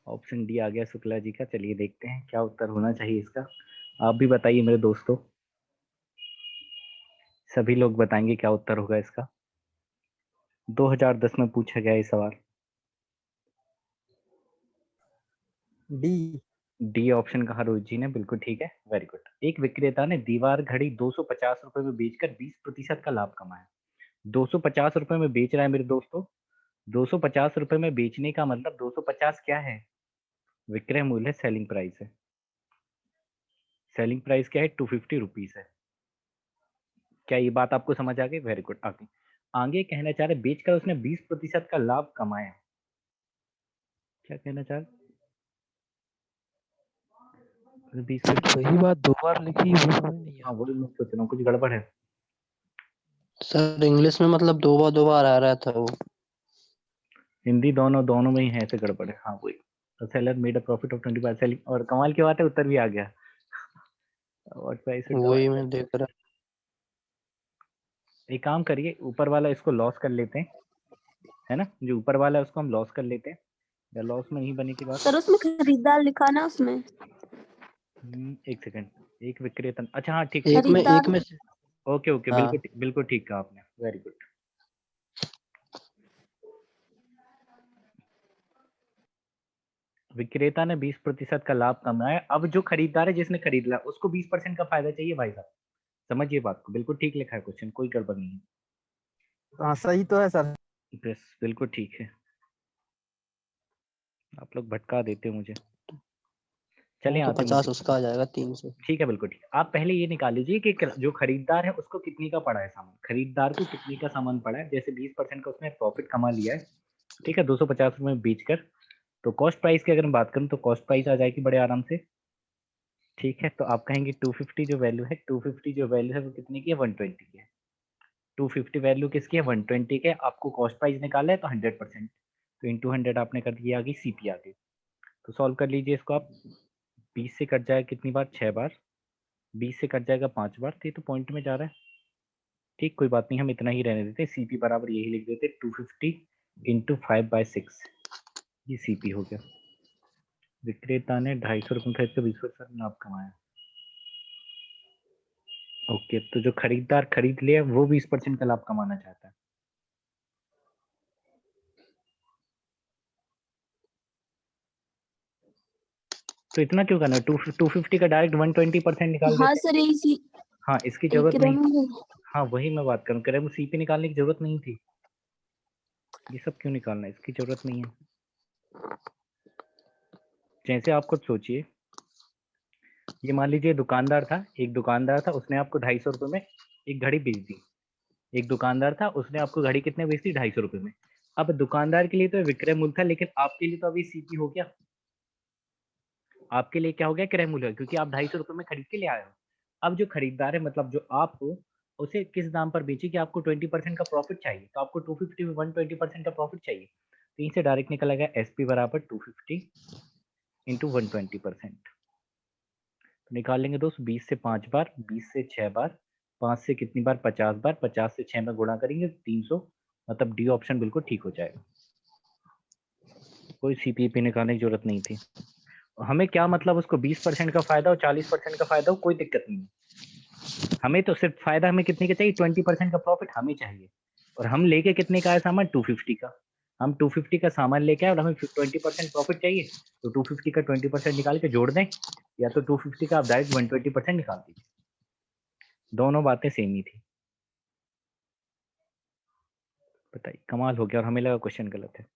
Option D आ गया शुक्ला जी का। चलिए देखते हैं क्या उत्तर होना चाहिए इसका। आप भी बताइए मेरे दोस्तों, सभी लोग बताएंगे क्या उत्तर होगा इसका। 2010 में पूछा गया ये सवाल। डी। डी ऑप्शन कहा रोहित जी ने, बिल्कुल ठीक है, वेरी गुड। एक विक्रेता ने दीवार घड़ी 250 रुपए में बेचकर 20% का लाभ कमाया। 250 रुपए में बेच रहा है मेरे दोस्तों। 250 रुपए में बेचने का मतलब 250 क्या है? विक्रय मूल्य, सेलिंग प्राइस है। सेलिंग प्राइस क्या है? 250 रुपीज है। क्या ये बात आपको समझ आ गई? Very good. आगे आगे कहना चाह रहे बेचकर उसने 20% का लाभ कमाया। क्या कहना चाह रहे? 20 वही बात 2 बार लिखी, वो समझ नहीं हाँ आ वही मैं सोच रहा हूँ, कुछ गड़बड़ है। सर इंग्लिश में मतलब 2 बार आ रहा था वो। हिंदी दोनों दोनों में ही है, ऐसे गड़बड़ है। हाँ वही। तो seller made a profit of 20 by selling, और कमाल की बात है उत्तर भी आ गया। What price it? वही मैं देख रहा। एक काम करिए, ऊपर वाला इसको लॉस कर लेते हैं, है ना? जो ऊपर वाला है उसको हम लॉस कर लेते हैं, या लॉस में नहीं बने की बात। सर उसमें खरीदार लिखा ना उसमें। एक सेकंड। एक विक्रेता, अच्छा हाँ ठीक ठीक। एक में खरीदार। एक में से। ओके ओके, हाँ बिल्कुल ठीक कहा आपने, वेरी गुड। विक्रेता ने 20% का लाभ कमाया। अब जो खरीदार है जिसने खरीद लिया उसको 20% का फायदा चाहिए भाई साहब। समझिए बात को, बिल्कुल ठीक लिखा है क्वेश्चन, कोई गड़बड़ नहीं है। हाँ सही तो है सर। बस बिल्कुल ठीक है। आप लोग भटका देते हो मुझे। चले वो तो आते हैं 50 मुद्दे। उसका आ जाएगा 300। ठीक है, बिल्कुल ठीक। आप पहले ये निकाल लीजिए कि जो खरीदार है उसको कितने का पड़ा है सामान। खरीदार को कितने का सामान पड़ा है? जैसे 20% का उसने प्रॉफिट कमा लिया है, ठीक है, 250 रुपए में बेचकर। तो कॉस्ट प्राइस की अगर मैं बात करूं तो कॉस्ट प्राइस आ जाएगी बड़े आराम से। ठीक है, तो आप कहेंगे 250 जो वैल्यू है, 250 जो वैल्यू है वो कितने की है? 120 की है। 250 वैल्यू किसकी है? 120 के। आपको कॉस्ट प्राइस निकालना है तो 100%, तो इंटू 100 आपने कर दिया, आ गई सीपी आ गई। तो सॉल्व कर लीजिए इसको आप। 20 से कट जाएगा कितनी बार? 6 बार। 20 से कट जाएगा 5 बार, तो ये तो पॉइंट में जा रहा है। ठीक, कोई बात नहीं, हम इतना ही रहने देते। सीपी बराबर यही लिख देते, 250 इंटू 5/6। ये सीपी हो गया। विक्रेता ने 250 रुपये खरीद कर 20% लाभ कमाया। ओके, तो जो खरीदार खरीद लिया वो 20% का लाभ कमाना चाहता है। तो इतना क्यों करना है? 250 का डायरेक्ट 120% निकाल हाँ देते हैं। सर यही हाँ, इसकी जरूरत नहीं। क्रम। हाँ वही मैं बात करूँ, कह सीपी निकालने की जरूरत नहीं थी। ये सब क्यों निकालना है? इसकी जरूरत नहीं है। जैसे आप खुद सोचिए, ये मान लीजिए दुकानदार था, एक दुकानदार था, उसने आपको 250 रुपये में एक घड़ी बेच दी। एक दुकानदार था, उसने आपको घड़ी कितने बेच दी? 250 रुपये में। अब दुकानदार के लिए तो विक्रय मूल्य था, लेकिन आपके लिए तो अभी सीपी हो गया। आपके लिए क्या हो गया? क्रय मूल्य, क्योंकि आप 250 रुपये में खरीद के ले आए हो। अब जो खरीदार है, मतलब जो आप हो, उसे किस दाम पर बेची कि आपको 20% का प्रॉफिट चाहिए, तो आपको 250 में 120% का प्रॉफिट चाहिए। तो इनसे डायरेक्ट निकल गया एसपी बराबर 250 इंटू 120%। तो निकाल लेंगे दोस्त, 20 से 5 बार, 20 से 6 बार, 5 से कितनी बार? 50 बार, 50 से 6 में गुणा करेंगे 300, मतलब डी ऑप्शन बिल्कुल ठीक हो जाएगा। कोई सीपीपी निकालने की जरूरत नहीं थी। हमें क्या मतलब, उसको 20% का फायदा हो, 40% का फायदा हो, कोई दिक्कत नहीं है। हमें तो सिर्फ फायदा हमें कितने का चाहिए? 20% का प्रॉफिट हमें चाहिए। और हम लेके कितने का है सामान? 250 का। हम 250 का सामान लेके आए और हमें 20% प्रॉफिट चाहिए, तो 250 का 20% निकाल के जोड़ दें, या तो 250 का आप डायरेक्ट 120% निकाल दीजिए। दोनों बातें सेम ही थी। बताइए, कमाल हो गया, और हमें लगा क्वेश्चन गलत है।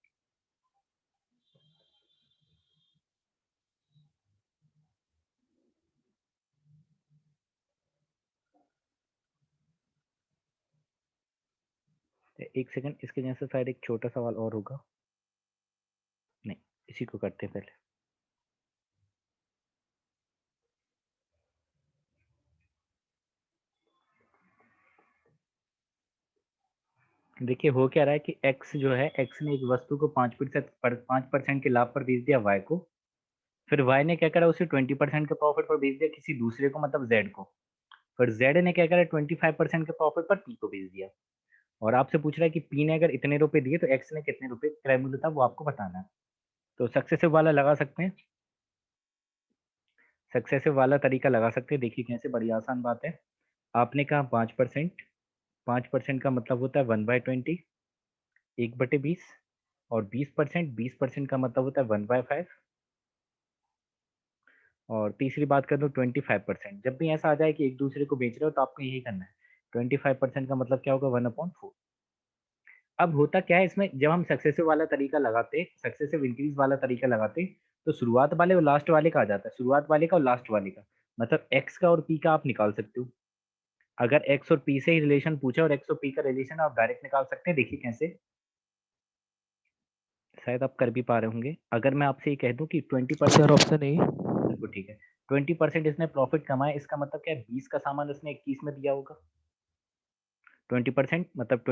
एक सेकंड, इसके जैसे शायद एक छोटा सवाल और होगा। नहीं, इसी को करते हैं पहले। देखिए हो क्या रहा है कि x जो है, x ने एक वस्तु को 5% के लाभ पर बेच दिया y को। फिर y ने क्या करा? उसे 20% के प्रॉफिट पर बेच दिया किसी दूसरे को, मतलब z को। फिर z ने क्या करा? 25% के प्रॉफिट पर p को बेच दिया। और आपसे पूछ रहा है कि p ने अगर इतने रुपए दिए तो x ने कितने रुपए क्रय मूल्य था वो आपको बताना है। तो सक्सेसिव वाला लगा सकते हैं, सक्सेसिव वाला तरीका लगा सकते हैं। देखिए कैसे, बड़ी आसान बात है। आपने कहा 5%, 5% का मतलब होता है 1/20, 1/20, और 20%, 20% का मतलब होता है 1/5, और तीसरी बात कर दो 25%। जब भी ऐसा आ जाए कि एक दूसरे को बेच रहे हो तो आपको यही करना है। 25% का मतलब क्या होगा, 1/4। अब होता क्या है इसमें, जब हम सक्सेसिव वाला तरीका लगाते, सक्सेसिव इंक्रीज वाला तरीका लगाते, तो शुरुआत वाले और लास्ट वाले का आ जाता है, शुरुआत वाले का और लास्ट वाले का, मतलब एक्स का और पी का आप निकाल सकते हो। अगर एक्स और पी से ही रिलेशन पूछा और एक्स और पी का रिलेशन आप डायरेक्ट निकाल सकते हैं। देखिए कैसे, शायद आप कर भी पा रहे होंगे। अगर मैं आपसे ये कह दूं कि 20%, सर ऑप्शन ए। बिल्कुल ठीक है, 20% इसने प्रॉफिट कमाया, इसका मतलब क्या है, 20 का सामान इसने 21 में दिया होगा। 20% मतलब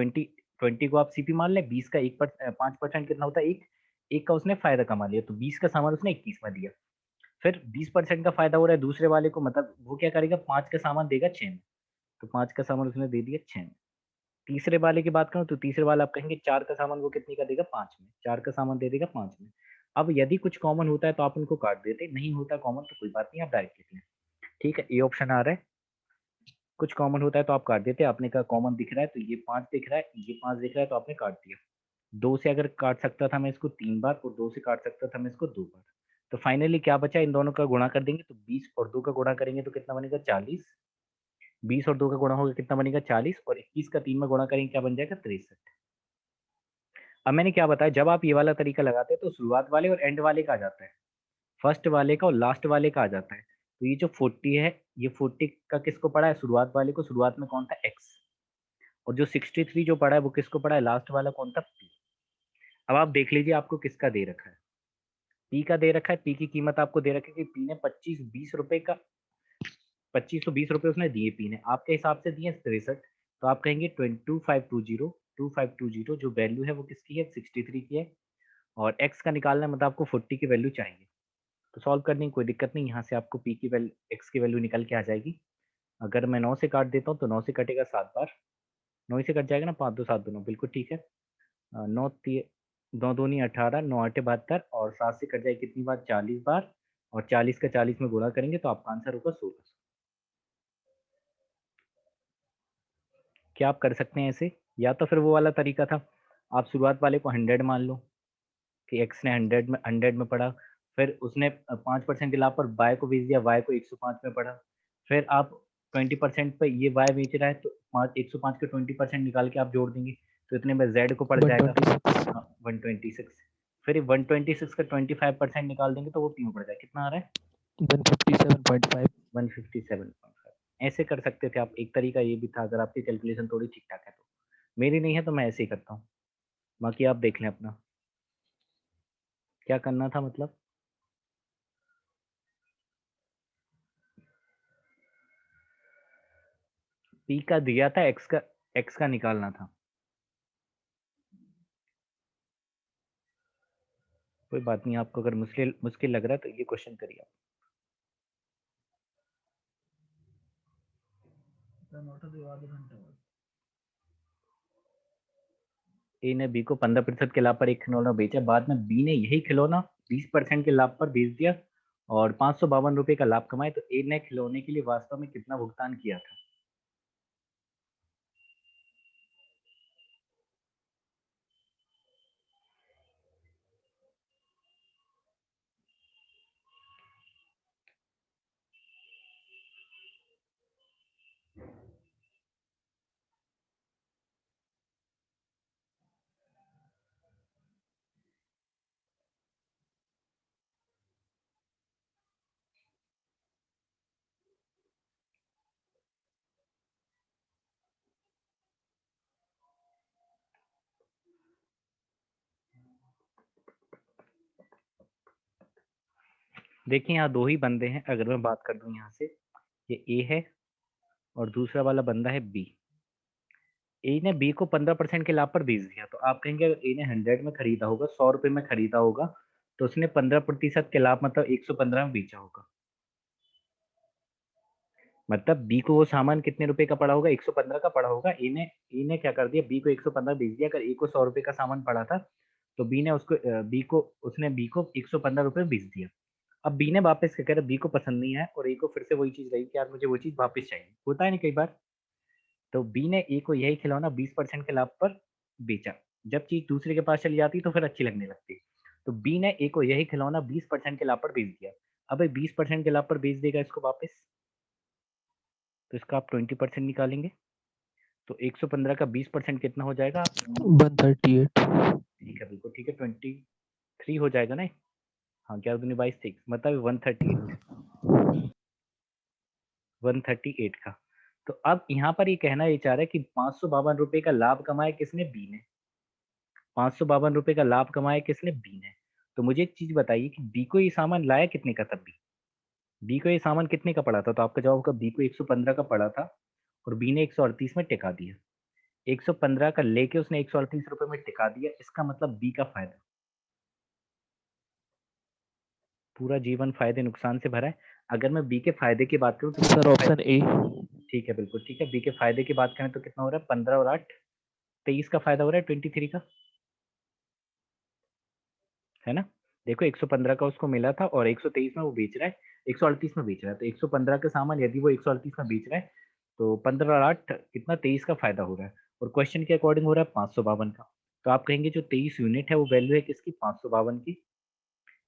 20 को आप सीपी मान लें, 20 का 5% कितना होता है, एक का उसने फायदा कमा लिया, तो 20 का सामान उसने 21 में दिया। फिर 20% का फायदा हो रहा है दूसरे वाले को, मतलब वो क्या करेगा, 5 का सामान देगा 6 में, तो 5 का सामान उसने दे दिया 6 में। तीसरे वाले की बात करूं तो तीसरे वाला आप कहेंगे 4 का सामान वो कितने का देगा, 5 में, 4 का सामान दे देगा 5 में। अब यदि कुछ कॉमन होता है तो आप उनको काट देते, नहीं होता कॉमन तो कोई बात नहीं, आप डायरेक्ट लिख लें। ठीक है, ये ऑप्शन आ रहा है। कुछ कॉमन होता है तो आप काट देते, आपने कहा कॉमन दिख रहा है तो ये 5 दिख रहा है, ये 5 दिख रहा है, तो आपने काट दिया। 2 से अगर काट सकता था मैं इसको 3 बार, और 2 से काट सकता था मैं इसको 2 बार, तो फाइनली क्या बचा, इन दोनों का गुणा कर देंगे तो 20 और 2 का गुणा करेंगे तो कितना बनेगा, 40। 20 और 2 का गुणा होगा कितना बनेगा, 40, और 21 का 3 में गुणा करेंगे क्या बन जाएगा, 63। अब मैंने क्या बताया, जब आप ये वाला तरीका लगाते हैं तो शुरुआत वाले और एंड वाले का आ जाता है, फर्स्ट वाले का और लास्ट वाले का आ जाता है। तो ये जो 40 है, ये 40 का किसको पड़ा है, शुरुआत वाले को, शुरुआत में कौन था, एक्स। और जो 63 जो पड़ा है वो किसको पड़ा है, लास्ट वाला कौन था, पी। अब आप देख लीजिए आपको किसका दे रखा है, पी का दे रखा है। पी की कीमत आपको दे रखी है कि पी ने 25-20 रुपए का, 2520 रुपए उसने दिए पी ने, आपके हिसाब से दिए 63, तो आप कहेंगे 2520 जो वैल्यू है वो किसकी है, 63 की है, और एक्स का निकालना है, मतलब आपको 40 की वैल्यू चाहिए। तो सॉल्व करने की कोई दिक्कत नहीं, यहाँ से आपको पी की वैल्यू, एक्स की वैल्यू निकल के आ जाएगी। अगर मैं 9 से काट देता हूँ तो 9 से कटेगा 7 बार, 9 से कट जाएगा ना, 5 2 7 2 9, बिल्कुल ठीक है। 9 दूनी 18, 9 8 72, और 7 से कट जाएगी कितनी बार, 40 बार, और 40 का 40 में गुणा करेंगे तो आपका आंसर होगा 16। क्या आप कर सकते हैं ऐसे, या तो फिर वो वाला तरीका था, आप शुरुआत वाले को 100 मान लो कि एक्स ने 100 में पढ़ा, फिर उसने 5% के लाभ पर बाय को बेच दिया, वाई को 105 में पढ़ा, फिर आप 20% पे ये वाई बेच रहा है तो 105 के 20% निकाल के आप जोड़ देंगे तो इतने में जेड को पड़ जाएगा 126। 126। फिर 126 का 25% निकाल देंगे तो वो पी में पड़ जाएगा, कितना आ रहा है, 157.5। 157.5। ऐसे कर सकते थे आप, एक तरीका ये भी था, अगर आपकी कैलकुलेशन थोड़ी ठीक ठाक है तो। मेरी नहीं है तो मैं ऐसे ही करता हूँ, बाकी आप देख लें अपना क्या करना था, मतलब पी का दिया था, एक्स का निकालना था। कोई बात नहीं, आपको अगर मुश्किल मुश्किल लग रहा है तो ये क्वेश्चन करिए आप। ए ने बी को 15% के लाभ पर एक खिलौना बेचा, बाद में बी ने यही खिलौना 20% के लाभ पर बेच दिया और 552 रुपए का लाभ कमाए, तो ए ने खिलौने के लिए वास्तव में कितना भुगतान किया था। देखिए यहाँ दो ही बंदे हैं, अगर मैं बात कर दूं यहाँ से, ये ए है और दूसरा वाला बंदा है बी। ए ने बी को 15% के लाभ पर बेच दिया, तो आप कहेंगे अगर ए ने 100 में खरीदा होगा, 100 रुपए में खरीदा होगा, तो उसने 15% के लाभ मतलब 115 में बेचा होगा। मतलब बी को वो सामान कितने रुपए का पड़ा होगा, 115 का पड़ा होगा। ए ने क्या कर दिया, बी को 115 बेच दिया। अगर ए को 100 रुपए का सामान पड़ा था तो बी ने उसको उसने बी को 115 रुपए बेच दिया। अब बी ने वापस क्या करा, बी को पसंद नहीं आया और ए को फिर से वही चीज रही कि यार मुझे वो चीज वापस चाहिए, होता है ना कई बार। तो बी ने ए को यही खिलौना 20% के लाभ पर बेचा। जब चीज दूसरे के पास चली जाती तो फिर अच्छी लगने लगती। तो बी ने ए को यही खिलौना 20% के लाभ पर बेच दिया। अब 20% के लाभ पर बेच देगा इसको वापस, तो इसका आप 20% निकालेंगे। तो 115 का 20% कितना हो जाएगा? 138. ठीक है, बिल्कुल ठीक है, 23 हो जाएगा ना। हाँ, 11 दूनी 22, 6 मतलब 138 का। तो अब यहाँ पर ये कहना ये चाह रहा है कि 552 रुपए का लाभ कमाया किसने? बी ने। 552 रुपए का लाभ कमाया किसने? बी ने। तो मुझे एक चीज बताइए कि बी को ये सामान लाया कितने का तब? बी को ये सामान कितने का पड़ा था? तो आपका जवाब होगा बी को 115 का पड़ा था और बी ने 138 में टिका दिया। 115 का लेके उसने 138 रुपए में टिका दिया, इसका मतलब बी का फायदा। पूरा जीवन फायदे नुकसान से भरा है। अगर मैं बी के फायदे की बात करूं तो Sir, option A. ठीक है, बिल्कुल ठीक है। बी के फायदे की बात करें तो कितना हो रहा है? 15 और 8 23 का फायदा हो रहा है 23 का, है ना। देखो 115 का उसको मिला था और 123 में वो बेच रहा है, 138 में बेच रहा है। तो 115 का सामान यदि वो 138 में बेच रहा है तो 15 और 8 कितना? 23 का फायदा हो रहा है। और क्वेश्चन के अकॉर्डिंग हो रहा है 552 का। तो आप कहेंगे जो 23 यूनिट है वो वैल्यू है किसकी? 552 की।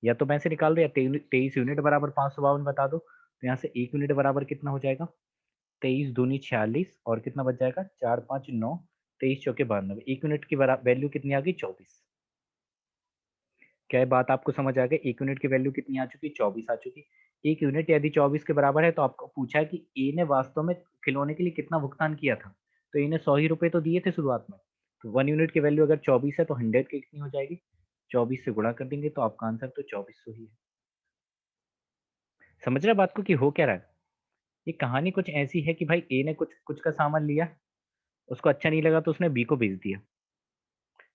या तो मैं से निकाल दो या 23 यूनिट बराबर 552 बता दो। तो यहाँ से 1 यूनिट बराबर कितना हो जाएगा? 23 दूनी 46 और कितना बच जाएगा? 4 5 9, 23 चौके 92। 1 यूनिट की वैल्यू कितनी आ गई? 24। क्या ये बात आपको समझ आ गई? 1 यूनिट की वैल्यू कितनी आ चुकी? 24 आ चुकी। 1 यूनिट यदि 24 के बराबर है तो आपको पूछा है कि ए ने वास्तव में खिलौने के लिए कितना भुगतान किया था। तो ए ने 100 ही रुपए तो दिए थे शुरुआत में। तो 1 यूनिट की वैल्यू अगर 24 है तो 100 की कितनी हो जाएगी? 24 से गुणा कर देंगे तो आपका आंसर तो 2400 ही है। समझ रहे बात को कि हो क्या रहा है? ये कहानी कुछ ऐसी है कि भाई ए ने कुछ कुछ का सामान लिया, उसको अच्छा नहीं लगा तो उसने बी को बेच दिया।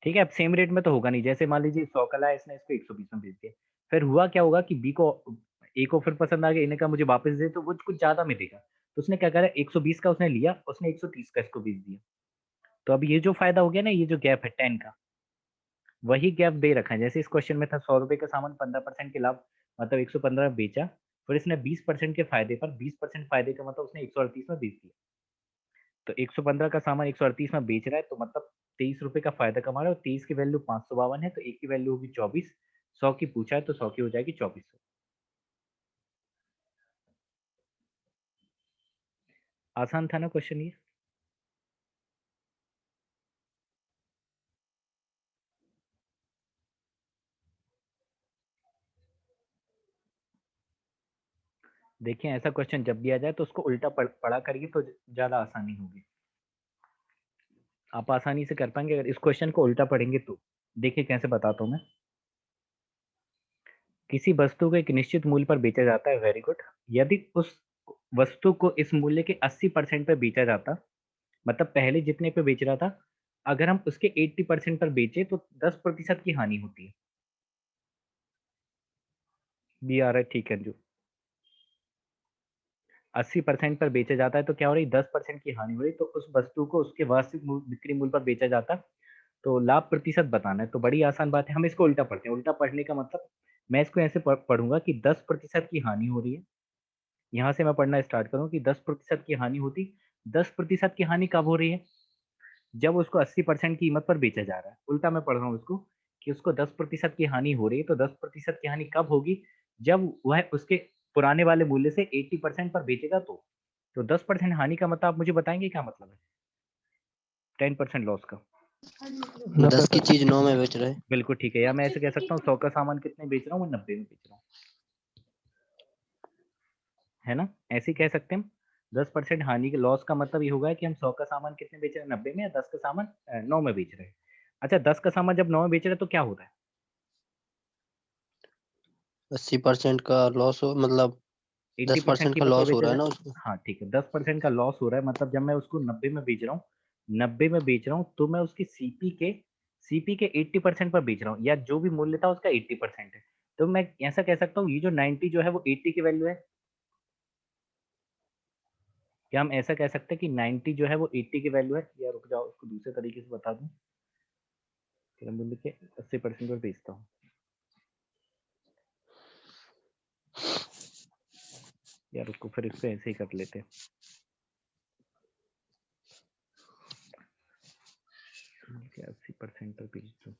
ठीक है, अब सेम रेट में तो होगा नहीं। जैसे मान लीजिए 100 का लाया, इसने इसको 120 में बेच दिया। फिर हुआ क्या होगा कि बी को ए को फिर पसंद आ गया, इन्हें कहा मुझे वापस दे, तो वो कुछ ज्यादा में देगा। तो उसने क्या करा? 120 का उसने लिया, उसने 130 का इसको बेच दिया। तो अब ये जो फायदा हो गया ना, ये जो गैप है 10 का, वही गैप दे रखा है। जैसे इस क्वेश्चन में था 100 रुपए का सामान 15% के लाभ, मतलब 115 बेचा, फिर इसने 20% के फायदे पर, 20% फायदे का मतलब उसने 138 में बेच दिया। तो 115 का सामान 138 में बेच रहा है तो मतलब 23 रुपए का फायदा कमा रहा है। और 23 की वैल्यू 552 है तो एक की वैल्यू होगी 24। 100 की पूछा है तो 100 की हो जाएगी 2400। आसान था ना क्वेश्चन ये? देखिए ऐसा क्वेश्चन जब भी आ जाए तो उसको उल्टा पढ़ा करिए तो ज्यादा आसानी होगी। आप आसानी से कर पाएंगे अगर इस क्वेश्चन को उल्टा पढ़ेंगे तो। देखिए कैसे बताता हूँ मैं। किसी वस्तु को एक निश्चित मूल्य पर बेचा जाता है, वेरी गुड। यदि उस वस्तु को इस मूल्य के 80% पर बेचा जाता, मतलब पहले जितने पे बेच रहा था, अगर हम उसके 80% पर बेचे तो 10% की हानि होती है। बी आ रहा है, ठीक है। जो 80% पर बेचा जाता है तो क्या हो रही? 10% की हानि हो रही। तो उस वस्तु को उसके वास्तविक बिक्री मूल्य पर बेचा जाता, तो लाभ प्रतिशत बताना है। तो बड़ी आसान बात है, हम इसको उल्टा पढ़ते हैं। उल्टा पढ़ने का मतलब मैं इसको ऐसे पढ़ूंगा कि 10% की हानि हो रही है। यहाँ से मैं पढ़ना स्टार्ट करूँ कि 10% की हानि होती। 10% की हानि कब हो रही है? जब उसको 80% कीमत पर बेचा जा रहा है। उल्टा मैं पढ़ रहा हूँ उसको कि उसको 10% की हानि हो रही है। तो 10% की हानि कब होगी? जब वह उसके पुराने वाले मूल्य से 80% पर बेचेगा तो 10% हानि का मतलब आप मुझे बताएंगे क्या मतलब है? 10% लॉस का। 10 की चीज 9 में बेच रहे। बिल्कुल ठीक है। या मैं ऐसे कह सकता हूँ 100 का सामान कितने बेच रहा हूँ? मैं 90 में बेच रहा हूँ, है ना। ऐसे ही कह सकते हैं हम। 10% हानि के लॉस का मतलब ये होगा कि हम 100 का सामान कितने बेच रहे हैं? 90 में। या 10 का सामान 9 में बेच रहे हैं। अच्छा, 10 का सामान जब 9 में बेच रहे हैं तो क्या होता है? 80% का लॉस हो, मतलब 80% 10% का कीमत पर लॉस हो बेचा रहा है जाए। ना उसको। हाँ ठीक है, 10% का लॉस हो रहा है, मतलब जब मैं उसको 90 में बेच रहा हूँ, 90 में बेच रहा हूँ तो मैं उसकी सीपी के 80% पर बेच रहा हूँ, या जो भी मूल्य था उसका 80% है। तो मैं ऐसा कह सकता हूँ ये जो 90 जो है वो 80 की वैल्यू है। क्या हम ऐसा कह सकते हैं कि 90 जो है वो 80 की वैल्यू है? या रुक जाओ, उसको दूसरे तरीके से बता दूं। क्रय मूल्य के 80% पर बेचता हूँ। यार उसको फिर इसको ऐसे ही कर लेते हैं। क्या 80% पर बेच दूँ।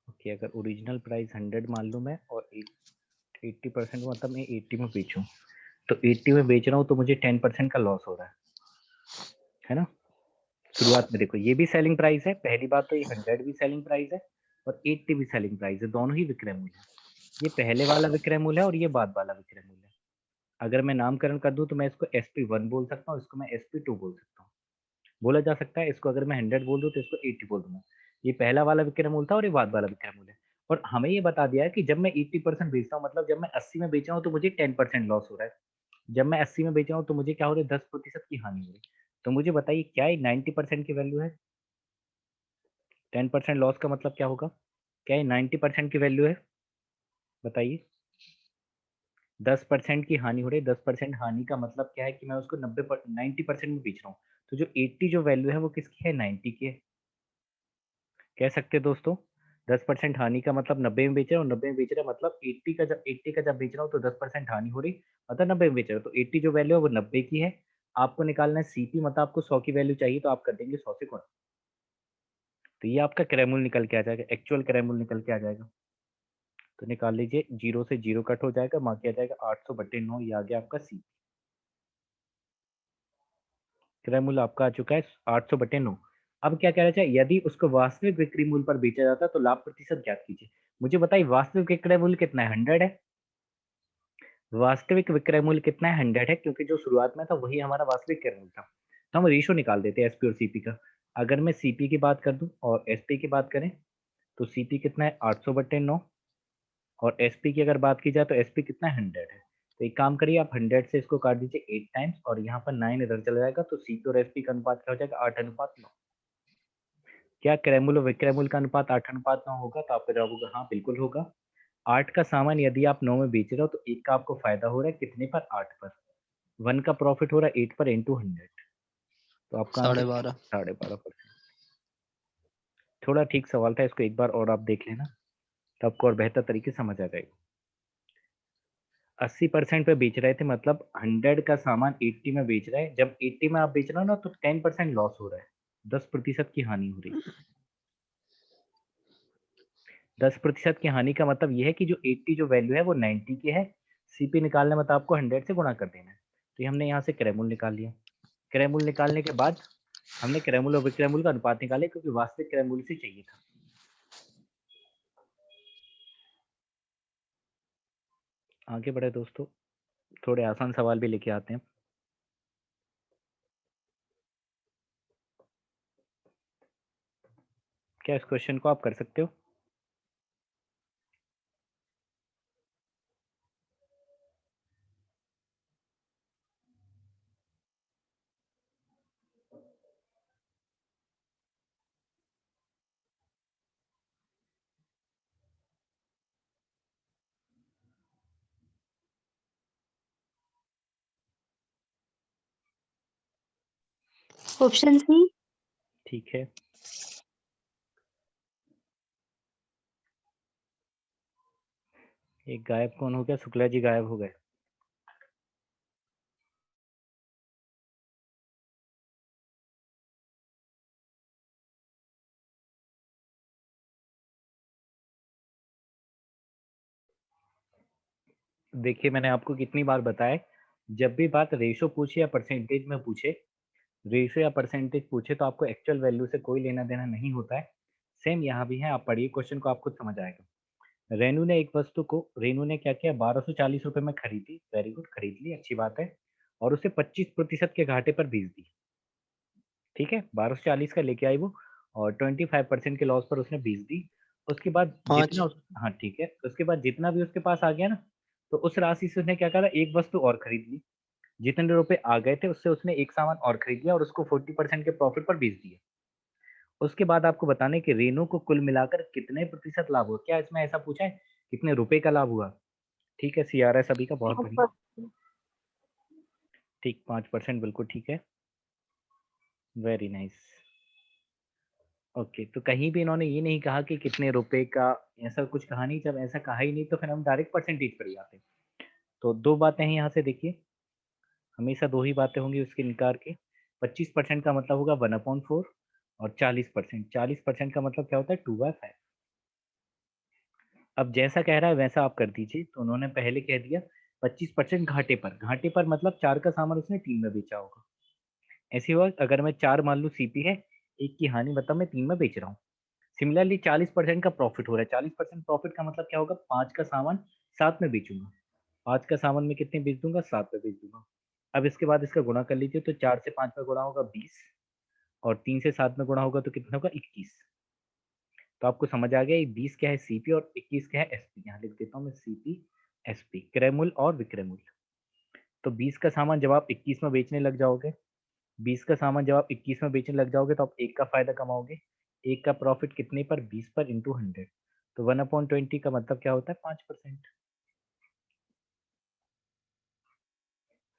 ओके, अगर ओरिजिनल प्राइस 100 मान लूँ मैं और 80% मतलब मैं 80 में बेचूं, तो 80 में बेच रहा हूँ तो मुझे 10% का लॉस हो रहा है ना। शुरुआत में देखो ये भी सेलिंग प्राइस है, पहली बात तो ये 100 भी सेलिंग प्राइस है और 80 भी सेलिंग प्राइस है, दोनों ही विक्रय मूल्य है। ये पहले वाला विक्रय मूल्य है और ये बाद वाला विक्रय मूल्य है। अगर मैं नामकरण कर दूं तो मैं इसको SP1 बोल सकता हूँ, इसको मैं SP2 बोल सकता हूँ, बोला जा सकता है। इसको अगर मैं 100 बोल दूं तो इसको 80 बोल दूंगा। ये पहला वाला विक्रय मूल्य था और ये बाद वाला विक्रय मूल्य है। और हमें ये बता दिया है कि जब मैं 80% बेचता हूँ, मतलब जब मैं 80 में बेच रहा हूँ तो मुझे 10% लॉस हो रहा है, जब मैं 80 में बेच रहा हूँ तो मुझे क्या हो रहा है, 10% की हानि हो रही है। तो मुझे बताइए क्या ये 90% की वैल्यू है? 10% लॉस का मतलब क्या होगा? क्या ये 90% की वैल्यू है? बताइए। 10% की हानि हो रही है, 10% हानि का मतलब क्या है कि मैं उसको 90% में बेच रहा हूँ। तो जो 80 जो वैल्यू है वो किसकी है? 90 की है। कह सकते हैं दोस्तों 10% हानि का मतलब 90 में बेच रहा हूँ, 90 में बेच रहा है मतलब 80 का जब बेच रहा हूँ तो 10% हानि हो रही, मतलब 90 में बेच रहा हूँ। तो 80 जो वैल्यू है वो 90 की है। आपको निकालना है सीपी, मतलब आपको 100 की वैल्यू चाहिए तो आप कर देंगे 100 से गुणा। तो ये आपका क्रय मूल्य निकल के आ जाएगा, एक्चुअल क्रय मूल्य निकल के आ जाएगा। तो निकाल लीजिए, 0 से 0 कट हो जाएगा, बाकी आ जाएगा 800/9। ये आ गया आपका सी। क्रय मूल्य आपका आ चुका है 800/9। अब क्या कह रहा है, यदि उसको वास्तविक बिक्री मूल्य पर बेचा जाता है तो लाभ प्रतिशत ज्ञात कीजिए। मुझे बताइए वास्तविक विक्रय मूल्य कितना है? 100 है। वास्तविक विक्रय मूल्य कितना है? 100 है, क्योंकि जो शुरुआत में था वही हमारा वास्तविक क्रय मूल्य था। तो हम रेशो निकाल देते हैं एसपी और सीपी का। अगर मैं सीपी की बात कर दूं और एसपी की बात करें तो सीपी कितना है? 800/9। और एसपी की अगर बात की जाए तो एसपी कितना है? 100 है। तो एक काम करिए, आप 100 से इसको काट दीजिए 8 टाइम्स और यहाँ पर 9 इधर चला जाएगा, तो सीपी और एसपी का अनुपात क्या हो जाएगा? 8:9। क्या क्रय मूल्य और विक्रय मूल्य का अनुपात 8:9 होगा? तो आपका जवाब होगा हाँ, बिल्कुल होगा। 8 का सामान यदि आप 9 में बेच रहे हो तो 1 का आपको फायदा हो रहा है कितने पर? 8 पर। 1 का प्रॉफिट हो रहा है 8 पर इंटू 100। तो आपका आंसर 12.5। 12.5%। थोड़ा ठीक सवाल था, इसको एक बार और आप देख लेना तो आपको और बेहतर तरीके से समझ आ जाएगा। 80% पे बेच रहे थे, मतलब 100 का सामान 80 में बेच रहे हैं। जब 80 में आप बेच रहे हो ना तो 10% लॉस हो रहा है, 10% की हानि हो रही है। 10% की हानि का मतलब ये है कि जो 80 जो वैल्यू है वो 90 की है। सीपी निकालने मतलब आपको 100 से गुणा कर देना है। तो ये हमने यहाँ से क्रय मूल्य निकाल लिया। क्रय मूल्य निकालने के बाद हमने क्रय मूल्य और विक्रय मूल्य का अनुपात निकाले, क्योंकि वास्तविक क्रय मूल्य से चाहिए था। आगे बढ़े दोस्तों, थोड़े आसान सवाल भी लेके आते हैं। क्या इस क्वेश्चन को आप कर सकते हो? Option C. ठीक है, एक गायब कौन हो गया? शुक्ला जी गायब हो गए। देखिए मैंने आपको कितनी बार बताया, जब भी बात रेशो पूछे या परसेंटेज में पूछे, रेशो या परसेंटेज पूछे तो आपको एक्चुअल वैल्यू से कोई लेना देना नहीं होता है। सेम यहाँ भी है, आप पढ़िए क्वेश्चन को, आप खुद समझ आएगा। रेनू ने एक वस्तु को, रेनू ने क्या किया, 1240 रुपए में खरीदी। वेरी गुड, खरीद ली, अच्छी बात है। और उसे 25% के घाटे पर बेच दी। ठीक है, 1240 का लेके आई वो और 25% के लॉस पर उसने बेच दी। उसके बाद 5। जितना हाँ ठीक है, उसके बाद जितना भी उसके पास आ गया ना, तो उस राशि से उसने क्या करा, एक वस्तु और खरीद ली। जितने रुपए आ गए थे उससे उसने एक सामान और खरीद लिया और उसको 40% के प्रॉफिट पर बेच दिया। उसके बाद आपको बताना है कि रेनू को कुल मिलाकर कितने प्रतिशत लाभ हुआ। क्या इसमें ऐसा पूछा है कितने रुपए का लाभ हुआ? ठीक है, सीआरएस सभी का बहुत बढ़िया। ठीक, 5%, बिल्कुल ठीक है। Very nice. ओके, तो कहीं भी इन्होंने ये नहीं कहा कि कितने रुपए का, ऐसा कुछ कहा नहीं। जब ऐसा कहा ही नहीं तो फिर हम डायरेक्ट परसेंटेज पर ही आते। तो दो बातें हैं यहाँ से, देखिए हमेशा दो ही बातें होंगी उसके इनकार की। 25% का मतलब होगा 1/4 और 40%, 40% का मतलब क्या होता है 2/5। अब जैसा कह रहा है वैसा आप कर दीजिए। तो उन्होंने पहले कह दिया 25% घाटे पर। घाटे पर मतलब 4 का सामान उसने 3 में बेचा होगा। ऐसे हुआ अगर मैं 4 मान लूँ सीपी है, 1 की हानि मतलब मैं 3 में बेच रहा हूँ। सिमिलरली 40% का प्रॉफिट हो रहा है। 40% प्रॉफिट का मतलब क्या होगा, 5 का सामान 7 में बेचूंगा। 5 का सामान में कितने बेच दूंगा, 7 में बेच दूंगा। अब इसके बाद इसका गुणा कर लीजिए। तो 4 से 5 में गुणा होगा 20 और 3 से 7 में गुणा होगा तो कितना होगा 21। तो आपको समझ आ गया ये 20 क्या है सीपी और 21 क्या है एसपी। यहाँ लिख देता हूँ मैं सीपी एसपी, क्रय मूल्य और विक्रय मूल्य। तो 20 का सामान जब आप 21 में बेचने लग जाओगे, 20 का सामान जब आप 21 में बेचने लग जाओगे तो आप 1 का फायदा कमाओगे। 1 का प्रॉफिट कितने पर, 20 पर इंटू 100। तो 1/20 का मतलब क्या होता है 5%।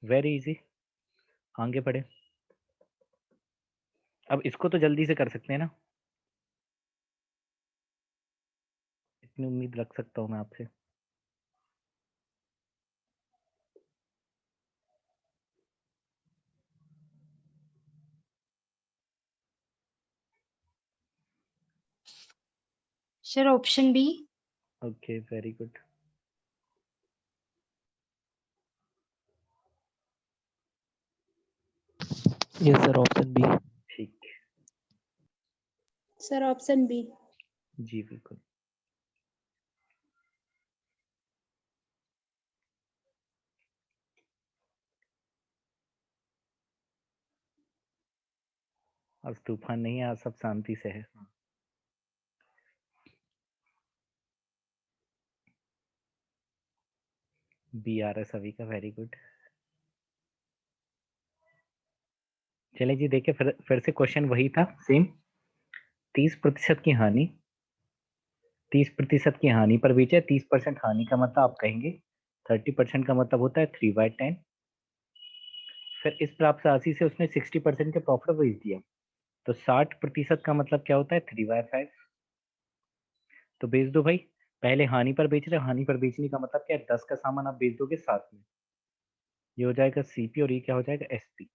वेरी इजी, आगे बढ़े। अब इसको तो जल्दी से कर सकते हैं ना, इतनी उम्मीद रख सकता हूँ मैं आपसे। Sir option B. Okay, very good. Yes, sir. Option B. ठीक, सर ऑप्शन बी। जी बिल्कुल। आज तूफान नहीं है, आज सब शांति से है। बी आ रहा है सभी का, वेरी गुड। चलिए जी, देखिए फिर से क्वेश्चन वही था सेम। 30% की हानि, 30% की हानि पर बेचा। 30% हानि का मतलब आप कहेंगे 30% का मतलब होता है 3/10। फिर इस प्राप्त राशि से उसने 60% के प्रॉफिट बेच दिया। तो 60% का मतलब क्या होता है 3/5। तो बेच दो भाई। पहले हानि पर बेच रहे हो, हानि पर बेचने का मतलब क्या है, 10 का सामान आप बेच दोगे 7 में। ये हो जाएगा सीपी और ये क्या हो जाएगा एसपी।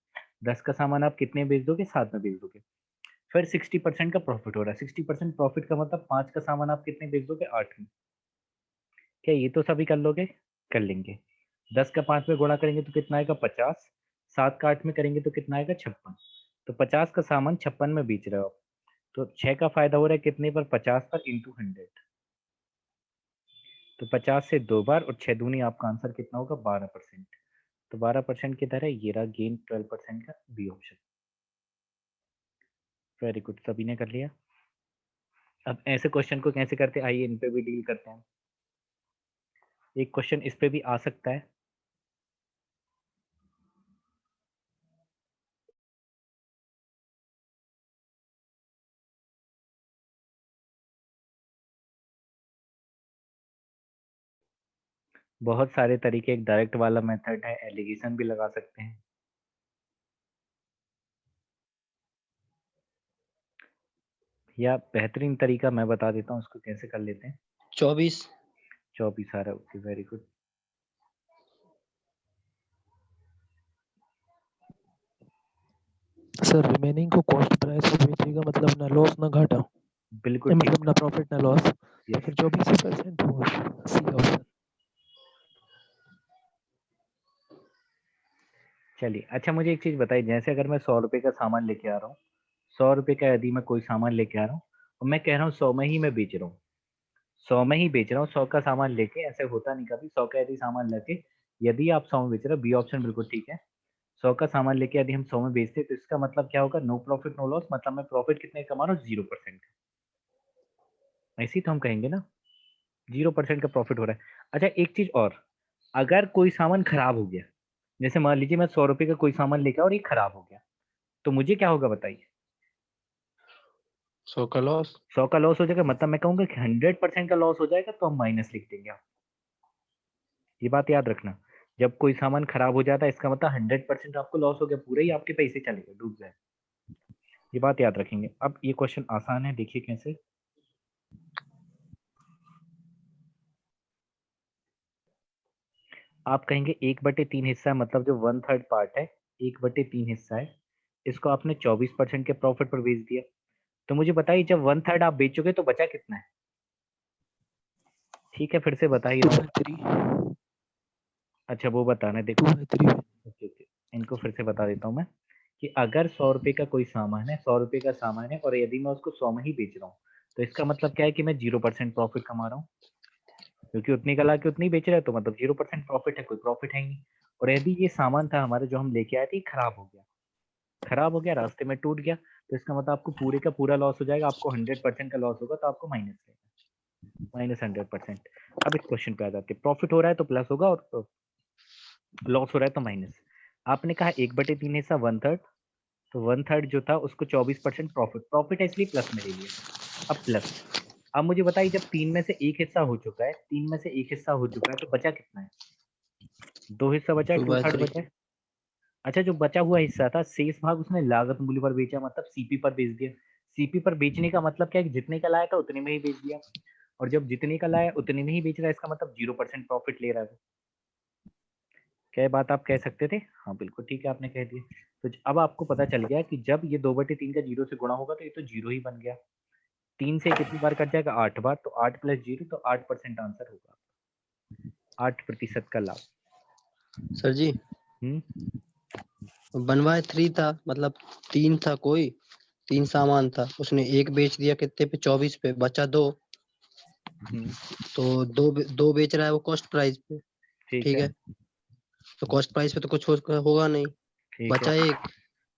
10 का सामान आप कितने बेच दोगे, 7 में बेच दोगे। फिर 60% का प्रॉफिट हो रहा है। 60% प्रॉफिट का मतलब 5 का सामान आप कितने बेच दोगे, 8 में। क्या ये तो सभी कर लोगे, कर लेंगे। 10 का 5 में गुणा करेंगे तो कितना आएगा 50। 7 का 8 में करेंगे तो कितना आएगा 56। तो 50 का सामान 56 में बेच रहे हो आप। तो 6 का फायदा हो रहा है कितने पर, 50 पर इंटू 100। तो 50 से 2 बार और 6 दूनी आपका आंसर कितना होगा 12%। तो 12% की तरह ये रहा गेन 12% का, बी ऑप्शन। वेरी गुड, सभी ने कर लिया। अब ऐसे क्वेश्चन को कैसे करते हैं, आइए इन पे भी डील करते हैं। एक क्वेश्चन इस पे भी आ सकता है। बहुत सारे तरीके, एक डायरेक्ट वाला मेथड है, एलिगेशन भी लगा सकते हैं। या बेहतरीन तरीका मैं बता देता हूँ उसको कैसे कर लेते हैं। 24। 24 आ रहा है, okay very good. Sir remaining को कॉस्ट प्राइस पे बेचेगा, मतलब ना लॉस ना घाटा, बिल्कुल ठीक। मतलब ना प्रॉफिट ना लॉस। तो यस, फिर 24% होगा, सी ऑप्शन। चलिए अच्छा मुझे एक चीज बताइए, जैसे अगर मैं 100 रुपए का सामान लेके आ रहा हूँ, 100 रुपए का यदि मैं कोई सामान लेके आ रहा हूँ और मैं कह रहा हूँ 100 में ही मैं बेच रहा हूँ, 100 में ही बेच रहा हूँ, 100 का सामान लेके, ऐसे होता नहीं कभी। 100 का यदि सामान लेके यदि आप 100 में बेच रहे हो, बी ऑप्शन बिल्कुल ठीक है। 100 का सामान लेके यदि हम 100 में बेचते हैं तो इसका मतलब क्या होगा, नो प्रॉफिट नो लॉस। मतलब मैं प्रॉफिट कितने कमा रहा हूँ 0%। ऐसे ही तो हम कहेंगे ना, 0% का प्रॉफिट हो रहा है। अच्छा एक चीज और, अगर कोई सामान खराब हो गया, जैसे मान लीजिए मैं 100 रुपए का कोई सामान लेकर और ये खराब हो गया, तो मुझे क्या होगा बताइए। 100 का लॉस। 100 का लॉस हो जाएगा, मतलब मैं कहूंगा कि 100% का लॉस हो जाएगा तो हम माइनस लिख देंगे आप। ये बात याद रखना, जब कोई सामान खराब हो जाता है इसका मतलब 100% आपको लॉस हो गया, पूरे ही आपके पैसे चले गए, डूब गए। ये बात याद रखेंगे। अब ये क्वेश्चन आसान है, देखिए कैसे। आप कहेंगे 1/3 हिस्सा है, मतलब जो 1/3 पार्ट है, 1/3 हिस्सा है, इसको आपने 24% के प्रॉफिट पर बेच दिया। तो मुझे बताइए जब 1/3 आप बेचोगे तो बचा कितना है? ठीक है, फिर से बता ही टू रहा बाई हूँ। थ्री अच्छा वो बताना है, देखो। 2/3 ओके ओके, इनको फिर से बता देता हूँ मैं कि अगर 100 रुपए का कोई सामान है, 100 रुपए का सामान है, और यदि मैं उसको 100 में ही बेच रहा हूँ, तो इसका मतलब क्या है कि मैं 0% प्रॉफिट कमा रहा हूँ, क्योंकि उतनी का ला के उतनी बेच रहा है, तो मतलब 0% प्रॉफिट है, कोई प्रॉफिट है ही नहीं। और यदि ये सामान था हमारे जो हम लेके आए थे, खराब हो गया, खराब हो गया, रास्ते में टूट गया, तो इसका मतलब आपको पूरे का पूरा लॉस हो जाएगा। आपको 100% का लॉस होगा, तो आपको माइनस लेगा, -100%। अब इस क्वेश्चन पे आ जाते हैं, प्रॉफिट हो रहा है तो प्लस होगा, और लॉस हो रहा है तो माइनस। आपने कहा 1/3 हिस्सा 1/3, तो 1/3 जो था उसको 24% प्रॉफिट, प्रॉफिट है इसलिए प्लस में ले लिया। अब प्लस, अब मुझे बताइए जब 3 में से 1 हिस्सा हो चुका है, 3 में से 1 हिस्सा हो चुका है, तो बचा कितना है? 2 हिस्सा बचा है, two two by third three बचा है। अच्छा, जो बचा हुआ हिस्सा था, शेष भाग उसने लागत मूल्य पर बेचा, मतलब सीपी पर बेच दिया। सीपी पर बेचने का मतलब क्या है कि जितने का लाया था उतने में ही बेच दिया, और जब जितने का लाया उतने में ही बेच रहा है, इसका मतलब 0% प्रॉफिट ले रहा है वो। क्या ये बात आप कह सकते थे? हाँ बिल्कुल ठीक है, आपने कह दिया। तो अब आपको पता चल गया कि जब ये 2/3 का 0 से गुणा होगा तो ये तो 0 ही बन गया। 3 से कितनी बार कट जाएगा? 8 बार, तो 8 प्लस 0, तो 8% आंसर होगा, 8% का लाभ। सर जी, हम्म 1/3 था, मतलब 3 था, कोई 3 सामान था, उसने एक बेच दिया कितने पे? 24 पे, बचा 2। हम्म, तो दो बेच रहा है वो कॉस्ट प्राइस पे, ठीक ठीक है, है। तो कॉस्ट प्राइस पे तो कुछ होगा नहीं, ठीक है। बचा एक।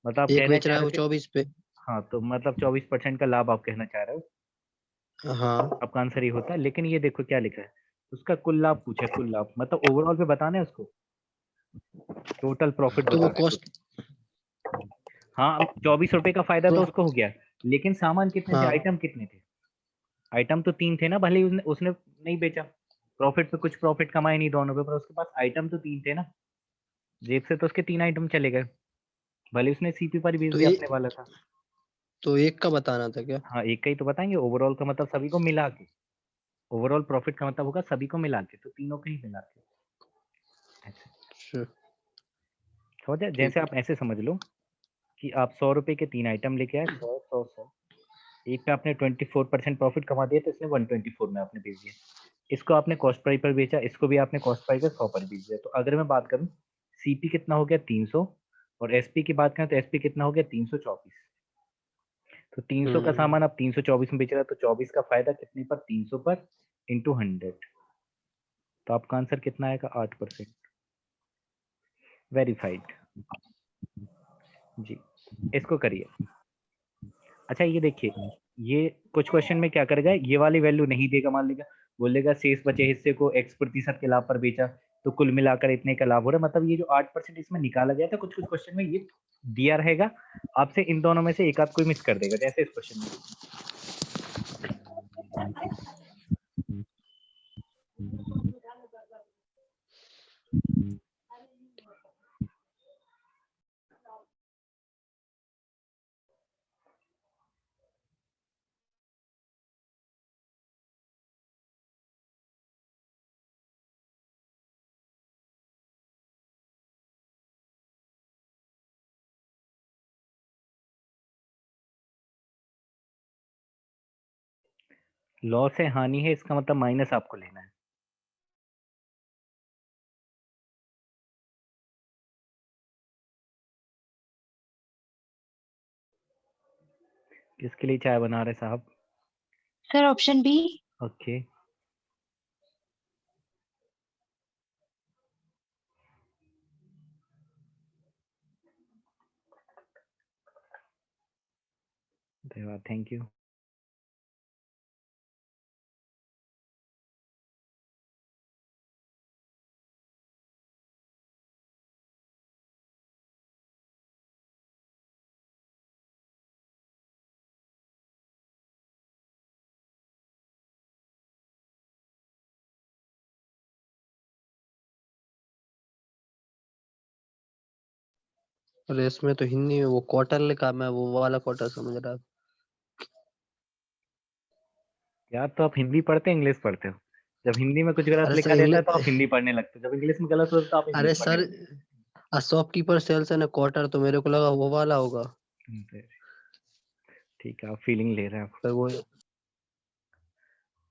मतलब आप एक कहना बेच चाह रहा है रहे वो थे, 24 पे। हाँ, तो मतलब 24% का लाभ आप कहना चाह रहे हो। हाँ, आपका आंसर ही होता है, लेकिन ये देखो क्या लिखा है, उसका कुल लाभ पूछा है, कुल लाभ मतलब ओवरऑल पे बताना है उसको, टोटल प्रॉफिट तो वो बताना है कॉस्ट, टोटल। हाँ, 24 रुपए का फायदा तो तो उसको हो गया, लेकिन सामान कितने थे, हाँ, आइटम कितने थे? आइटम तो 3 थे ना, भले ही उसने उसने नहीं बेचा, प्रॉफिट पे कुछ प्रॉफिट कमाए नहीं दोनों पे, पर उसके पास आइटम तो 3 थे ना, जेब से तो उसके 3 आइटम चले गए, भले उसने सीपी पर ही बेच तो दिया अपने वाला था। एक का बताना था क्या? हाँ, एक का ही तो बताएंगे, ओवरऑल का मतलब सभी को मिला के, ओवरऑल प्रॉफिट का मतलब होगा सभी को मिला के, तो तीनों को ही मिला के ऐसे। अच्छा, समझ जाए, ठीक जैसे है। आप ऐसे समझ लो कि आप 100 रुपए के 3 आइटम लेके आए, 100 100 100, एक पे आपने 24% प्रॉफिट कमा दिया, तो इसने 124 में आपने बेच दिया। इसको आपने कॉस्ट प्राइस पर बेचा, इसको भी आपने कॉस्ट प्राइस पर 100 पर बेच दिया। तो अगर मैं बात करूं, सीपी कितना हो गया? 300, और एसपी की बात करें तो एसपी कितना हो गया? 324। तो 300 का हम्म सामान आप 324 में बेच रहा है, तो 24 का फायदा कितने पर? 300 पर इंटू 100, तो आपका आंसर कितना आएगा? 8%। वेरीफाइड जी, इसको करिए। अच्छा ये देखिए, ये कुछ क्वेश्चन में क्या करेगा, ये वाली वैल्यू नहीं देगा, मान लेगा, बोलेगा शेष बचे हिस्से को X% के लाभ पर बेचा, तो कुल मिलाकर इतने का लाभ हो रहा है, मतलब ये जो 8% इसमें निकाला गया था, कुछ कुछ क्वेश्चन में ये दिया रहेगा, आपसे इन दोनों में से एक आध कोई मिस कर देगा, जैसे इस क्वेश्चन में देखिए। लॉस है, हानि है, इसका मतलब माइनस आपको लेना है। किसके लिए चाय बना रहे साहब? Sir option B. ओके, धन्यवाद, थैंक यू। अरे इसमें तो हिंदी में वो क्वार्टर लिखा, मैं वो वाला क्वार्टर समझ रहा था। यार तो आप हिंदी पढ़ते हैं इंग्लिश पढ़ते हो? जब हिंदी में कुछ गलत अरे लिखा सर रहता है तो आप इंग्लिश, हिंदी पढ़ने लगते हो, जब इंग्लिश में गलत होता है तो आप इंग्लिश अरे पढ़ने सर लगते शॉपकीपर सेल्स है ना क्वार्टर, तो मेरे को लगा वो वाला होगा। हो। ठीक है, आप फीलिंग ले रहे हैं आप। फिर वो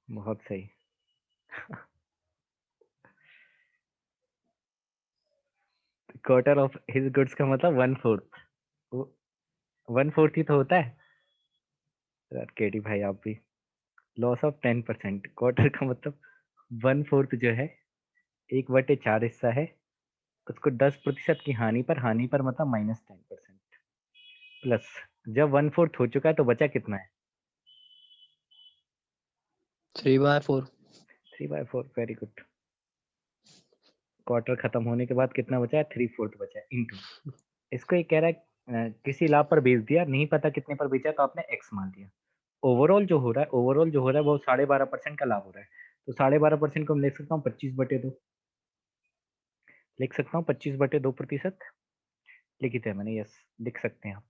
बहुत सही। क्वार्टर ऑफ हिज गुड्स का मतलब 1/4। 1/4 ही तो होता है यार केडी भाई, आप भी। लॉस ऑफ 10%, क्वार्टर का मतलब 1/4 जो है 1/4 हिस्सा है, उसको 10% की हानि पर मतलब -10%। प्लस जब 1/4 हो चुका है तो बचा कितना है? 3/4। 3/4, वेरी गुड। क्वार्टर खत्म होने के बाद कितना बचा है? 3/4 बचा है, इंटू। इसको ये कह रहा है किसी लाभ पर बेच दिया, नहीं पता कितने पर बेचा तो आपने एक्स मान लिया। ओवरऑल जो हो रहा है, वो 12.5% का लाभ हो रहा है। तो 12.5% को हम लिख सकता हूँ 25/2। लिख सकता हूँ 25/2%। लिखी थे मैंने, यस, लिख सकते हैं आप।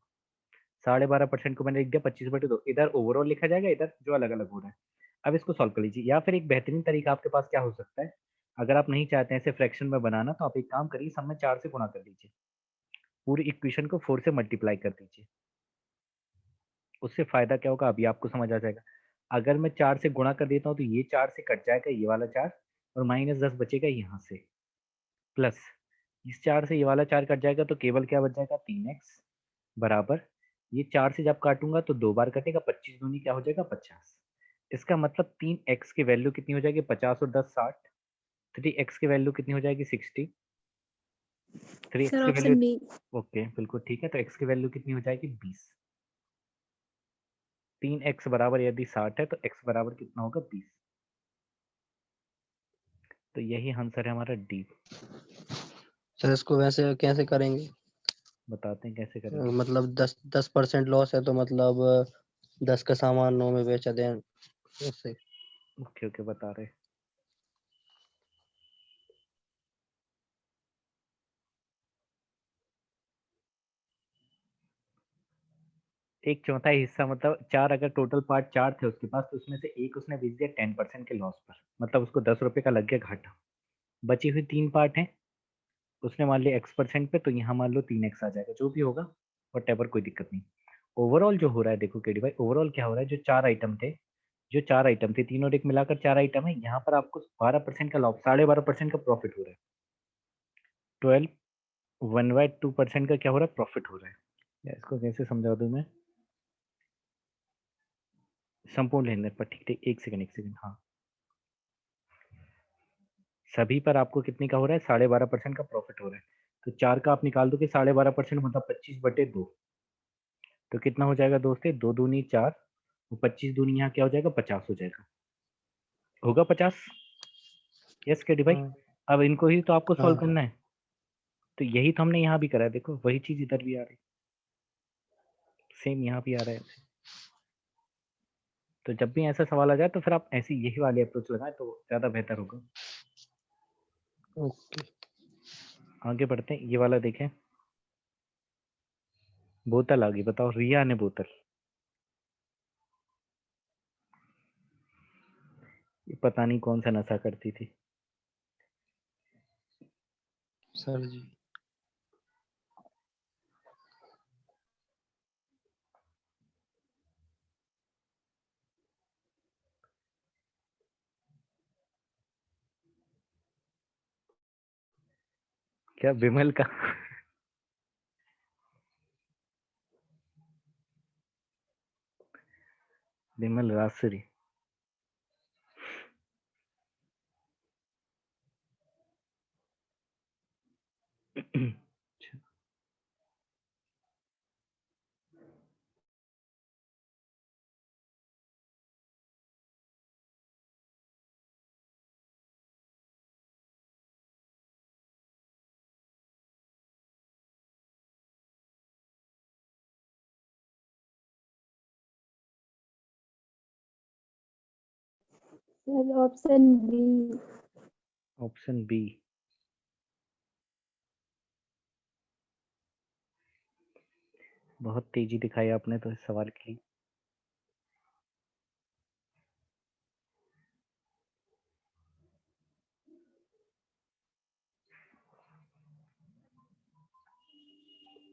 12.5% को मैंने लिख दिया 25/2। इधर ओवरऑल लिखा जाएगा, इधर जो अलग अलग हो रहा है। अब इसको सॉल्व कर लीजिए, या फिर एक बेहतरीन तरीका आपके पास क्या हो सकता है, अगर आप नहीं चाहते हैं इसे फ्रैक्शन में बनाना, तो आप एक काम करिए, सब में 4 से गुणा कर दीजिए, पूरी इक्वेशन को 4 से मल्टीप्लाई कर दीजिए। उससे फायदा क्या होगा अभी आपको समझ आ जाएगा। अगर मैं 4 से गुणा कर देता हूँ तो ये 4 से कट जाएगा ये वाला 4, और -10 बचेगा यहाँ से। प्लस इस 4 से ये वाला 4 कट जाएगा तो केवल क्या बच जाएगा? 3x बराबर, ये 4 से जब काटूंगा तो 2 बार कटेगा, 25 दूनी क्या हो जाएगा? 50। इसका मतलब 3x की वैल्यू कितनी हो जाएगी? 50 और 10 60। 3x की वैल्यू कितनी हो जाएगी? 60। 3x सर की वैल्यू, ऑप्शन बी। ओके बिल्कुल ठीक है, तो x की वैल्यू कितनी हो जाएगी? 20। 3x बराबर यदि 60 है तो x बराबर कितना होगा? 20। तो यही आंसर है हमारा डी। सर इसको वैसे कैसे करेंगे? बताते हैं कैसे करेंगे। मतलब 10% लॉस है तो मतलब 10 का सामान 9 में बेचा दें ऐसे। ओके ओके, बता रहे। एक चौथाई हिस्सा, मतलब 4, अगर टोटल पार्ट 4 थे उसके पास, तो उसमें से एक उसने बेच दिया 10% के लॉस पर, मतलब उसको 10 रुपए का लग गया घाटा। बची हुई 3 पार्ट हैं, उसने मान लिया x% पे, तो यहाँ मान लो 3x आ जाएगा, जो भी होगा वट एवर, कोई दिक्कत नहीं। ओवरऑल जो हो रहा है देखो केडी भाई, ओवरऑल क्या हो रहा है, जो 4 आइटम थे, तीनों एक मिलाकर 4 आइटम है, यहाँ पर आपको 12% का लॉस, 12.5% का प्रॉफिट हो रहा है। 1/2% का क्या हो रहा है? प्रॉफिट हो रहा है। या इसको कैसे समझा दूं मैं संपूर्ण लेनदेन पर? ठीक ठीक, एक सेकंड, हाँ। सभी पर आपको कितने का हो रहा है? 12.5% का प्रॉफिट हो रहा है। तो 4 का आप निकाल दो कि 12.5% मतलब 25/2। तो कितना हो जाएगा दोस्ते? 2 दूनी 4, 25 दूनी यहाँ क्या हो जाएगा? 50 हो जाएगा, होगा 50। यस केडी भाई। हाँ अब इनको ही तो आपको सॉल्व हाँ। करना है, तो यही तो हमने यहाँ भी करा है, देखो वही चीज इधर भी आ रही, सेम यहाँ भी आ रहा है ऐसे। तो जब भी ऐसा सवाल आ जाए तो फिर आप ऐसी यही वाली अप्रोच लगाएं तो ज्यादा बेहतर होगा। ओके। आगे बढ़ते हैं, ये वाला देखें। बोतल आ गई, बताओ, रिया ने बोतल। ये पता नहीं कौन सा नशा करती थी। सर जी क्या विमल का? Vimal Rasuri. Sir option B. Option B. बहुत तेजी दिखाई आपने तो इस सवाल के लिए।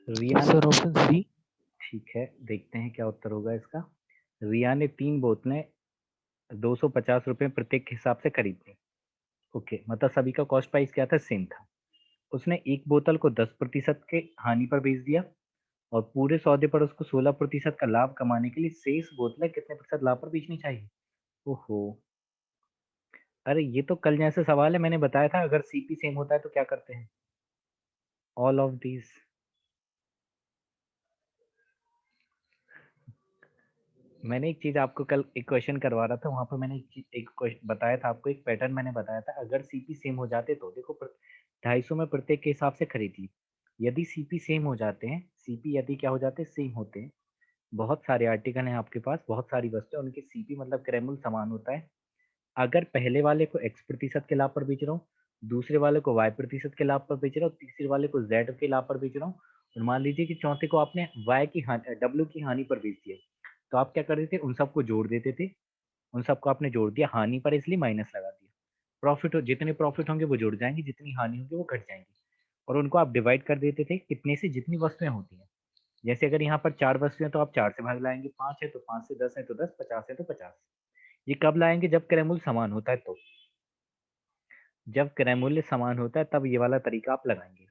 रिया ने सर ऑप्शन सी। ठीक है, देखते हैं क्या उत्तर होगा इसका। रिया ने 3 बोतलें 250 रुपए प्रत्येक के हिसाब से खरीदी। ओके, मतलब सभी का कॉस्ट प्राइस क्या था, सेम था। उसने एक बोतल को 10% के हानि पर बेच दिया और पूरे सौदे पर उसको 16% का लाभ कमाने के लिए शेष बोतलें कितने प्रतिशत लाभ पर बेचनी चाहिए। ओहो, अरे ये तो कल जैसे सवाल है, मैंने बताया था अगर सीपी सेम होता है तो क्या करते हैं, ऑल ऑफ दीज। मैंने एक चीज आपको कल एक क्वेश्चन करवा रहा था, वहां पर मैंने एक क्वेश्चन बताया था आपको, एक पैटर्न मैंने बताया था, अगर सीपी सेम हो जाते तो देखो 250 में प्रत्येक के हिसाब से खरीदी। यदि सीपी सेम हो जाते हैं, सीपी यदि क्या हो जाते हैं, सेम होते हैं, बहुत सारे आर्टिकल हैं आपके पास, बहुत सारी वस्तुएं, उनके सीपी मतलब क्रैमुल समान होता है। अगर पहले वाले को x% के लाभ पर बेच रहा हूँ, दूसरे वाले को y% के लाभ पर बेच रहा हूँ, तीसरे वाले को z के लाभ पर बेच रहा हूँ, और मान लीजिए कि चौथे को आपने y की w की हानि पर बेच दिया, तो आप क्या करते थे, उन सबको जोड़ देते थे, उन सबको आपने जोड़ दिया हानि पर, इसलिए माइनस लगा दिया। प्रॉफिट जितने प्रॉफिट होंगे वो जुड़ जाएंगे, जितनी हानि होगी वो घट जाएंगी, और उनको आप डिवाइड कर देते थे कितने से, जितनी वस्तुएं होती हैं। जैसे अगर यहाँ पर 4 वस्तुएं तो आप 4 से भाग लाएंगे, 5 है तो 5 से, 10 है तो 10, 50 है तो 50। ये कब लाएंगे, जब क्रयमूल्य समान होता है, तो जब क्रयमूल्य समान होता है तब ये वाला तरीका आप लगाएंगे।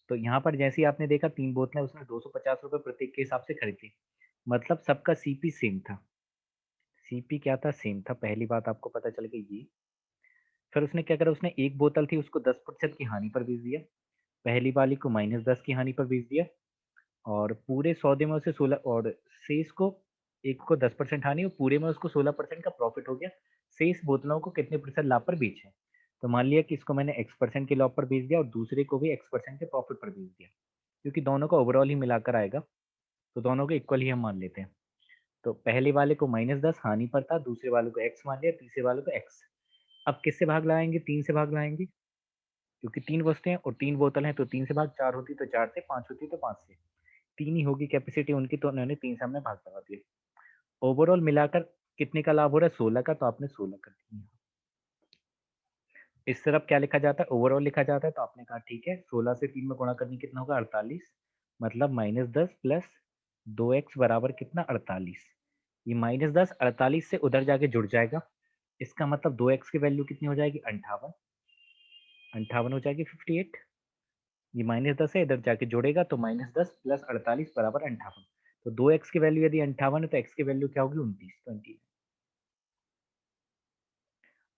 तो यहाँ पर जैसे ही आपने देखा 3 बोतलें उसने 250 रुपए प्रत्येक के हिसाब से खरीदी, मतलब सबका सीपी सेम था। सीपी क्या था, सेम था, पहली बात आपको पता चल गई ये। फिर उसने क्या करा, उसने एक बोतल थी उसको 10% की हानि पर बेच दिया, पहली वाली को -10 की हानि पर बेच दिया, और पूरे सौदे में उसे 16, और शेष को, एक को 10% हानि और पूरे में उसको 16% का प्रॉफिट हो गया। शेष बोतलों को कितने प्रतिशत लाभ पर बेचे, तो मान लिया कि इसको मैंने x% के लाभ पर बेच दिया और दूसरे को भी x% के प्रॉफिट पर बेच दिया, क्योंकि दोनों का ओवरऑल ही मिलाकर आएगा, तो दोनों को इक्वल ही हम मान लेते हैं। तो पहले वाले को -10 हानि पर था, दूसरे वाले को x मान लिया, तीसरे वाले को x। अब किससे भाग लाएंगे, 3 से भाग लाएंगे, क्योंकि 3 वस्तुएं और 3 बोतल हैं, तो 3 से भाग, 4 होती तो 4 से, 5 होती तो 5 से, 3 ही होगी कैपेसिटी उनकी, तो उन्होंने 3 से हमने भाग लगा दिया। ओवरऑल मिलाकर कितने का लाभ हो रहा है, 16 का, तो आपने 16 कर दिया। इस तरफ क्या लिखा जाता है, ओवरऑल लिखा जाता है, तो आपने कहा ठीक है, 16 से 3 में गुणा करने कितना होगा, 48, मतलब -10 प्लस 2x बराबर कितना, 48। ये -10 48 से उधर जाके जुड़ जाएगा, इसका मतलब 2x की वैल्यू कितनी हो जाएगी, 58, 58 हो जाएगी 58। ये -10 है, इधर जाके जोड़ेगा तो -10 प्लस 48 बराबर 58। तो 2x की वैल्यू यदि 58 है तो x की वैल्यू क्या होगी, 29, 20।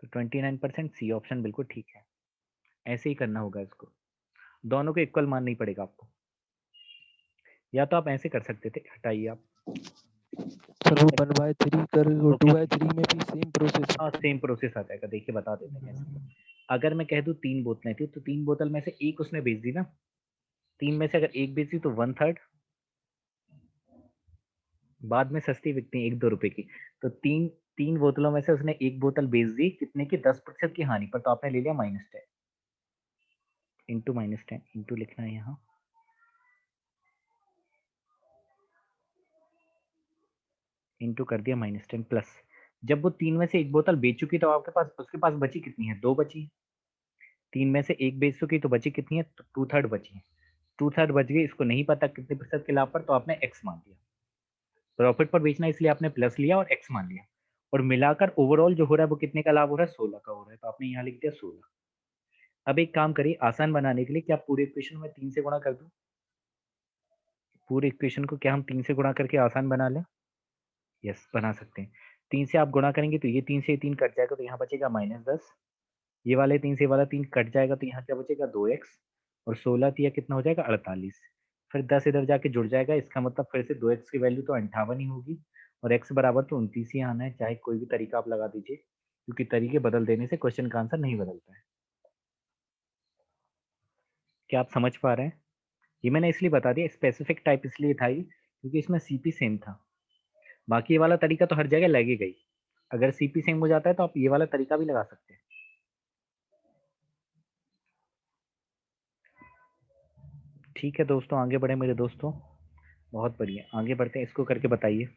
तो 29% सी ऑप्शन बिल्कुल ठीक है। ऐसे ही करना होगा इसको, दोनों को इक्वल मानना ही पड़ेगा आपको, या तो आप ऐसे कर सकते थे, हटाइए आप। सर वो 1/3 कर, वो ओके 2/3 में भी सेम प्रोसेस। हाँ, सेम प्रोसेस आ जाएगा, देखिए बता देते हैं कैसे। अगर मैं कह दूं 3 बोतलें थी, तो 3 बोतल में से एक उसने बेच दी ना, 3 में से अगर एक बेची तो 1/3, बाद में सस्ती बिकती है 1-2 रुपए की, तो 3 बोतलों में से उसने एक बोतल बेच दी, कितने की, 10% की हानि पर, तो आपने ले लिया -10 इंटू -10 इंटू लिखना है यहाँ, इंटू कर दिया -10 प्लस, जब वो 3 में से एक बोतल बेच चुकी तो आपके पास, उसके पास बची कितनी है, 2 बची। 3 में से एक बेच चुकी तो बची कितनी है, तो 2/3 बची है, 2/3 बच गई, इसको नहीं पता कितने प्रतिशत के लाभ पर, तो आपने x मान लिया, प्रॉफिट पर बेचना इसलिए आपने प्लस लिया और x मान लिया, और मिलाकर ओवरऑल जो हो रहा है वो कितने का लाभ हो रहा है, 16 का हो रहा है, तो आपने यहाँ लिख दिया 16। अब एक काम करिए, आसान बनाने के लिए, क्या पूरे इक्वेशन में 3 से गुणा कर दूं, पूरे इक्वेशन को क्या हम 3 से गुणा करके आसान बना लें, यस बना सकते हैं। 3 से आप गुणा करेंगे तो ये 3 से 3 कट जाएगा, तो यहाँ बचेगा -10, ये वाले 3 से ये वाला 3 कट जाएगा, तो यहाँ क्या बचेगा, 2x, और 16 तिया कितना हो जाएगा, 48। फिर 10 इधर जाके जुड़ जाएगा, इसका मतलब फिर से 2x की वैल्यू तो 58 ही होगी, और x बराबर तो 29 ही आना है, चाहे कोई भी तरीका आप लगा दीजिए, क्योंकि तरीके बदल देने से क्वेश्चन का आंसर नहीं बदलता है। क्या आप समझ पा रहे हैं, ये मैंने इसलिए बता दिया, स्पेसिफिक टाइप इसलिए था ये, क्योंकि इसमें सीपी सेम था, बाकी ये वाला तरीका तो हर जगह लगेगा ही, अगर सीपी सेम हो जाता है तो आप ये वाला तरीका भी लगा सकते हैं। ठीक है दोस्तों, आगे बढ़े मेरे दोस्तों। बहुत बढ़िया, आगे बढ़ते हैं, इसको करके बताइए।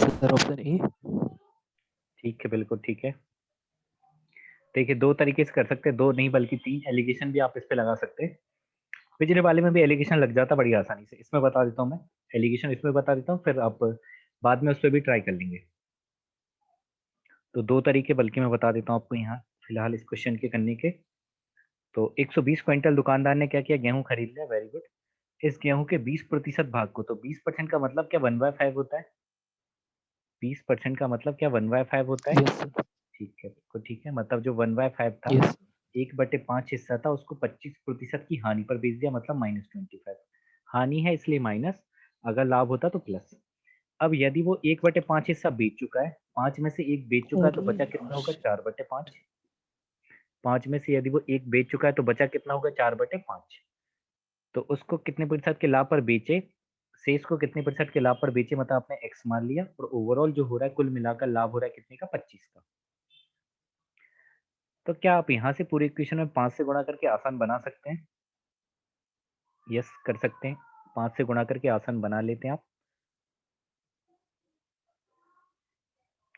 Sir option A. ठीक है, बिल्कुल ठीक है। देखिए, दो तरीके से कर सकते हैं, दो नहीं बल्कि 3 एलिगेशन भी आप इस पे लगा सकते हैं। पिछले वाले में भी एलिगेशन लग जाता बड़ी आसानी से, इसमें बता देता हूँ मैं। एलिगेशन इसमें बता देता हूँ, फिर आप बाद में उस पर भी ट्राई कर लेंगे। तो दो तरीके बल्कि मैं बता देता हूँ आपको यहाँ फिलहाल इस क्वेश्चन के करने के। तो 120 क्विंटल दुकानदार ने क्या किया, गेहूं खरीद लिया, वेरी गुड। इस गेहूं के 20% भाग को, तो 20% का मतलब क्या 1/5 होता है? 20% का मतलब क्या 1/5 होता है? Yes sir. ठीक है, बिल्कुल ठीक है। मतलब जो 1/5 था, यस 1/5 हिस्सा था, उसको 25% की हानि पर बेच दिया, मतलब -25। हानि है इसलिए माइनस, अगर लाभ होता तो प्लस। अब यदि वो 1/5 हिस्सा बेच चुका है, 5 में से एक बेच चुका है, तो बचा कितना होगा 4/5। 5 में से यदि वो एक बेच चुका है तो बचा कितना होगा 4/5। तो उसको कितने प्रतिशत के लाभ पर बेचे, शेष को कितने प्रतिशत के लाभ पर बेचे, मतलब आपने एक्स मान लिया, और ओवरऑल जो हो रहा है कुल मिलाकर लाभ हो रहा है कितने का, 25 का। तो क्या आप यहाँ से पूरे इक्वेशन में 5 से गुणा करके आसान बना सकते हैं? यस, कर सकते हैं। 5 से गुणा करके आसान बना लेते हैं आप।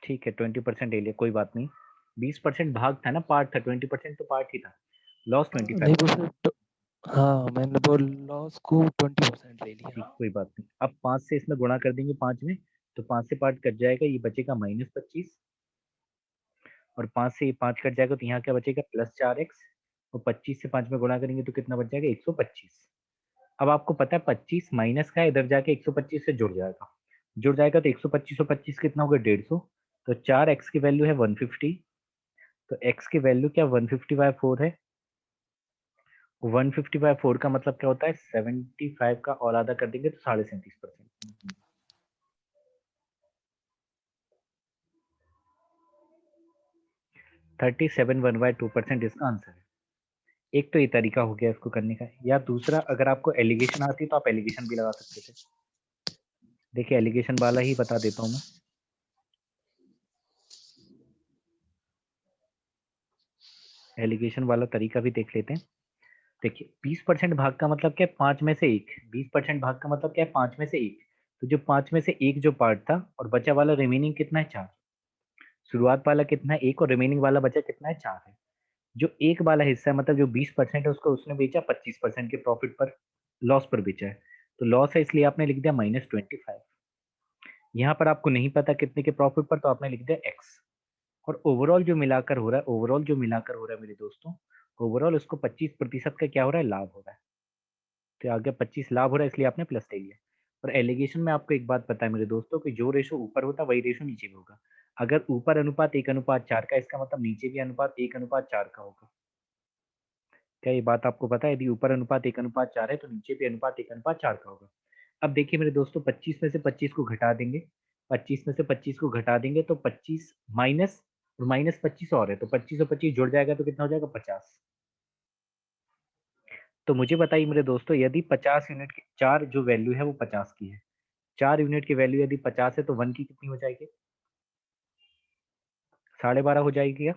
ठीक है, 20% ले लिया, कोई बात नहीं। 20% भाग था ना, पार्ट था, 20% तो पार्ट ही था। लॉस 25 नहीं था। वो सर हाँ मैंने वो लॉस को 20% ले लिया। ठीक, कोई बात नहीं। अब 5 से इसमें गुणा कर देंगे 5 में, तो 5 से पार्ट कट जाएगा, ये बचेगा -25। और 5 से ये 5 कट जाएगा, तो यहाँ क्या बचेगा +4x। और 25 से 5 में गुणा करेंगे तो कितना बच जाएगा 125। अब आपको पता है 25 माइनस का है, इधर जाके 125 से जुड़ जाएगा। जुड़ जाएगा तो 125 और 25 कितना होगा 150। तो 4x की वैल्यू है 150। तो x की वैल्यू क्या 150/4 है। 150/4 का मतलब क्या होता है 75 का और आधा कर देंगे तो 37.5%। 37.1/2% इसका आंसर है। एक तो ये तरीका हो गया इसको करने का, या दूसरा अगर आपको एलिगेशन आती तो आप एलिगेशन भी लगा सकते थे। देखिए, एलिगेशन वाला ही बता देता हूँ मैं। एलिगेशन वाला तरीका भी देख लेते हैं। देखिए, 20% भाग का मतलब क्या है 5 में से एक। 20% भाग का मतलब क्या है 5 में से एक। तो जो 5 में से एक जो पार्ट था, और बचा वाला रिमेनिंग कितना है 4। शुरुआत वाला कितना है 1, और रिमेनिंग वाला बचा कितना है 4 है। जो एक वाला हिस्सा है, मतलब जो 20% है, उसको उसने बेचा 25% के प्रॉफिट पर, लॉस पर बेचा है। तो लॉस है इसलिए आपने लिख दिया -25। यहाँ पर आपको नहीं पता कितने के प्रॉफिट पर, तो आपने लिख दिया एक्स। और ओवरऑल जो मिलाकर हो रहा है, ओवरऑल जो मिलाकर हो रहा है मेरे दोस्तों, ओवरऑल उसको 25% का क्या हो रहा है, लाभ हो रहा है। तो आगे 25 लाभ हो रहा है, इसलिए आपने प्लस ले लिया। और एलिगेशन में आपको एक बात पता है मेरे दोस्तों, कि जो रेशो ऊपर होता है वही रेशो नीचे भी होगा। अगर ऊपर अनुपात 1:4 का, इसका मतलब नीचे भी अनुपात 1:4 का होगा। क्या ये बात आपको पता है? यदि ऊपर अनुपात 1:4 है तो नीचे भी अनुपात 1:4 का होगा। अब देखिए मेरे दोस्तों, 25 में से 25 को घटा देंगे, 25 में से 25 को घटा देंगे तो 25 माइनस, और -25 और है, तो 25 और 25 जुड़ जाएगा तो कितना हो जाएगा 50। तो मुझे बताइए मेरे दोस्तों, यदि 50 यूनिट की 4 जो वैल्यू है वो 50 की है, 4 यूनिट की वैल्यू यदि 50 है तो 1 की कितनी हो जाएगी? 12.5 हो जाएगी क्या?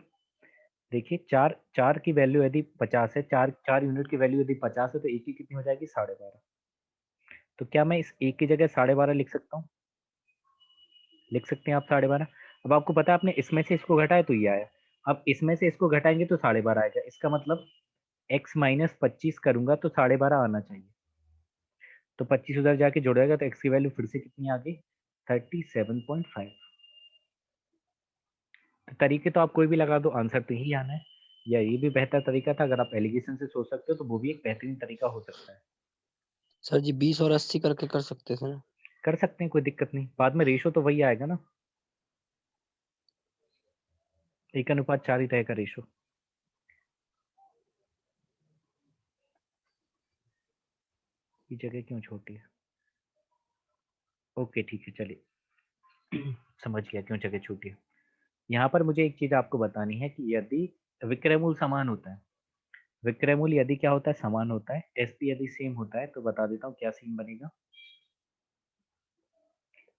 देखिए, 4 4 की वैल्यू यदि 50 है, 4 4 यूनिट की वैल्यू यदि 50 है, तो 1 की कितनी हो जाएगी 12.5। तो क्या मैं इस 1 की जगह 12.5 लिख सकता हूँ? लिख सकते हैं आप 12.5। अब आपको पता है आपने इसमें से इसको घटाया तो ये आया। अब इसमें से इसको घटाएंगे तो 12.5 आएगा। इसका मतलब x माइनस 25 करूंगा तो 12.5 आना चाहिए। तो 25 उधर जाके जुड़ेगा तो x की वैल्यू फिर से कितनी आ गई 37.5। तो तरीके तो आप कोई भी लगा दो, आंसर तो यही आना है। या ये भी बेहतर तरीका था, अगर आप एलिगेशन से सोच सकते हो तो वो भी एक बेहतरीन तरीका हो सकता है। सर जी 20 और 80 करके कर सकते थे ना। कर सकते हैं, कोई दिक्कत नहीं, बाद में रेशो तो वही आएगा ना। 1:4 ही रहेगा रेशो। ये जगह क्यों छोटी है? ओके ठीक है, चलिए समझ गया क्यों जगह छोटी है। यहाँ पर मुझे एक चीज आपको बतानी है कि यदि विक्रयमूल समान होता है, विक्रयमूल यदि क्या होता है, समान होता है, एसपी यदि सेम होता है, तो बता देता हूँ क्या सेम बनेगा।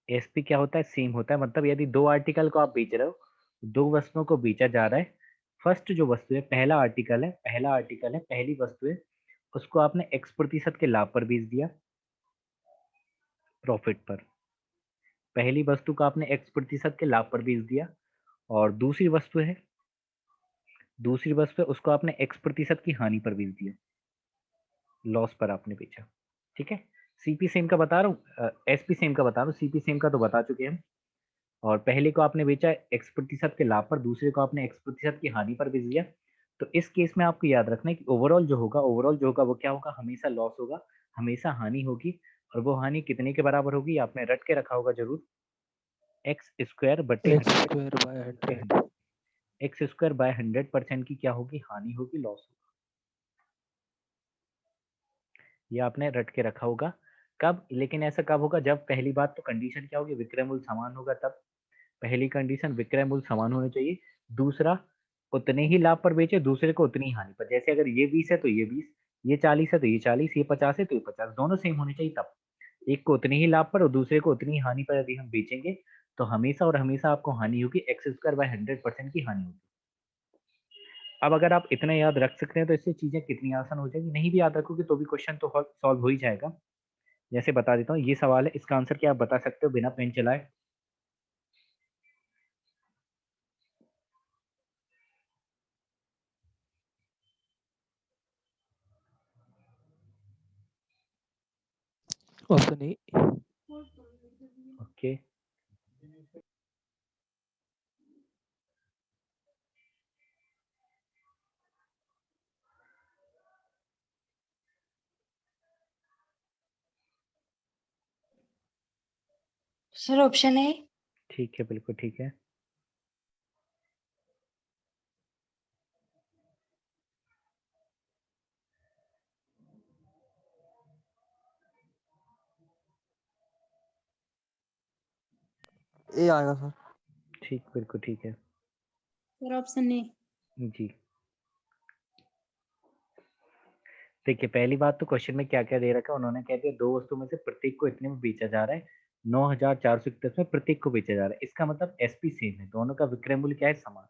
एसपी क्या होता है, सेम होता है, मतलब यदि दो आर्टिकल को आप बेच रहे हो, दो वस्तुओं को बेचा जा रहा है, फर्स्ट जो वस्तु है, पहला आर्टिकल है, पहली वस्तु है, उसको आपने x% के लाभ पर बेच दिया, प्रॉफिट पर। पहली वस्तु को आपने x% के लाभ पर बेच दिया, और दूसरी वस्तु है, उसको आपने x% की हानि पर बेच दिया, लॉस पर आपने बेचा। ठीक है, सीपी सेम का बता रहा हूँ, एसपी सेम का बता रहा हूँ, सीपी सेम का तो बता चुके हैं हम। और पहले को आपने बेचा x% के लाभ पर, दूसरे को आपने x% की हानि पर बेच दिया। तो इस केस में आपको याद रखना है कि ओवरऑल जो होगा वो क्या होगा, हमेशा लॉस होगा, हमेशा हानि होगी। और वो हानि कितने के बराबर होगी, आपने रट के रखा होगा जरूर, x² बटे x square by 100। x² bye 100% की क्या होगी, हानि होगी, लॉस होगा। ये आपने रट के रखा होगा। कब, लेकिन ऐसा कब होगा, जब पहली बात तो कंडीशन क्या होगी, विक्रय मूल्य समान होगा, तब पहली कंडीशन विक्रय मूल्य समान होने चाहिए। दूसरा, उतने ही लाभ पर बेचे, दूसरे को उतनी ही हानि पर। जैसे अगर ये 20 है तो ये 20, ये 40 है तो ये 40, ये 50 है तो ये 50, दोनों सेम होने चाहिए तब। एक को उतने ही लाभ पर और दूसरे को उतनी ही हानि पर यदि हम बेचेंगे, तो हमेशा और हमेशा आपको हानि होगी, x² बाय 100% की हानि होगी। अब अगर आप इतना याद रख सकते हैं तो इससे चीजें कितनी आसान हो जाएगी। नहीं भी याद रखोगे तो भी क्वेश्चन तो सॉल्व हो ही जाएगा। जैसे बता देता हूँ, ये सवाल है, इसका आंसर क्या आप बता सकते हो बिना पेन चलाए? Option A. Okay, sir option A. ठीक है, बिल्कुल ठीक है। ए आएगा सर। ठीक, बिल्कुल ठीक है सर ऑप्शन ए। जी। देखिए, पहली बात तो क्वेश्चन में क्या क्या दे रखा है, उन्होंने कह दिया दो वस्तु में से प्रत्येक को इतने में बेचा जा रहा है, 9,431 में प्रत्येक को बेचा जा रहा है। इसका मतलब एसपी सेम है, दोनों का विक्रय मूल्य क्या है, समान।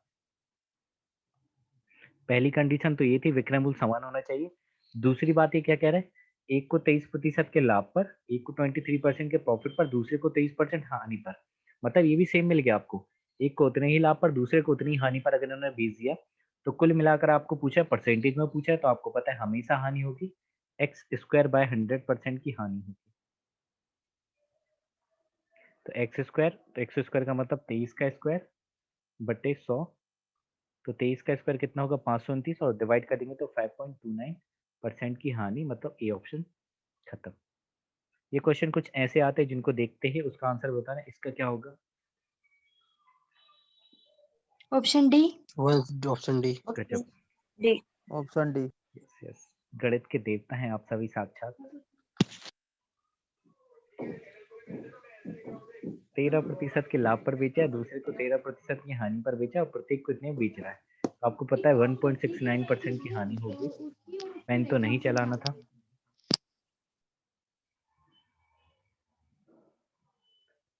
पहली कंडीशन तो ये थी, विक्रय मूल्य समान होना चाहिए। दूसरी बात ये क्या कह रहा है, एक को 23% के लाभ पर, एक को 23% के प्रॉफिट पर, दूसरे को 23% हानि पर। मतलब ये भी सेम मिल गया आपको, एक को उतने ही लाभ पर, दूसरे को उतनी हानि पर अगर उन्होंने बेच दिया। तो कुल मिलाकर आपको पूछा है, परसेंटेज में पूछा है, तो आपको पता है हमेशा हानि होगी, x² बाय 100% की हानि होगी। तो x² का मतलब 23 का स्क्वायर बटे 100। तो 23 का स्क्वायर कितना होगा, 529, और डिवाइड कर देंगे तो 5.29% की हानि, मतलब ए ऑप्शन खत्म। ये क्वेश्चन कुछ ऐसे आते हैं जिनको देखते ही उसका आंसर बताना, इसका क्या होगा? Option D. Option D. गजब, D. Option D. Yes yes, गणित के देवता हैं आप सभी साक्षात। 13% के लाभ पर बेचा है, दूसरे को 13% की हानि पर बेचा, और प्रत्येक को इतने बेच रहा है। तो आपको पता है 1.69% की हानि होगी। पेन तो नहीं चलाना था।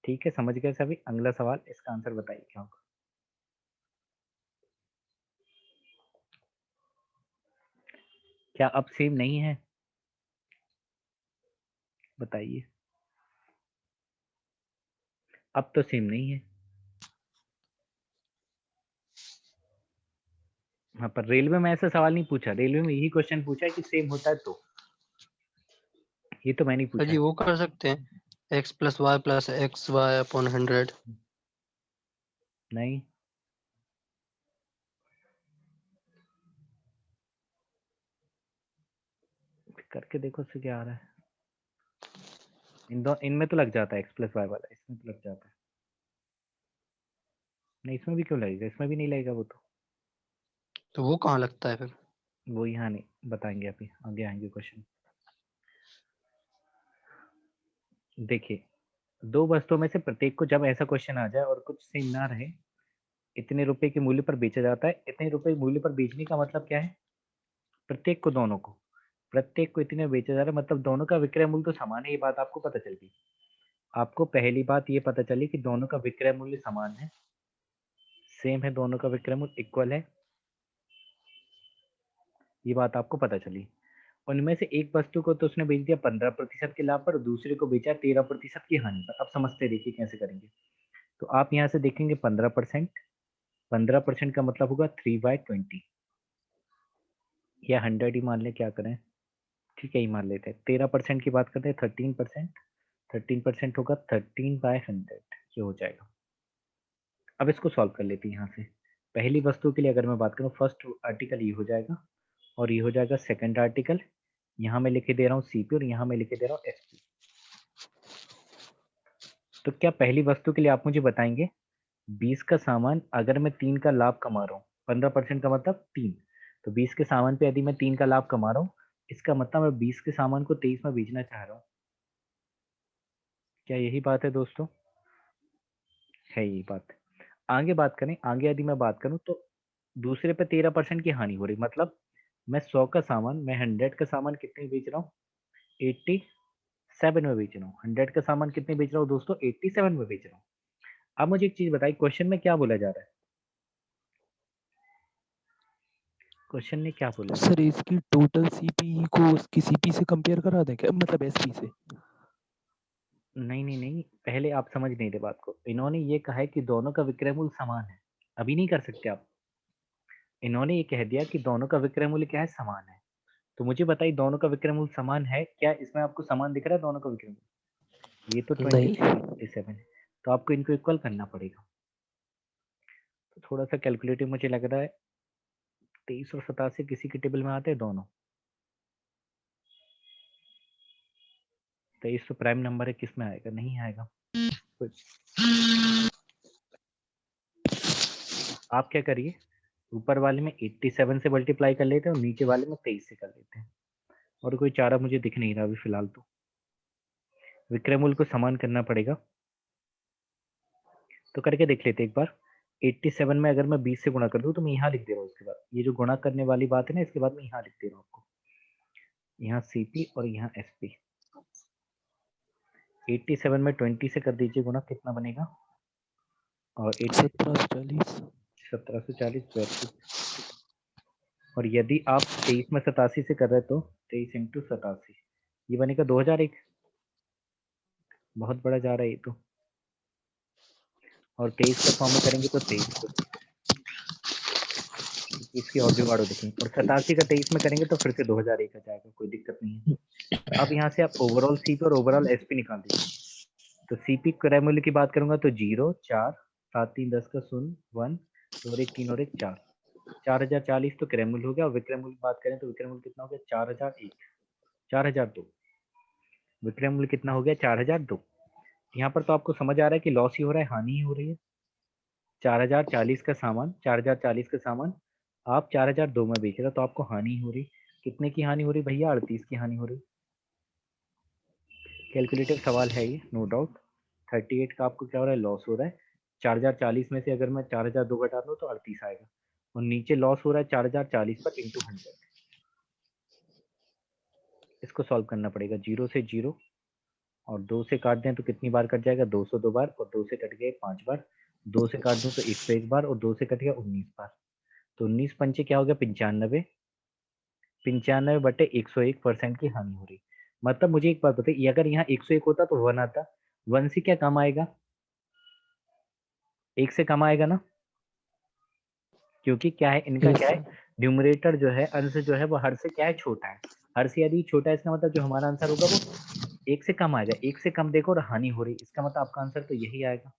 ठीक है, समझ गए सभी। अगला सवाल, इसका आंसर बताइए क्या होगा। क्या अब सेम नहीं है, बताइए। अब तो सेम नहीं है। हाँ, पर रेलवे में ऐसा सवाल नहीं पूछा, रेलवे में यही क्वेश्चन पूछा है कि सेम होता है तो। ये तो मैं नहीं सर पूछा। जी वो कर सकते हैं x plus y plus x y upon 100। नहीं, करके देखो उससे क्या आ रहा है। इनमें तो लग जाता है, x प्लस वाई वाला इसमें तो लग जाता है। नहीं इसमें भी क्यों लगेगा, इसमें भी नहीं लगेगा वो तो वो कहाँ लगता है फिर? वो यहाँ नहीं बताएंगे, अभी आगे आएंगे क्वेश्चन। देखिए, दो वस्तुओं में से प्रत्येक को जब ऐसा क्वेश्चन आ जाए और कुछ सेम ना रहे, इतने रुपए के मूल्य पर बेचा जाता है, इतने रुपए मूल्य पर बेचने का मतलब क्या है? प्रत्येक को, दोनों को, प्रत्येक को इतने बेचा जा रहा है, मतलब दोनों का विक्रय मूल्य तो समान है, ये बात आपको पता चल गई। आपको पहली बात ये पता चली कि दोनों का विक्रय मूल्य समान है, सेम है, दोनों का विक्रय मूल्य इक्वल है, ये बात आपको पता चली। उनमें से एक वस्तु को तो उसने बेच दिया 15% के लाभ पर और दूसरे को बेचा 13% की हानि पर। अब समझते हैं, देखिए कैसे करेंगे। तो आप यहाँ से देखेंगे 15%, 15% का मतलब होगा 3/20 या 100 ही मान लें, क्या करें, ठीक है ही मान लेते हैं। 13% की बात करते हैं 13%, 13% होगा 13/100, ये हो जाएगा। अब इसको सॉल्व कर लेते हैं यहाँ से। पहली वस्तु के लिए अगर मैं बात करूँ, फर्स्ट आर्टिकल ये हो जाएगा और ये हो जाएगा सेकंड आर्टिकल। यहाँ मैं लिखे दे रहा हूँ सीपी और यहाँ मैं लिखे दे रहा हूँ एसपी। तो क्या पहली वस्तु के लिए आप मुझे बताएंगे 20 का सामान अगर मैं 3 का लाभ कमा रहा हूँ, 15% का मतलब 3, तो 20 के सामान पे यदि मैं 3 का लाभ कमा रहा हूँ, इसका मतलब मैं 20 के सामान को 23 में बेचना चाह रहा हूँ। क्या यही बात है दोस्तों? है यही बात। आगे बात करें, आगे यदि मैं बात करूं तो दूसरे पे 13% की हानि हो रही, मतलब मैं 100 का सामान, मैं 100 का सामान कितने में बेच रहा हूँ? 87 में बेच रहा हूँ। 100 का सामान कितने बेच रहा हूँ दोस्तों? 87 में बेच रहा हूँ। अब मुझे एक चीज बताइए, क्वेश्चन में क्या बोला जा रहा है? क्वेश्चन ने क्या बोला है? सर इसकी टोटल सीपी को उसकी सीपी से कंपेयर करा दें क्या, मतलब एसपी से? नहीं नहीं नहीं, पहले आप समझ नहीं रहे बात को। इन्होंने ये कहा है कि दोनों का विक्रय मूल्य समान है, अभी नहीं कर सकते आप। इन्होंने ये कह दिया कि दोनों का विक्रय मूल्य क्या है? समान है। तो मुझे बताइए, दोनों का विक्रय मूल्य समान है क्या? इसमें आपको समान दिख रहा है दोनों का विक्रय मूल्य? ये तो 23 नहीं। और 87 है, तो आपको इनको इक्वल करना पड़ेगा। तो थोड़ा सा कैलकुलेटिव मुझे लग रहा है। 23 और 87 किसी के टेबल में आते हैं दोनों? 23 तो प्राइम नंबर है, किस में आएगा? नहीं आएगा। आप क्या करिए, ऊपर वाले में 87 से मल्टीप्लाई कर लेते हैं और नीचे वाले में 23 से कर लेते हैं। और कोई चारा मुझे दिख नहीं रहा अभी फिलहाल, तो विक्रय मूल्य को समान करना पड़ेगा। तो करके देख लेते एक बार। 87 में अगर मैं 20 से गुणा कर दूं तो मैं यहाँ लिख दे रहा हूँ, इसके बाद ये जो गुणा करने वाली बात है ना, इसके बाद मैं यहाँ लिख दे रहा हूँ आपको, यहाँ सीपी और यहाँ एसपी। 87 में 20 से कर दीजिए गुणा, कितना बनेगा? और 1740। 1740 और यदि आप 23 में 87 से कर रहे तो 23 इंटू 87, ये बनेगा 2001। बहुत बड़ा जा रहा है ये तो। और 23 का 100 में करेंगे तो 23 को, इसकी और जुगाड़ो देखेंगे। और 87 का 23 में करेंगे तो फिर से 2001 आ जाएगा, कोई दिक्कत नहीं है। अब यहाँ से आप ओवरऑल सीपी और ओवरऑल एसपी निकाल दीजिए। तो सीपी क्रय मूल्य की बात करूंगा तो 0, 4, 7, 3, 10 का 0, 1, 2 और 1, 3 और 1, 4, 4040 तो क्रय मूल्य हो गया। और विक्रय मूल्य की बात करें तो विक्रय मूल्य कितना हो गया? 4001, 4002। विक्रय मूल्य कितना हो गया? 4002। यहाँ पर तो आपको समझ आ रहा है कि लॉस ही हो रहा है, हानि ही हो रही है। 4040 का सामान, 4040 का सामान आप 4002 में बेच रहे हो, तो आपको हानि हो रही। कितने की हानि हो रही भैया? 38 की हानि हो रही। कैलकुलेटिव सवाल है ये, नो डाउट। 38 का आपको क्या हो रहा है? लॉस हो रहा है। 4040 में से अगर मैं 4002 घटा दूं तो 38 आएगा। और नीचे लॉस हो रहा है 4040 पर इंटू 100। इसको सॉल्व करना पड़ेगा। 0 से 0 और 2 से काट दें तो कितनी बार कट जाएगा? 202 बार। और 2 से कट गया 5 बार। 2 से काट दूं तो 101 बार और 2 से कट गया 19 बार। तो 19 पंचे क्या हो गया? 95। 95/101% की हानि हो रही। मतलब मुझे एक बात बताइए, अगर यहाँ 101 होता तो 1 आता, 1 से क्या कम आएगा? 1 से कम आएगा ना, क्योंकि क्या है इनका, यस क्या है सर। न्यूमरेटर जो है, अंश जो है वो हर से क्या है? छोटा है। हर से यदि छोटा है, इसका मतलब जो हमारा आंसर होगा वो 1 से कम आएगा। 1 से कम देखो और हानि हो रही, इसका मतलब आपका आंसर तो यही आएगा।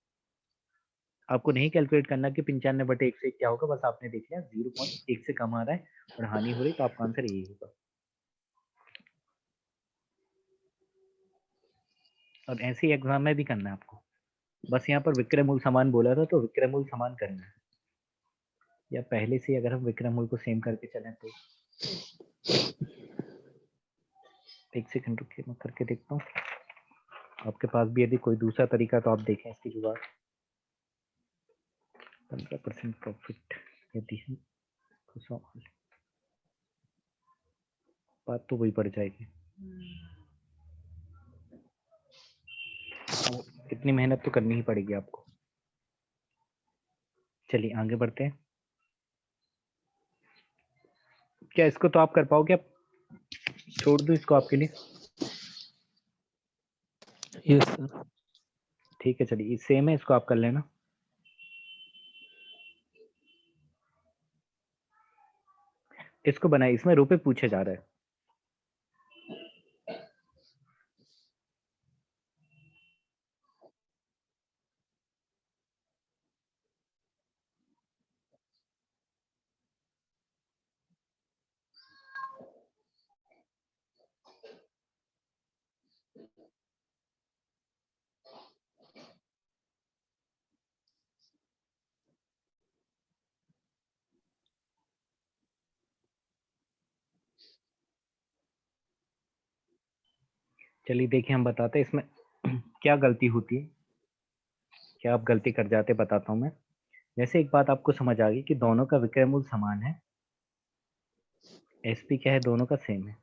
आपको नहीं कैलकुलेट करना कि 95/1 से क्या होगा, बस आपने देख लिया 0.1 से कम आ रहा है और हानि हो रही, तो आपका आंसर यही होगा। और ऐसे ही एग्जाम में भी करना है आपको। बस यहाँ पर विक्रय मूल समान बोला था तो विक्रय मूल समान करना है, या पहले से अगर हम विक्रय मूल को सेम करके चलें तो। एक सेकंड रुकिए, मैं करके देखता हूँ। आपके पास भी यदि कोई दूसरा तरीका तो आप देखें इसकी जुगाड़। 15% प्रॉफिट यदि हम बात तो वही पड़ जाएगी। इतनी मेहनत तो करनी ही पड़ेगी आपको। चलिए आगे बढ़ते हैं। क्या इसको तो आप कर पाओगे? आप छोड़ दूं इसको आपके लिए? Yes sir. ठीक है चलिए, सेम है, इसको आप कर लेना। इसको बनाए, इसमें रुपए पूछे जा रहे हैं। चलिए देखिए, हम बताते हैं इसमें क्या गलती होती है, क्या आप गलती कर जाते, बताता हूं मैं। जैसे एक बात आपको समझ आ गई कि दोनों का विक्रय मूल्य समान है, एसपी क्या है, दोनों का सेम है,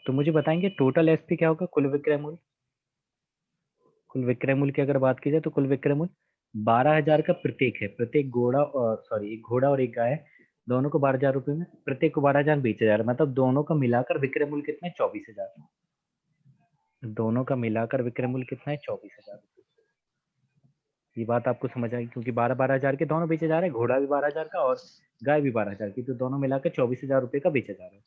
तो मुझे बताएंगे टोटल एसपी क्या होगा, कुल विक्रय मूल्य। कुल विक्रय मूल्य की अगर बात की जाए तो कुल विक्रय मूल्य 12,000 का प्रत्येक है। प्रत्येक घोड़ा और एक घोड़ा और एक गाय है, दोनों को 12,000 रुपए में, प्रत्येक को 12,000 बेचा जा रहा है, मतलब दोनों का मिलाकर विक्रय मूल्य कितना है, 24,000। दोनों का मिलाकर विक्रय मूल्य कितना है, 24,000 रुपये। ये बात आपको समझ आई, क्योंकि 12,000 के दोनों बेचे जा रहे हैं, घोड़ा भी 12,000 का और गाय भी 12,000 की, तो दोनों मिलाकर 24,000 रुपये का बेचा जा रहा है।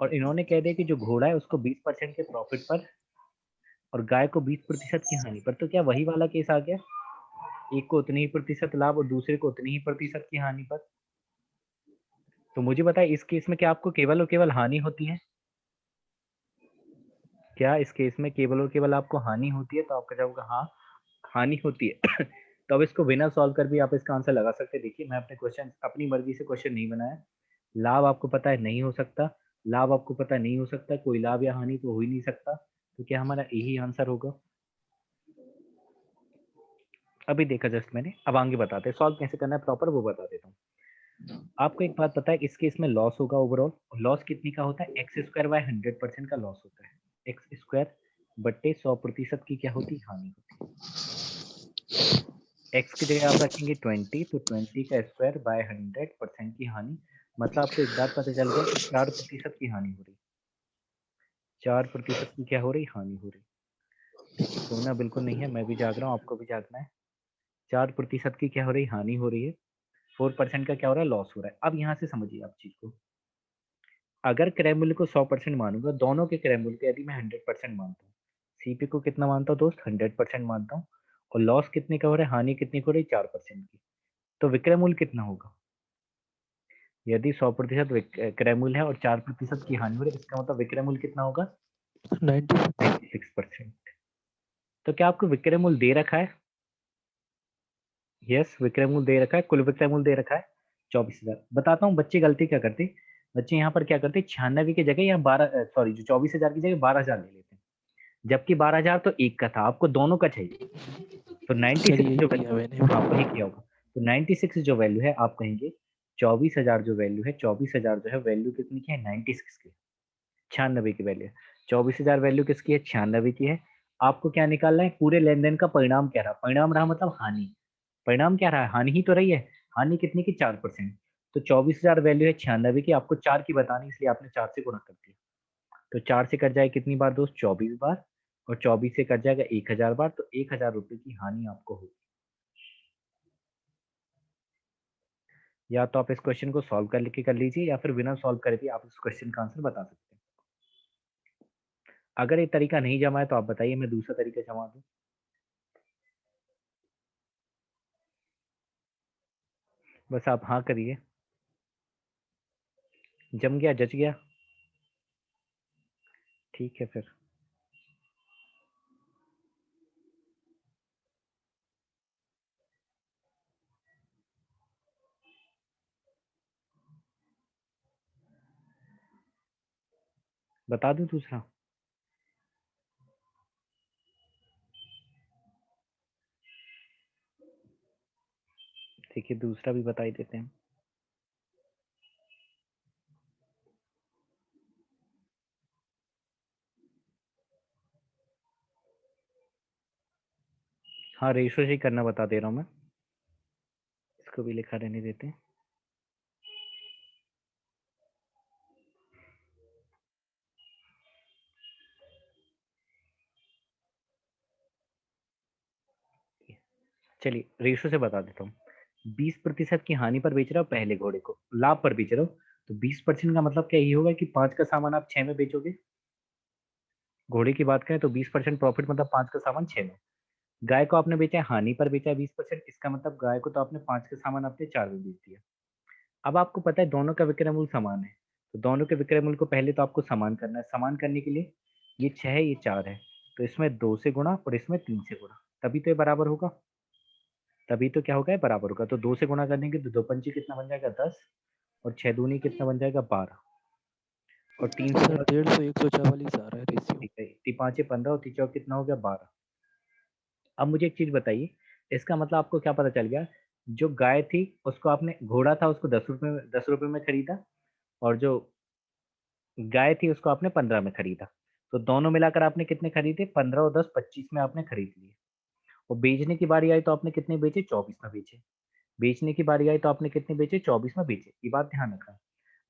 और इन्होंने कह दिया कि जो घोड़ा है उसको 20% के प्रॉफिट पर और गाय को 20% की हानि पर। तो क्या वही वाला केस आ गया, एक को उतनी ही प्रतिशत लाभ और दूसरे को उतनी ही प्रतिशत की हानि पर? तो मुझे बताए इस केस में क्या आपको केवल और केवल हानि होती है? क्या इस केस में केवल और केवल आपको हानि होती है? तो आपका जवाब होगा हाँ, हानि होती है। तो अब इसको बिना सॉल्व कर भी आप इसका आंसर लगा सकते हैं। देखिए, मैं अपने क्वेश्चन अपनी मर्जी से क्वेश्चन नहीं बनाया। लाभ आपको पता है नहीं हो सकता, लाभ आपको पता नहीं हो सकता, कोई लाभ या हानि तो हो ही नहीं सकता, तो क्या हमारा यही आंसर होगा? अभी देखा जस्ट मैंने, अब आगे बताते हैं सॉल्व कैसे करना है प्रॉपर, वो बता देता हूँ। आपको एक बात पता है, इस केस में लॉस होगा ओवरऑल। लॉस कितनी का होता है, एक्स स्क्वायर बाय 100% का लॉस होता है। एक्स स्क्वायर बट्टे 100% की क्या होती है, हानि होती है। एक्स की जगह आप रखेंगे 20, तो 20 का स्क्वायर बाय 100% की हानि, मतलब आपको एक बात पता चल गया कि 4% की हानि हो रही, 4% की क्या हो रही, हानि हो रही। देखिए सोना बिल्कुल नहीं है, मैं भी जाग रहा हूँ, आपको भी जागना है। 4% की क्या हो रही, हानि हो रही है। 4% का क्या हो रहा है, लॉस हो रहा है। अब यहाँ से समझिए आप चीज को, अगर क्रय मूल्य को 100% मानूंगा, दोनों के क्रय मूल्य को यदि मैं 100% मानता हूँ, सीपी को कितना मानता हूँ दोस्त, 100% मानता हूँ, और लॉस कितने का हो रहा है, हानि कितनी हो रही, 4% की, तो विक्रय मूल्य कितना होगा? यदि 100% क्रय मूल्य है और 4% की हानि हो रही है, इसका मतलब विक्रय मूल्य कितना होगा, 96। 96%। तो क्या आपको विक्रय मूल्य दे रखा है? यस, विक्रय मूल्य दे रखा है, कुल विक्रय मूल्य दे रखा है 24,000। बताता हूँ बच्चे गलती क्या करते, बच्चे यहाँ पर क्या करते, 96 की जगह यहाँ 12, सॉरी, जो 24,000 की जगह 12,000 ले लेते हैं, जबकि 12,000 तो एक का था, आपको दोनों का चाहिए। तो 96 चलिए जो यही किया मैंने। हाँ वही किया होगा। तो 96 जो वैल्यू है, आप कहेंगे 24,000 जो वैल्यू है, 24,000 जो है वैल्यू कितनी की है, 96 की, 96 की वैल्यू है। 24,000 वैल्यू किसकी है, 96 की है। आपको क्या निकालना है, पूरे लेन देन का परिणाम क्या रहा, परिणाम रहा मतलब हानि, परिणाम क्या रहा है, हानि ही तो रही है। हानि कितनी की, 4%। तो 24,000 वैल्यू है 96 की, आपको 4 की बतानी, इसलिए आपने 4 से गुणा कर दिया। तो 4 से कट जाए कितनी बार दोस्त, 24 बार, और 24 से कट जाएगा 1,000 बार, तो 1,000 रुपए की हानि आपको होगी। या तो आप इस क्वेश्चन को सॉल्व करके कर लीजिए, या फिर बिना सॉल्व करे भी आप इस क्वेश्चन का आंसर बता सकते हैं। अगर ये तरीका नहीं जमा है तो आप बताइए, मैं दूसरा तरीका जमा दूं। बस आप हाँ करिए। जम गया, जच गया, ठीक है फिर। बता दूं दूसरा? देखिए दूसरा भी बता ही देते हैं। हाँ रेशो से ही करना बता दे रहा हूँ मैं, इसको भी लिखा रहने देते हैं। चलिए रेशो से बता देता हूँ। 20% की हानि पर बेच रहा हूँ पहले घोड़े को, लाभ पर बेच रहा हूँ, तो 20% का मतलब क्या ये होगा कि 5 का सामान आप 6 में बेचोगे। घोड़े की बात करें तो 20% प्रॉफिट मतलब 5 का सामान 6 में। गाय को आपने बेचा है, हानि पर बेचा है 20%, इसका मतलब गाय को तो आपने 5 का सामान आपने 4 में बेच दिया। अब आपको पता है दोनों का विक्रय मूल्य समान है, तो दोनों के विक्रय मूल्य को पहले तो आपको समान करना है। समान करने के लिए ये 6 है ये 4 है, तो इसमें 2 से गुणा और इसमें 3 से गुणा, तभी तो ये बराबर होगा। तभी तो क्या होगा, ये बराबर होगा। तो 2 से गुणा करने के तो 2 पंची कितना बन जाएगा 10, और 6 दूनी कितना बन जाएगा 12, और 3 से सर गुणा 150 144 आ रहा है रेशियो। ठीक है, 3 5 15 और 3 4 कितना हो गया 12। अब मुझे एक चीज बताइए, इसका मतलब आपको क्या पता चल गया, जो गाय थी उसको आपने, घोड़ा था उसको 10 रुपए में खरीदा, और जो गाय थी उसको आपने 15 में खरीदा। तो दोनों मिलाकर आपने कितने खरीदे, 15 और 10 25 में आपने खरीद लिए। और बेचने की बारी आई तो आपने कितने बेचे, 24 में बेचे। बेचने की बारी आई तो आपने कितने बेचे, 24 में बेचे। ये बात ध्यान रखना।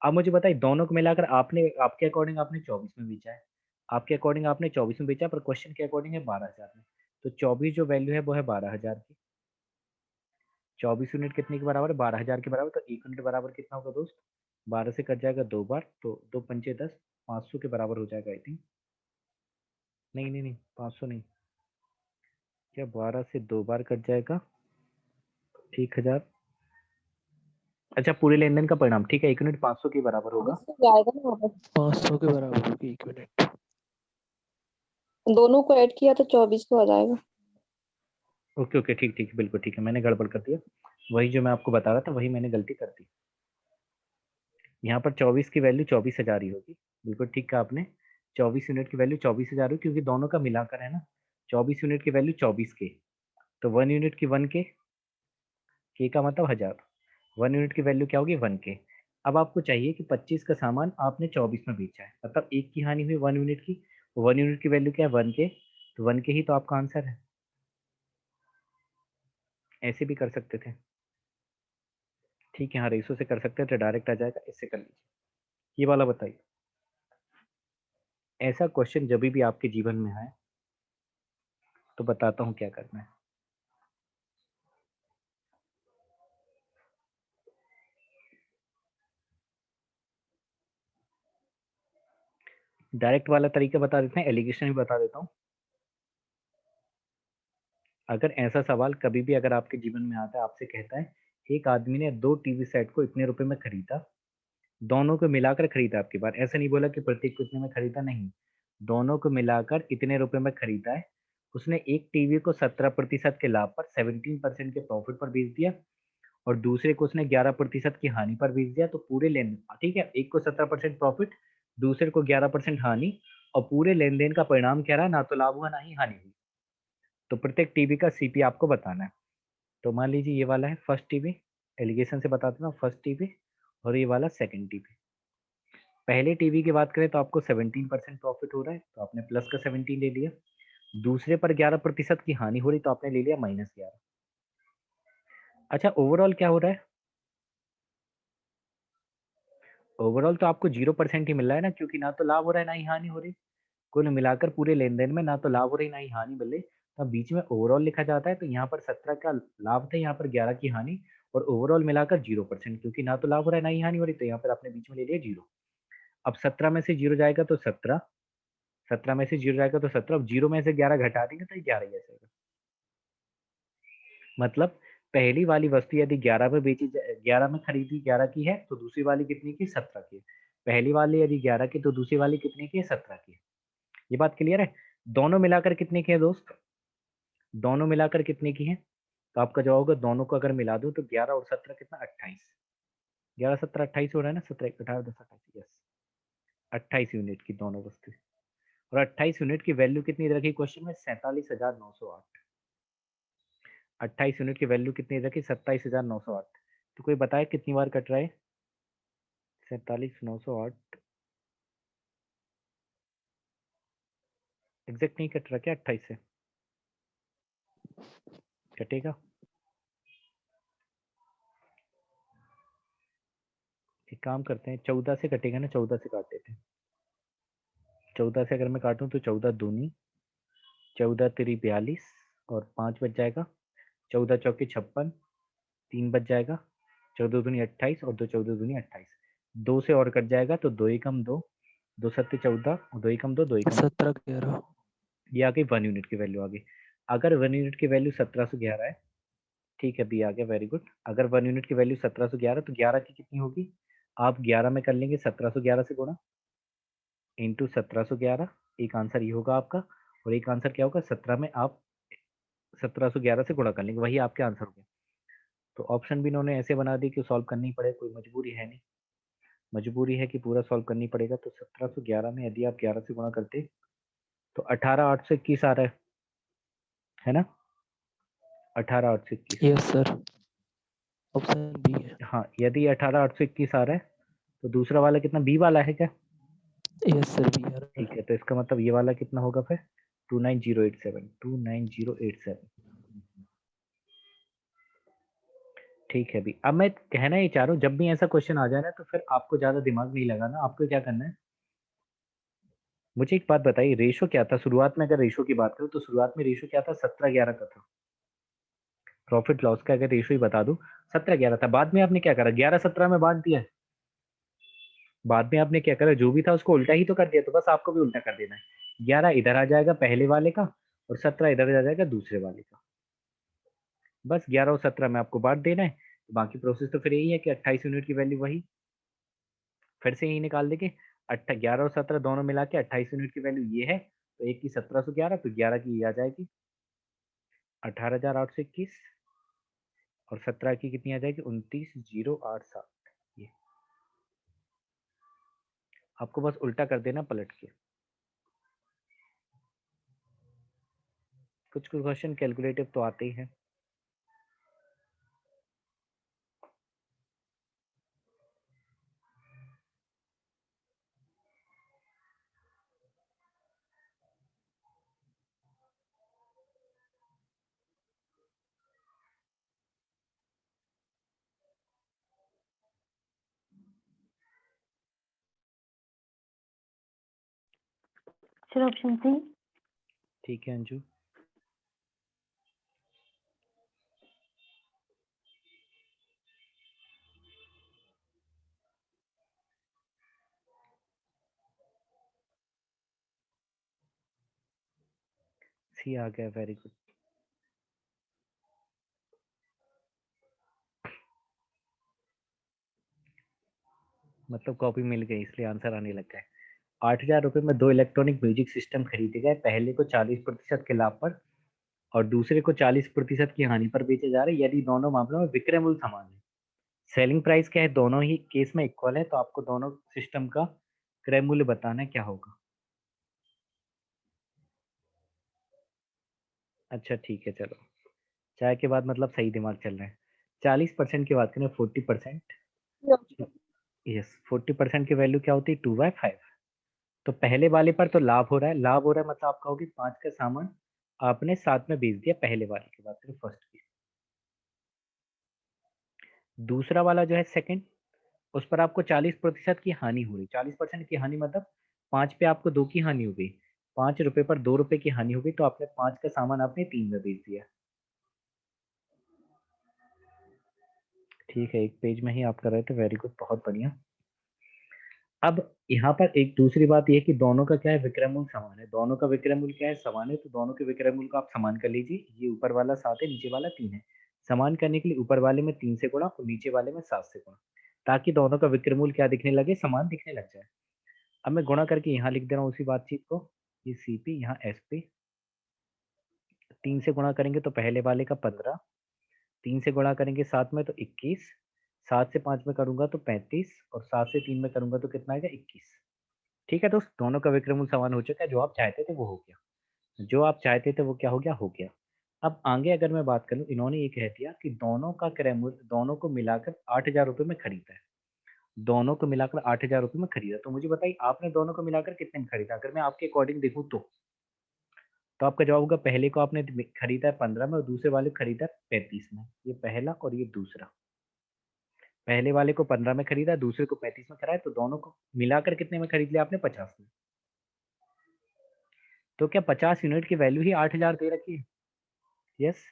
अब मुझे बताइए दोनों को मिलाकर आपने, आपके अकॉर्डिंग आपने 24 में बेचा है, आपके अकॉर्डिंग आपने 24 में बेचा, पर क्वेश्चन के अकॉर्डिंग है 12,000 में। तो 24 जो वैल्यू है वो है 12,000 की। 24 यूनिट कितने के बराबर है, 12,000 के बराबर। तो 1 यूनिट बराबर कितना होगा दोस्त, 12 से कट जाएगा 2 बार, तो 2 पंचे 10, 500 के बराबर हो जाएगा आई थिंक। नहीं नहीं नहीं 500 नहीं, क्या 12 से 2 बार कट जाएगा, 1,000। अच्छा पूरे लेन देन का परिणाम, ठीक है 1 यूनिट 500 के बराबर होगा। 500 के बराबर होगी 1 यूनिट। दोनों को ऐड किया तो 24 को आ जाएगा। ओके ओके ठीक ठीक बिल्कुल ठीक है, मैंने गड़बड़ कर दिया। वही जो मैं आपको बता रहा था वही मैंने गलती कर दी। यहाँ पर 24 की वैल्यू 24,000 ही होगी। बिल्कुल ठीक कहा आपने, 24 यूनिट की वैल्यू 24,000 होगी, क्योंकि दोनों का मिलाकर है ना। 24 यूनिट की वैल्यू 24 के, तो 1 यूनिट की 1 के का मतलब 1000। 1 यूनिट की वैल्यू क्या होगी 1 के। अब आपको चाहिए कि 25 का सामान आपने 24 में बेचा है, मतलब एक की हानि हुई 1 यूनिट की। 1 यूनिट की वैल्यू क्या है 1 के, तो 1 के ही तो आपका आंसर है। ऐसे भी कर सकते थे, ठीक है हाँ रेसो से कर सकते हैं तो डायरेक्ट आ जाएगा, इससे कर लीजिए। ये वाला बताइए, ऐसा क्वेश्चन जब भी आपके जीवन में आए तो बताता हूँ क्या करना है। डायरेक्ट वाला तरीका बता देते हैं, एलिगेशन भी बता देता हूँ। अगर ऐसा सवाल कभी भी अगर आपके जीवन में आता है, आपसे कहता है एक आदमी ने 2 टीवी सेट को इतने रुपए में खरीदा, दोनों को मिलाकर खरीदा। आपकी बार ऐसा नहीं बोला कि प्रत्येक को इतने में खरीदा, नहीं, दोनों को मिलाकर इतने रुपए में खरीदा है। उसने एक टीवी को 17% के लाभ पर, 17% के प्रॉफिट पर बेच दिया, और दूसरे को उसने 11% की हानि पर बेच दिया। तो पूरे लेन, ठीक है, एक को 17% प्रॉफिट, दूसरे को 11% हानि, और पूरे लेन देन का परिणाम क्या रहा, ना तो लाभ हुआ ना ही हानि हुई। तो प्रत्येक टीवी का सीपी आपको बताना है। तो मान लीजिए ये वाला है फर्स्ट टीवी, एलिगेशन से बता देना फर्स्ट टीवी, और ये वाला सेकंड टीवी। पहले टीवी की बात करें तो आपको 17% प्रॉफिट हो रहा है, तो आपने प्लस का 17 ले लिया। दूसरे पर 11% की हानि हो रही, तो आपने ले लिया -11। अच्छा ओवरऑल क्या हो रहा है, ओवरऑल तो आपको 0% ही मिल रहा है ना, क्योंकि ना तो लाभ हो रहा है ना ही हानि हो रही। कुल मिलाकर पूरे लेन देन में ना तो लाभ हो रही ना ही हानि मिल रही, तो बीच में ओवरऑल लिखा जाता है। तो यहाँ पर 17 का लाभ था, यहाँ पर 11 की हानि, और ओवरऑल मिलाकर 0%, क्योंकि ना तो लाभ हो रहा है ना ही हानि हो रही, तो यहाँ पर आपने बीच में ले लिया 0। अब 17 में से 0 जाएगा तो 17, 17 में से 0 जाएगा तो 17, अब 0 में से 11 घटा देंगे तो ये 11 ही आएगा। मतलब पहली वाली वस्तु यदि 11 में बेची, 11 में खरीदी 11 की है, तो दूसरी वाली कितनी की, 17 की। पहली वाली यदि 11 की, तो दूसरी वाली कितनी की है, 17 की। ये बात क्लियर है। दोनों मिलाकर कितने की है दोस्त, दोनों मिलाकर कितने की है, तो आपका जवाब होगा, दोनों को अगर मिला दूं तो 11 और 17 कितना 28, 11 17 28 हो रहा है ना, 17 18 10 28, यस। 28 यूनिट की दोनों वस्तु, और 28 यूनिट की वैल्यू कितनी रखी क्वेश्चन में? 47,908। 28 यूनिट की वैल्यू कितनी रखी? 27,908। तो कोई बताए कितनी बार कट रहा है? 47,908 एग्जैक्ट नहीं कट रहा क्या? 28 से कटेगा? एक काम करते हैं, 14 से कटेगा ना, 14 से काट देते हैं। 14 से अगर मैं काटूं तो 14 दूनी, 14 तिरी 42 और 5 बच जाएगा, 14 चौके 56, 3 बच जाएगा, 14 दूनी 28 और 2 14 दूनी 28, 2 से और कट जाएगा तो 2 एकम 2, 2 सत्ते 14 और 2 एकम 2, 2 एकम 1711। ये आ गई 1 यूनिट की वैल्यू आ गई। अगर 1 यूनिट की वैल्यू 1711 है, ठीक है, बी आ गया, वेरी गुड। अगर 1 यूनिट की वैल्यू 1711 तो 11 की कितनी होगी? आप 11 में कर लेंगे 1711 से गुणा इंटू 1711, एक आंसर ये होगा आपका, और एक आंसर क्या होगा? 17 में आप 1711 से गुणा कर लेंगे, वही आपके आंसर हो गए। तो ऑप्शन भी इन्होंने ऐसे बना दी कि सॉल्व करनी पड़े, कोई मजबूरी है नहीं, मजबूरी है कि पूरा सॉल्व करनी पड़ेगा। तो 1711 में यदि आप 11 से गुणा करते तो 18,821 आ रहा है ना? 18,821। यस सर, ऑप्शन बी है। हाँ, यदि 18,821 आ रहा है तो दूसरा वाला कितना? बी वाला है क्या? यस सर, बी आ रहा ठीक है। है, तो इसका मतलब ये वाला कितना होगा फिर? 29087, 29087। ठीक है भी। अब मैं कहना ये चाह रहा हूँ, जब भी ऐसा क्वेश्चन आ जाए ना तो फिर आपको ज्यादा दिमाग नहीं लगाना, आपको क्या करना है, मुझे एक बात बताइए, रेशो क्या था शुरुआत में? अगर रेशो की बात करूं तो शुरुआत में रेशो क्या था? 17-11 का था। प्रॉफिट लॉस का अगर रेशो ही बता दूं, 17-11 था। बाद में आपने क्या करा? 11-17 में बांट दिया। बाद में आपने क्या करा? जो भी था उसको उल्टा ही तो कर दिया, तो बस आपको भी उल्टा कर देना है। 11 इधर आ जाएगा पहले वाले का, और 17 इधर आ जाएगा दूसरे वाले का। बस 11 और 17 में आपको बांट देना है। तो बाकी प्रोसेस तो फिर यही है कि 28 यूनिट की वैल्यू वही फिर से यही निकाल देंगे। 11 और 17 दोनों मिला के 28 यूनिट की वैल्यू ये है, तो एक की 1711, तो 11 की ये आ जाएगी 18,821, और 17 की कितनी आ जाएगी? 29,087। ये आपको बस उल्टा कर देना पलट के। कुछ कुछ क्वेश्चन कैलकुलेटिव तो आते ही हैं। Sir option C. ठीक है अंजू, सी आ गया, वेरी गुड। मतलब कॉपी मिल गई इसलिए आंसर आने लग गया है। 8,000 रुपए में 2 इलेक्ट्रॉनिक म्यूजिक सिस्टम खरीदे गए, पहले को 40% के लाभ पर और दूसरे को 40% की हानि पर बेचे जा रहे हैं, यदि दोनों मामलों में विक्रय मूल्य समान है। सेलिंग प्राइस क्या है? दोनों ही केस में इक्वल है, तो आपको दोनों सिस्टम का क्रय मूल्य बताना है, क्या होगा? अच्छा ठीक है, चलो, चाय के बाद मतलब सही दिमाग चल रहा है। 40% की बात करें, 40%, यस, 40% की वैल्यू क्या होती है? 2/5। तो पहले वाले पर तो लाभ हो रहा है, लाभ हो रहा है मतलब आप कहोगे 5 का सामान आपने 7 में बेच दिया, पहले वाले की बात करें, फर्स्ट की। दूसरा वाला जो है सेकंड, उस पर आपको 40% की हानि हो रही। 40% की हानि मतलब 5 पे आपको 2 की हानि हो गई, 5 रुपए पर 2 रुपए की हानि हो गई, तो आपने 5 का सामान आपने 3 में बेच दिया। ठीक है, एक पेज में ही आप कर रहे थे, वेरी गुड, बहुत बढ़िया। अब यहाँ पर एक दूसरी बात यह है कि दोनों का क्या है? विक्रय मूल्य समान है। दोनों का विक्रय मूल्य क्या है? समान है, तो दोनों के विक्रय मूल्य को आप समान कर लीजिए। ये ऊपर वाला 7 है, नीचे वाला 3 है। समान करने के लिए ऊपर वाले में 3 से गुणा और नीचे वाले में 7 से गुणा, ताकि दोनों का विक्रय मूल्य क्या दिखने लगे? समान दिखने लग जाए। अब मैं गुणा करके यहाँ लिख दे रहा हूँ उसी बातचीत को, ये सीपी, यहाँ एसपी। 3 से गुणा करेंगे तो पहले वाले का 15, 3 से गुणा करेंगे 7 में तो 21, 7 से 5 में करूंगा तो 35, और 7 से 3 में करूंगा तो कितना आएगा? 21। ठीक है दोस्त, दोनों का विक्रय मूल्य समान हो चुका है, जो आप चाहते थे वो हो गया, जो आप चाहते थे वो क्या हो गया। अब आगे अगर मैं बात करूं, इन्होंने ये कह दिया कि दोनों का क्रय मूल्य दोनों को मिलाकर 8,000 रुपए में खरीदा है, दोनों को मिलाकर 8,000 रुपए में खरीदा। तो मुझे बताइए आपने दोनों को मिलाकर कितने में खरीदा? अगर मैं आपके अकॉर्डिंग देखूं तो आपका जवाब होगा पहले को आपने खरीदा है 15 में और दूसरे वाले को खरीदा है 35 में। ये पहला और ये दूसरा, पहले वाले को 15 में खरीदा, दूसरे को 35 में खरीदा, तो दोनों को मिलाकर कितने में खरीद लिया आपने? 50 में। तो क्या 50 यूनिट की वैल्यू ही 8,000 दे रखी है? यस,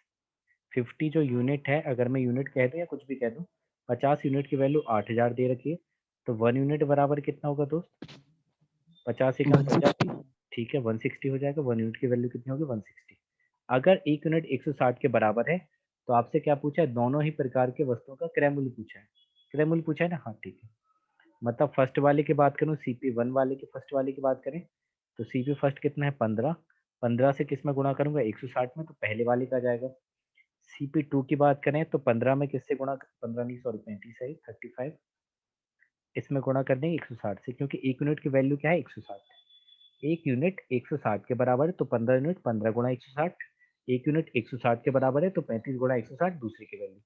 50 जो यूनिट है, अगर मैं यूनिट कह दूं या कुछ भी कह दूं, 50 यूनिट की वैल्यू 8,000 दे रखी है। तो 1 यूनिट बराबर कितना होगा दोस्त? 50 एकम 50, 160। ठीक है 160 हो जाएगा। 1 यूनिट की वैल्यू कितनी होगी? 160। अगर एक यूनिट 160 के बराबर है तो आपसे क्या पूछा है? दोनों ही प्रकार के वस्तुओं का क्रय मूल्य पूछा है। क्रय मूल्य पूछा है ना? हाँ ठीक है। मतलब फर्स्ट वाले की बात करूं, CP1 वाले की फर्स्ट वाले की बात करें तो CP फर्स्ट कितना है? 15। 15 से किस में गुणा करूंगा? 160 में, तो पहले वाले का जाएगा। CP2 की बात करें तो 15 में किससे गुणा? 15 नहीं सॉरी 35 है, 35 इसमें गुणा कर देंगे 160 से, क्योंकि एक यूनिट की वैल्यू क्या है? 160। एक यूनिट 160 के बराबर है तो 15 यूनिट 15 गुणा 160। एक यूनिट 160 के बराबर है तो 35 गुणा 160 दूसरी की वैल्यू।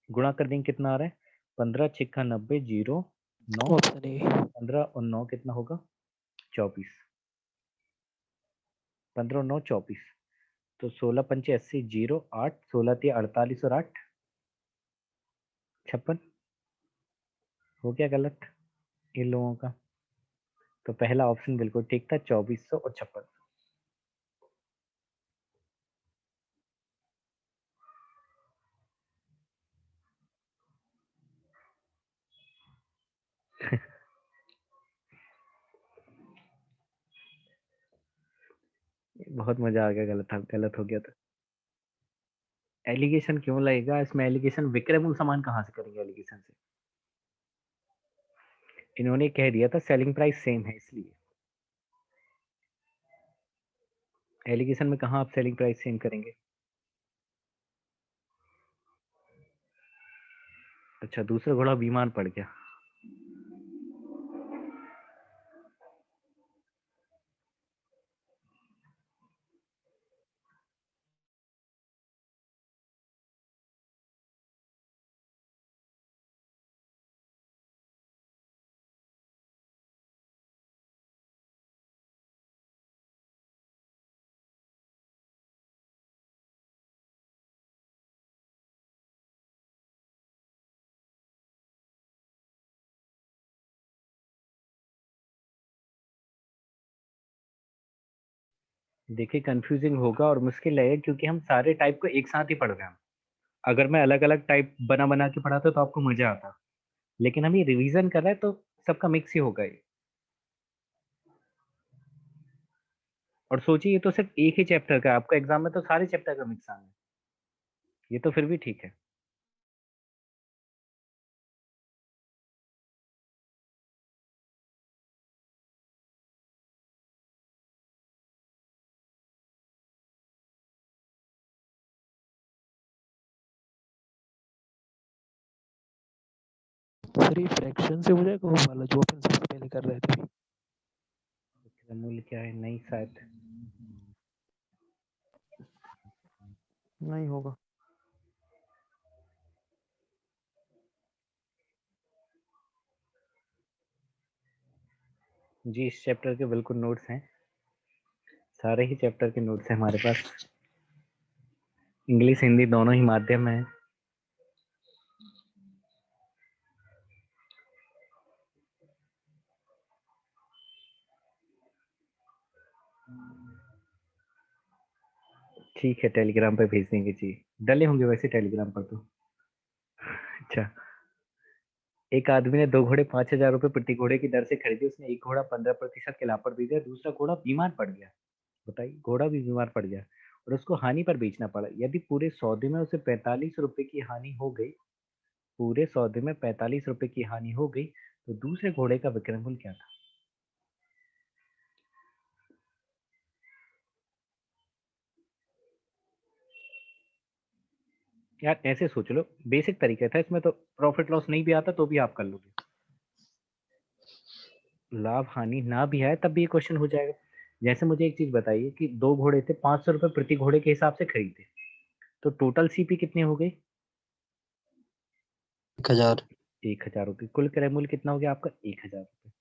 गुणा कर देंगे कितना आ रहा है? 15 छिक्का 90, 0 9, ऑप्शन ए। 15 और 9 कितना होगा? 24। 15 और 9 24। तो 16 पंचे 80, 0 8, 16 3 48 और 8 56। हो गया गलत इन लोगों का? तो पहला ऑप्शन बिल्कुल ठीक था, 2400 और 5600। बहुत मजा आ गया, गलत हो गया था। एलिगेशन क्यों लगेगा इसमें? एलिगेशन विक्रय मूल्य समान कहाँ से करेंगे एलिगेशन से? इन्होंने कह दिया था सेलिंग प्राइस सेम है, इसलिए एलिगेशन में कहाँ आप सेलिंग प्राइस सेम करेंगे? अच्छा, दूसरा घोड़ा बीमार पड़ गया। देखिए कंफ्यूजिंग होगा और मुश्किल लगेगा, क्योंकि हम सारे टाइप को एक साथ ही पढ़ रहे हैं। अगर मैं अलग अलग टाइप बना बना के पढ़ाता तो आपको मजा आता, लेकिन हम ये रिवीजन कर रहे हैं तो सबका मिक्स ही होगा ये। और सोचिए ये तो सिर्फ एक ही चैप्टर का है, आपका एग्जाम में तो सारे चैप्टर का मिक्स आना है, ये तो फिर भी ठीक है। सर ये फ्रैक्शन से हो जाएगा वो वाला जो अपन सबसे पहले कर रहे थे? विक्रय मूल्य क्या है? नहीं शायद। नहीं होगा। जी इस चैप्टर के बिल्कुल नोट्स हैं, सारे ही चैप्टर के नोट्स हैं हमारे पास। इंग्लिश हिंदी दोनों ही माध्यम में है। ठीक है, टेलीग्राम पे भेज देंगे जी। डले होंगे वैसे टेलीग्राम पर तो। अच्छा, एक आदमी ने 2 घोड़े 5,000 रुपए प्रति घोड़े की दर से खरीदे। उसने एक घोड़ा 15% के लाभ पर बेच दिया, दूसरा घोड़ा बीमार पड़ गया। बताइए, घोड़ा भी बीमार पड़ गया और उसको हानि पर बेचना पड़ा। यदि पूरे सौदे में उसे 45 रुपए की हानि हो गई, पूरे सौदे में 45 रुपए की हानि हो गई, तो दूसरे घोड़े का विक्रय मूल्य क्या था? यार ऐसे सोच लो, बेसिक तरीका था इसमें, तो प्रॉफिट लॉस नहीं भी आता तो भी आप कर लोगे। लाभ हानि ना भी है तब भी ये क्वेश्चन हो जाएगा। जैसे मुझे एक चीज बताइए कि 2 घोड़े थे, 500 रुपए प्रति घोड़े के हिसाब से खरीदे, तो टोटल सीपी कितनी हो गई? 1000। 1000 रुपये। कुल क्रय मूल्य कितना हो गया आपका? 1000 रुपये।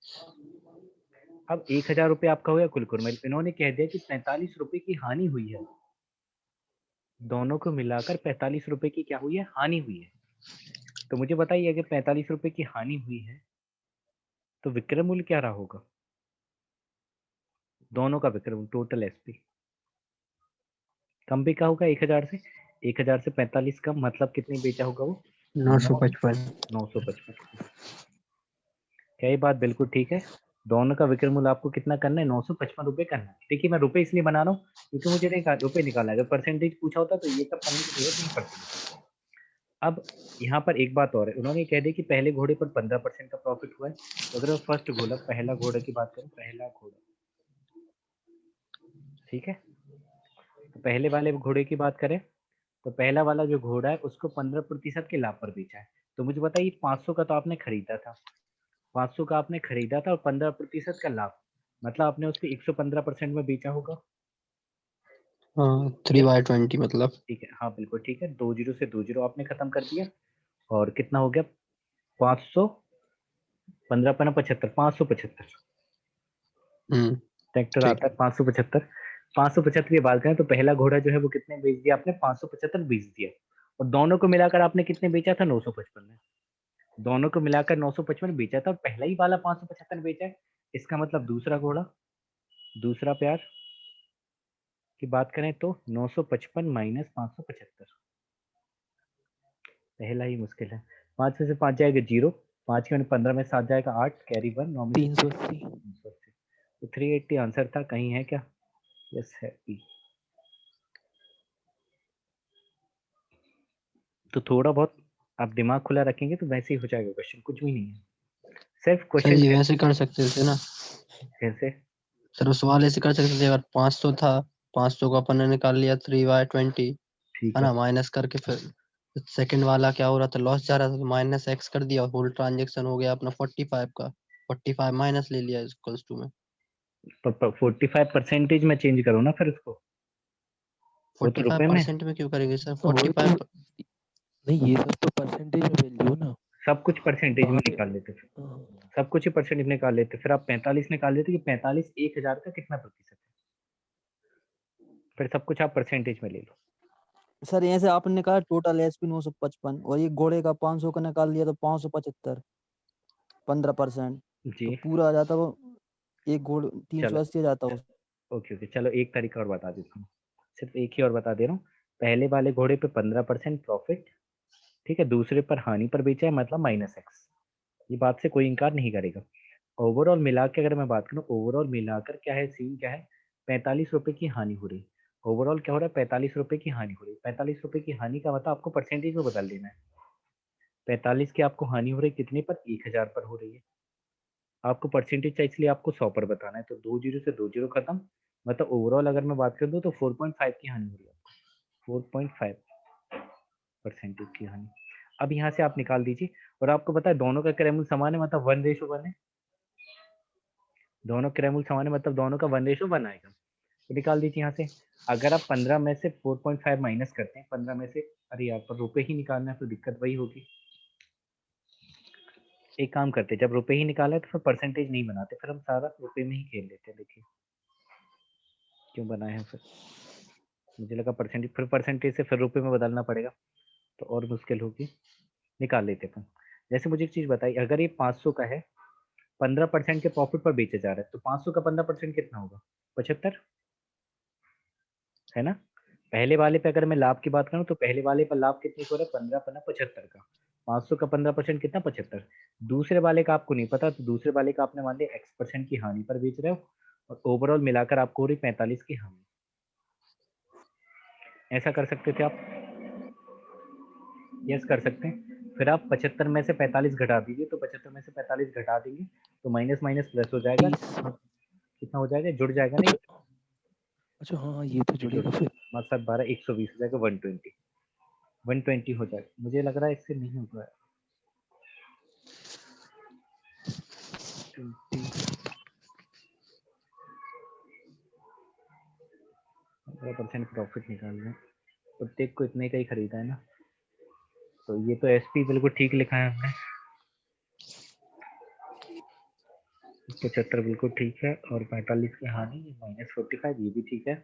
अब 1000 रुपये आपका हो गया कुल क्रय मूल्य। इन्होंने कह दिया कि 45 रुपए की हानि हुई है, दोनों को मिलाकर 45 रुपए की क्या हुई है? हानि हुई है। तो मुझे बताइए अगर 45 रुपए की हानि हुई है तो विक्रय मूल्य क्या रहा होगा? दोनों का विक्रय मूल्य टोटल एसपी कम भी क्या होगा 1000 से? 1000 से 45 कम मतलब कितने बेचा होगा वो? 955। 955। क्या ये बात बिल्कुल ठीक है? दोनों का विक्रय मूल्य आपको कितना करना है? 955 रुपए करना है। देखिए मैं रुपए इसलिए बना रहा हूँ क्योंकि मुझे रुपए निकालना है। अगर परसेंटेज पूछा होता तो ये सब करने की जरूरत नहीं पड़ती। अब यहाँ पर एक बात और है, उन्होंने कह दिया कि पहले घोड़े पर 15% का प्रॉफिट हुआ है। तो अगर फर्स्ट घोड़ा पहला घोड़ा की बात करें, पहला घोड़ा, ठीक है, तो पहले वाले घोड़े की बात करें तो पहला वाला जो घोड़ा है उसको 15% के लाभ पर बेचा है। तो मुझे बताइए 500 का तो आपने खरीदा था, 500 का आपने खरीदा था और 15% का लाभ, मतलब आपने उसको 115% में बेचा होगा। हाँ 3/20 मतलब। ठीक है, हाँ बिल्कुल ठीक है। 2 जीरो से 2 जीरो आपने खत्म कर दिया और कितना हो गया? 500, 15 पना 75, 575। ट्रैक्टर ठीक। आता है 575। 575 की बात करें तो पहला घोड़ा जो है वो कितने बेच दिया आपने? 575 बेच दिया। और दोनों को मिलाकर आपने कितने बेचा था? 955 में। दोनों को मिलाकर 955 बेचा था और पहला ही वाला 575 बेचा है। इसका मतलब दूसरा घोड़ा, दूसरा प्यार की बात करें तो 955 माइनस 575, पहला ही मुश्किल है। 5 में से 5 जाएगा 0, 5 के 15 में 7 जाएगा 8, कैरी 1, 9 में से 380। 380। तो 380 आंसर था, कहीं है क्या? यस है E। तो थोड़ा बहुत आप दिमाग खुला रखेंगे तो वैसे ही हो जाएगा क्वेश्चन, कुछ भी नहीं है, सिर्फ सर क्वेश्चन ये वैसे कर सकते थे ना कैसे। सर, वो सवाल ऐसे कर सकते थे, अगर 500 था, 500 को अपन ने निकाल लिया 3/20, ठीक है है, ना, माइनस करके फिर सेकंड वाला क्या हो रहा था, लॉस जा रहा था, तो माइनस एक्स कर दिया, होल ट्रांजेक्शन हो गया अपना 45 का, 45 माइनस ले लिया इक्वल्स टू में। 45% में चेंज करो ना फिर उसको, वो तो रुपए में। 45% में क्यों करेंगे सर? वो 45 तो नहीं, ये सब तो परसेंटेज में वैल्यू ना। सब कुछ परसेंटेज में वहाँ पे निकाल लेते फिर, हाँ, सब कुछ ही परसेंटेज निकाल लेते फिर। आप 45 निकाल लेते कि 45 1000 का कितना प्रतिशत है, फिर सब कुछ आप परसेंटेज में ले लो। सर यहाँ से आपने कहा टोटल एसपी 955 और ये घोड़े का 500 का निकाल लिया तो 575, 15%, तो जी पूरा आ जाता वो एक घोड़े चलो, 380 जाता वो। ओके ओके, चलो एक तरीका और बता देता हूँ, सिर्फ एक ही और बता दे रहा हूँ। पहले वाले घोड़े पे 15% प्रॉफिट, ठीक है, दूसरे पर हानि पर बेचा है मतलब माइनस एक्स, ये बात से कोई इनकार नहीं करेगा। ओवरऑल मिला के अगर मैं बात करूँ, ओवरऑल मिलाकर क्या है, सीन क्या है, 45 रुपए की हानि हो रही। ओवरऑल क्या हो रहा है? 45 रुपए की हानि हो रही। 45 रुपए की हानि का मतलब आपको परसेंटेज में बदल देना है। 45 की आपको हानि हो रही कितने पर? 1000 पर हो रही है। आपको परसेंटेज चाहिए इसलिए आपको 100 पर बताना है। तो 2 जीरो से 2 जीरो खत्म, मतलब ओवरऑल अगर मैं बात कर दूं तो 4.5 की हानि हो रही है, 4.5% की हानि। अब यहाँ से आप निकाल दीजिए और आपको पता है दोनों का क्रय मूल्य समान है, मतलब 1:1 है। दोनों क्रय मूल्य समान है मतलब दोनों का 1:1 आएगा। तो निकाल दीजिए यहाँ से। अगर आप 15 में से 4.5 माइनस करते हैं, 15 में से, अरे यार पर रुपए ही निकालना है तो दिक्कत वही होगी। एक काम करते, जब रुपए ही निकाला है तो फिर परसेंटेज नहीं बनाते, फिर हम सारा रुपए में ही खेल लेते हैं। देखिए क्यों बनाए हैं फिर, मुझे लगा परसेंटेज, फिर परसेंटेज से फिर रुपए में बदलना पड़ेगा तो और मुश्किल होगी। निकाल लेते हैं। जैसे मुझे एक चीज बताइए, अगर ये 500 का है, 15% के प्रॉफिट पर बेचा जा रहा है, तो 500 का 15% कितना होगा? 75, है ना। पहले वाले पे अगर मैं लाभ की बात करूं तो पहले वाले पर लाभ कितने को रहा है? 15 पना 75 का, 500 का 15% कितना? 75। दूसरे वाले का आपको नहीं पता, तो दूसरे वाले का आपने मान लिया x% की हानि पर बेच रहे हो और ओवरऑल मिलाकर आपको हो रही 45 की हानि। ऐसा कर सकते थे आप, यस कर सकते हैं। फिर आप 75 में से 45 घटा दीजिए, तो 75 में से 45 घटा देंगे तो माइनस माइनस प्लस हो जाएगा, 30। कितना हो जाएगा? जुड़ जाएगा नहीं, अच्छा अच्छा, हाँ ये तो ये जुड़ जुड़ेगा जाएगा, फिर। 7 12 120 हो जाएगा, 120, 120 हो जाएगा। मुझे लग रहा है इससे नहीं होगा। 20 15% प्रॉफिट निकाल रहे हैं, प्रत्येक को इतने का ही खरीदा है ना, तो ये तो एसपी बिल्कुल ठीक लिखा है हमने, 75 बिल्कुल ठीक है, और 45 की हानि, -45 ये भी ठीक है।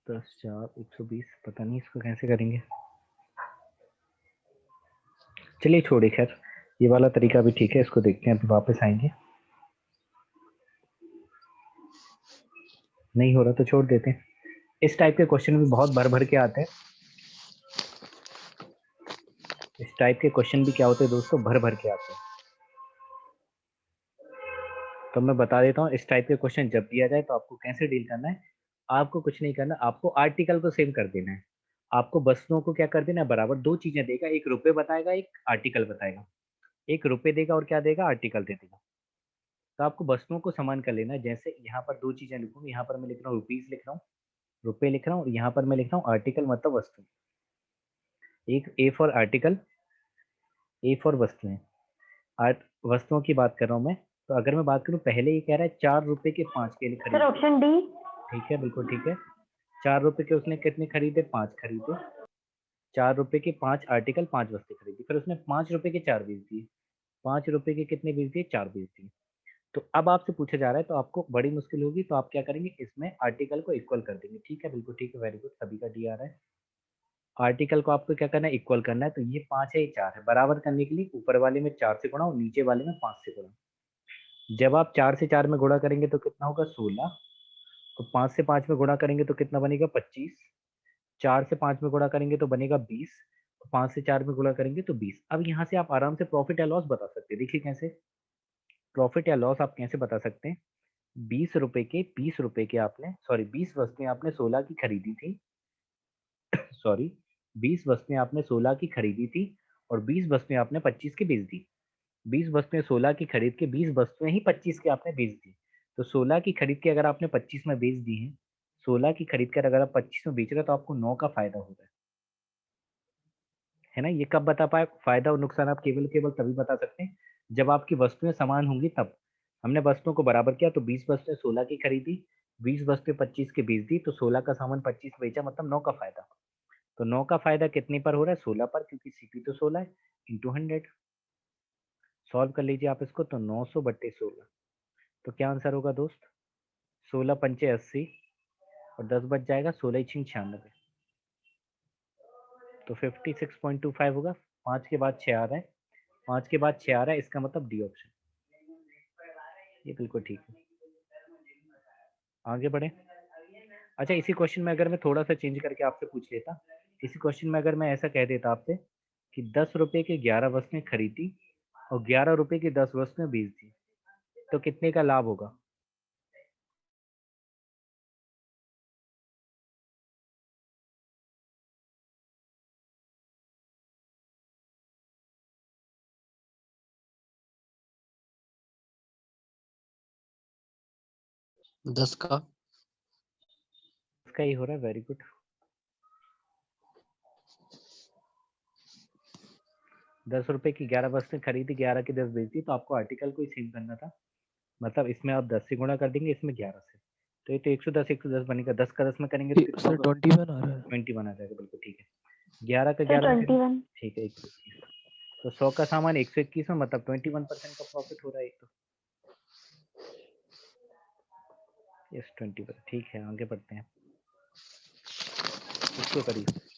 दस 4 120, पता नहीं इसको कैसे करेंगे, चलिए छोड़िए, खैर ये वाला तरीका भी ठीक है, इसको देखते हैं, अभी वापस आएंगे, नहीं हो रहा तो छोड़ देते हैं। इस टाइप के क्वेश्चन भी बहुत भर भर के आते हैं, इस टाइप के क्वेश्चन भी क्या होते हैं दोस्तों, भर भर के आते हैं। तो मैं बता देता हूँ, इस टाइप के क्वेश्चन जब दिया जाए तो आपको कैसे डील करना है। आपको कुछ नहीं करना, आपको आर्टिकल को सेम कर देना है, आपको वस्तुओं को क्या कर देना है, बराबर दो चीजें देगा, एक रुपए बताएगा, एक आर्टिकल बताएगा, एक रुपए देगा और क्या देगा, आर्टिकल दे देगा। तो आपको वस्तुओं को समान कर लेना है, जैसे यहाँ पर दो चीजें लिखूंगा, यहाँ पर मैं लिख रहा हूँ रुपीज लिख रहा हूँ, रुपए लिख रहा हूँ, यहाँ पर मैं लिख रहा हूँ आर्टिकल मतलब वस्तु, एक A for article, A for वस्तुएं। आर्ट वस्तुओं की बात कर रहा हूँ मैं, तो अगर मैं बात करूँ, पहले ये कह रहा है 4 रुपए के 5 केले सर खरीदे, ऑप्शन डी। ठीक है बिल्कुल ठीक है, 4 रुपए के उसने कितने खरीदे, 5 खरीदे, 4 रुपए के 5 आर्टिकल, 5 वस्तु खरीदी, फिर उसने 5 रुपए के 4 बेच दिए, 5 रुपए के कितने बेच दिए, 4 बेच दिए। तो अब आपसे पूछा जा रहा है, तो आपको बड़ी मुश्किल होगी, तो आप क्या करेंगे, इसमें आर्टिकल को इक्वल कर देंगे, ठीक है बिल्कुल ठीक है, वेरी गुड, सभी का डी आ रहा है। आर्टिकल को आपको क्या करना है, इक्वल करना है, तो ये 5 है, ये 4 है, बराबर करने के लिए ऊपर वाले में 4 से गुणा और नीचे वाले में 5 से गुणा। जब आप 4 से 4 में गुणा करेंगे तो कितना होगा, 16, तो 5 से 5 में गुणा करेंगे तो कितना बनेगा, 25, 4 से 5 में गुणा करेंगे तो बनेगा 20, 5 से 4 में गुणा करेंगे तो 20। अब यहाँ से आप आराम से प्रॉफिट या लॉस बता सकते हैं, देखिए कैसे प्रॉफिट या लॉस आप कैसे बता सकते हैं। 20 रुपए के आपने, सॉरी 20 वस्तुएं आपने 16 की खरीदी थी, सॉरी 20 वस्तुएं आपने 16 की खरीदी थी, और 20 वस्तुएं आपने 25 की बेच दी। 20 वस्तुएं 16 की खरीद के 20 वस्तुएं ही 25 की आपने बेच दी। तो 16 की खरीद के अगर आपने 25 में बेच दी है, 16 की खरीद कर अगर आप 25 में बेच रहे हो तो आपको 9 का फायदा हो रहा है ना। ये कब बता पाए, फायदा और नुकसान आप केवल केवल तभी बता सकते हैं जब आपकी वस्तुएं समान होंगी तब। हमने वस्तुओं को बराबर किया, तो 20 वस्तुएं 16 की खरीदी, 20 वस्तुएं 25 की बेच दी, तो 16 का सामान 25 बेचा, मतलब 9 का फायदा। तो 9 का फायदा कितने पर हो रहा है, 16 पर, क्योंकि सीपी तो 16 है, इंटू 100। सॉल्व कर लीजिए आप इसको, तो 900/16, तो क्या आंसर होगा दोस्त, 16 पंचे 80, और 10 बच जाएगा, 16 छीन 96, तो 56.25 होगा। 5 के बाद 6 आ रहा है, 5 के बाद 6 आ रहा है, इसका मतलब डी ऑप्शन, ये बिल्कुल ठीक है। आगे बढ़े। अच्छा, इसी क्वेश्चन में अगर मैं थोड़ा सा चेंज करके आपसे पूछ लेता, इसी क्वेश्चन में अगर मैं ऐसा कह देता आपसे कि 10 रुपए की 11 वस्तुएं खरीदी और 11 रुपए की 10 वस्तुएं बेच दी, तो कितने का लाभ होगा। 10 का। इसका ही हो रहा है, वेरी गुड। 10 रुपए की 11 वस्तुएं खरीदी, 11 की 10 बेच दी, तो आपको आर्टिकल को ही सेम करना था, मतलब इसमें आप 10 से गुणा कर देंगे, इसमें 11 से, तो ये तो 110 बनेगा, 10 का 10 में करेंगे तो कितना सर होगा, 21 आ रहा है। 21 आ जाएगा, बिल्कुल ठीक है। 11 का सर 11 में करेंगे, 21। ठीक है 121, तो 100 का सामान 121 में, मतलब 21% का प्रॉफिट हो रहा है एक तो, यस 20%, ठीक है आगे बढ़ते हैं, इसको करिए।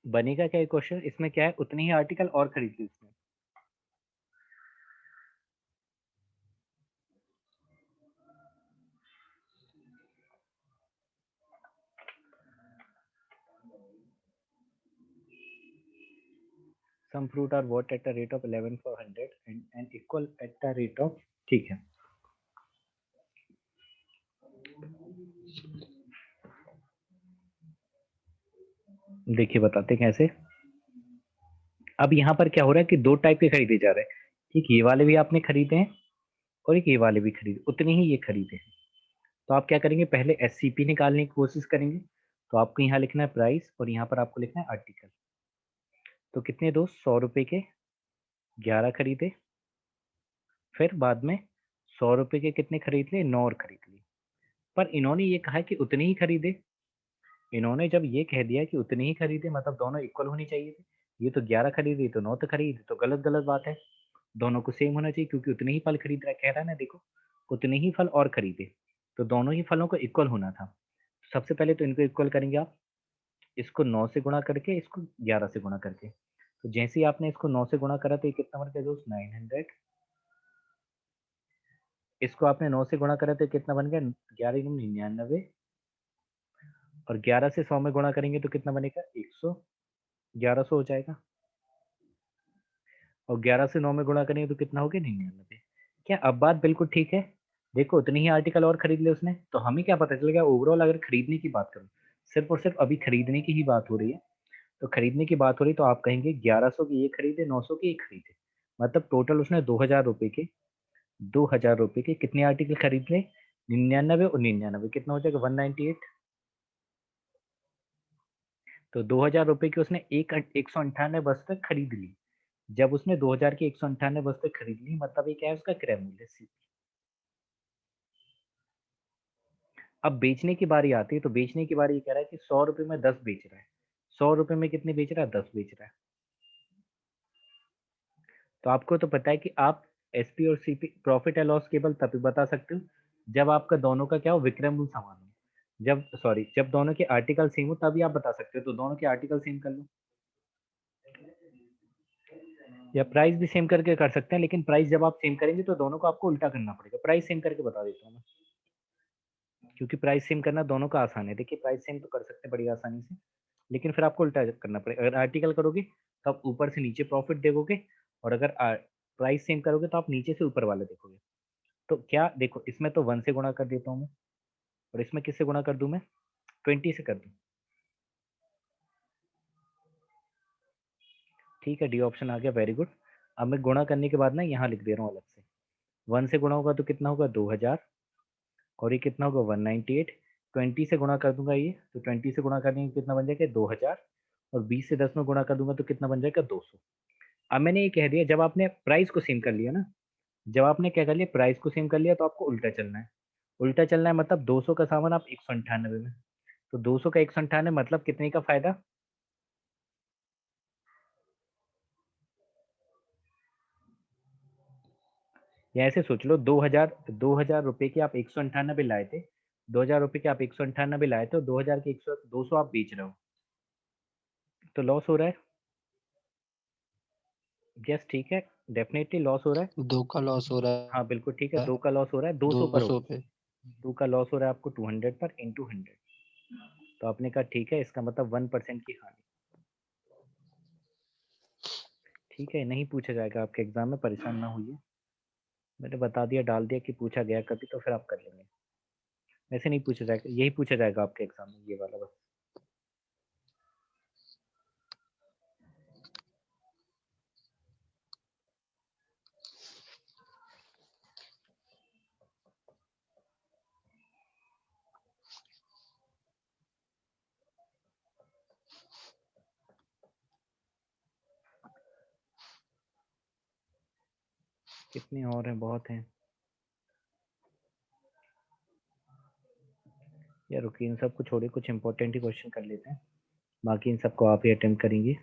बनेगा क्या क्वेश्चन, इसमें क्या है, उतने ही आर्टिकल और खरीद ली उसने, some fruit are bought at the rate of 11 for 100 and equal at the rate of, ठीक है। देखिए बताते कैसे। अब यहाँ पर क्या हो रहा है कि दो टाइप के खरीदे जा रहे हैं, एक ये वाले भी आपने खरीदे हैं और एक ये वाले भी खरीदे, उतने ही ये खरीदे हैं। तो आप क्या करेंगे, पहले एससीपी निकालने की कोशिश करेंगे। तो आपको यहाँ लिखना है प्राइस और यहाँ पर आपको लिखना है आर्टिकल। तो कितने दोस्त 100 रुपए के 11 खरीदे, फिर बाद में 100 रुपए के कितने खरीद लिए, 9 और खरीद लिए। पर इन्होंने ये कहा कि उतने ही खरीदे। इन्होंने जब ये कह दिया कि उतने ही खरीदे मतलब दोनों इक्वल होनी चाहिए थे। ये तो 11 खरीदे तो 9 तो खरीदे, तो गलत गलत बात है। दोनों को सेम होना चाहिए क्योंकि उतने ही फल खरीद रहा है, कह रहा है ना देखो उतने ही फल और खरीदे, तो दोनों ही फलों को इक्वल होना था। सबसे पहले तो इनको इक्वल करेंगे आप, इसको 9 से गुणा करके, इसको 11 से गुणा करके। तो जैसे ही आपने इसको 9 से गुणा करा तो ये कितना बन गया दोस्त, 900। इसको आपने 9 से गुणा करा तो कितना बन गया, 11 गुना 99। और 11 से 100 में गुणा करेंगे तो कितना बनेगा, 100, 1100 हो जाएगा। और 11 से 9 में गुणा करेंगे तो कितना हो गया, 99। क्या अब बात बिल्कुल ठीक है। देखो उतने ही आर्टिकल और खरीद ले उसने, तो हमें क्या पता चल गया, ओवरऑल अगर खरीदने की बात करूं, सिर्फ और सिर्फ अभी खरीदने की ही बात हो रही है। तो खरीदने की बात हो रही तो आप कहेंगे 1100 की ये खरीदे, 900 की ये खरीदे, मतलब टोटल उसने 2000 रुपए के, 2000 रुपए के कितने आर्टिकल खरीद ले, 99 और 99 कितना हो जाएगा, 198। तो 2000 रुपए की उसने 198 वस्तु खरीद ली। जब उसने 2000 की 198 वस्तु खरीद ली, मतलब ये क्या है, उसका क्रय मूल्य CP। अब बेचने की बारी आती है, तो बेचने की बारी ये कह रहा है कि 100 रुपए में 10 बेच रहा है। 100 रुपए में कितने बेच रहा है, 10 बेच रहा है। तो आपको तो पता है कि आप एसपी और सीपी, प्रॉफिट एंड लॉस केवल तभी बता सकते हो जब आपका दोनों का क्या हो, विक्रय मूल्य समान हो। जब दोनों के आर्टिकल सेम हो तभी आप बता सकते हो। तो दोनों के आर्टिकल सेम कर लो, या प्राइस भी सेम करके कर सकते हैं, लेकिन प्राइस जब आप सेम करेंगे तो दोनों को आपको उल्टा करना पड़ेगा। प्राइस सेम करके बता देता हूँ मैं, क्योंकि प्राइस सेम करना दोनों का आसान है। देखिए प्राइस सेम तो कर सकते हैं बड़ी आसानी से, लेकिन फिर आपको उल्टा करना पड़ेगा। अगर आर्टिकल करोगे तो आप ऊपर से नीचे प्रॉफिट देखोगे, और अगर प्राइस सेम करोगे तो आप नीचे से ऊपर वाला देखोगे। तो क्या देखो, इसमें तो 1 से गुणा कर देता हूँ मैं, और इसमें किससे गुणा कर दूं मैं, 20 से कर दूं। ठीक है, डी ऑप्शन आ गया, वेरी गुड। अब मैं गुणा करने के बाद ना यहाँ लिख दे रहा हूँ अलग से। 1 से गुणा होगा तो कितना होगा, 2000, और ये कितना होगा, 198। 20 से गुणा कर दूंगा ये, तो 20 से गुणा करने में कितना बन जाएगा, 2000, और 20 से 10 में गुणा कर दूंगा तो कितना बन जाएगा, 200। अब मैंने ये कह दिया, जब आपने प्राइस को सेम कर लिया ना, जब आपने क्या कर लिया, प्राइस को सेम कर लिया, तो आपको उल्टा चलना है। उल्टा चलना है मतलब 200 का सामान आप 198 में, तो 200 का 198 मतलब कितने का फायदा, या ऐसे सोच लो, 2000 रुपए के आप 198 लाए थे, 2000 रुपए के आप 198 लाए थे, और 2000 के 200 आप बेच रहे हो, तो लॉस हो रहा है। यस ठीक है, डेफिनेटली लॉस हो रहा है। 2 का लॉस हो रहा हाँ बिल्कुल ठीक है, है 2 का लॉस हो रहा है, 200 पर 200 पे। 2 का लॉस हो रहा है आपको 200 पर इंटू 100। तो आपने कहा ठीक है, इसका मतलब 1% की हानि। ठीक है, नहीं पूछा जाएगा आपके एग्जाम में, परेशान ना होइए। मैंने बता दिया, डाल दिया कि पूछा गया कभी, तो फिर आप कर लेंगे। वैसे नहीं पूछा जाएगा, यही पूछा जाएगा आपके एग्जाम में, ये वाला बस। कितने और हैं, बहुत हैं यार। रुकिए, इन सबको छोड़िए, कुछ इंपॉर्टेंट ही क्वेश्चन कर लेते हैं, बाकी इन सबको आप ही अटेम्प्ट करेंगे।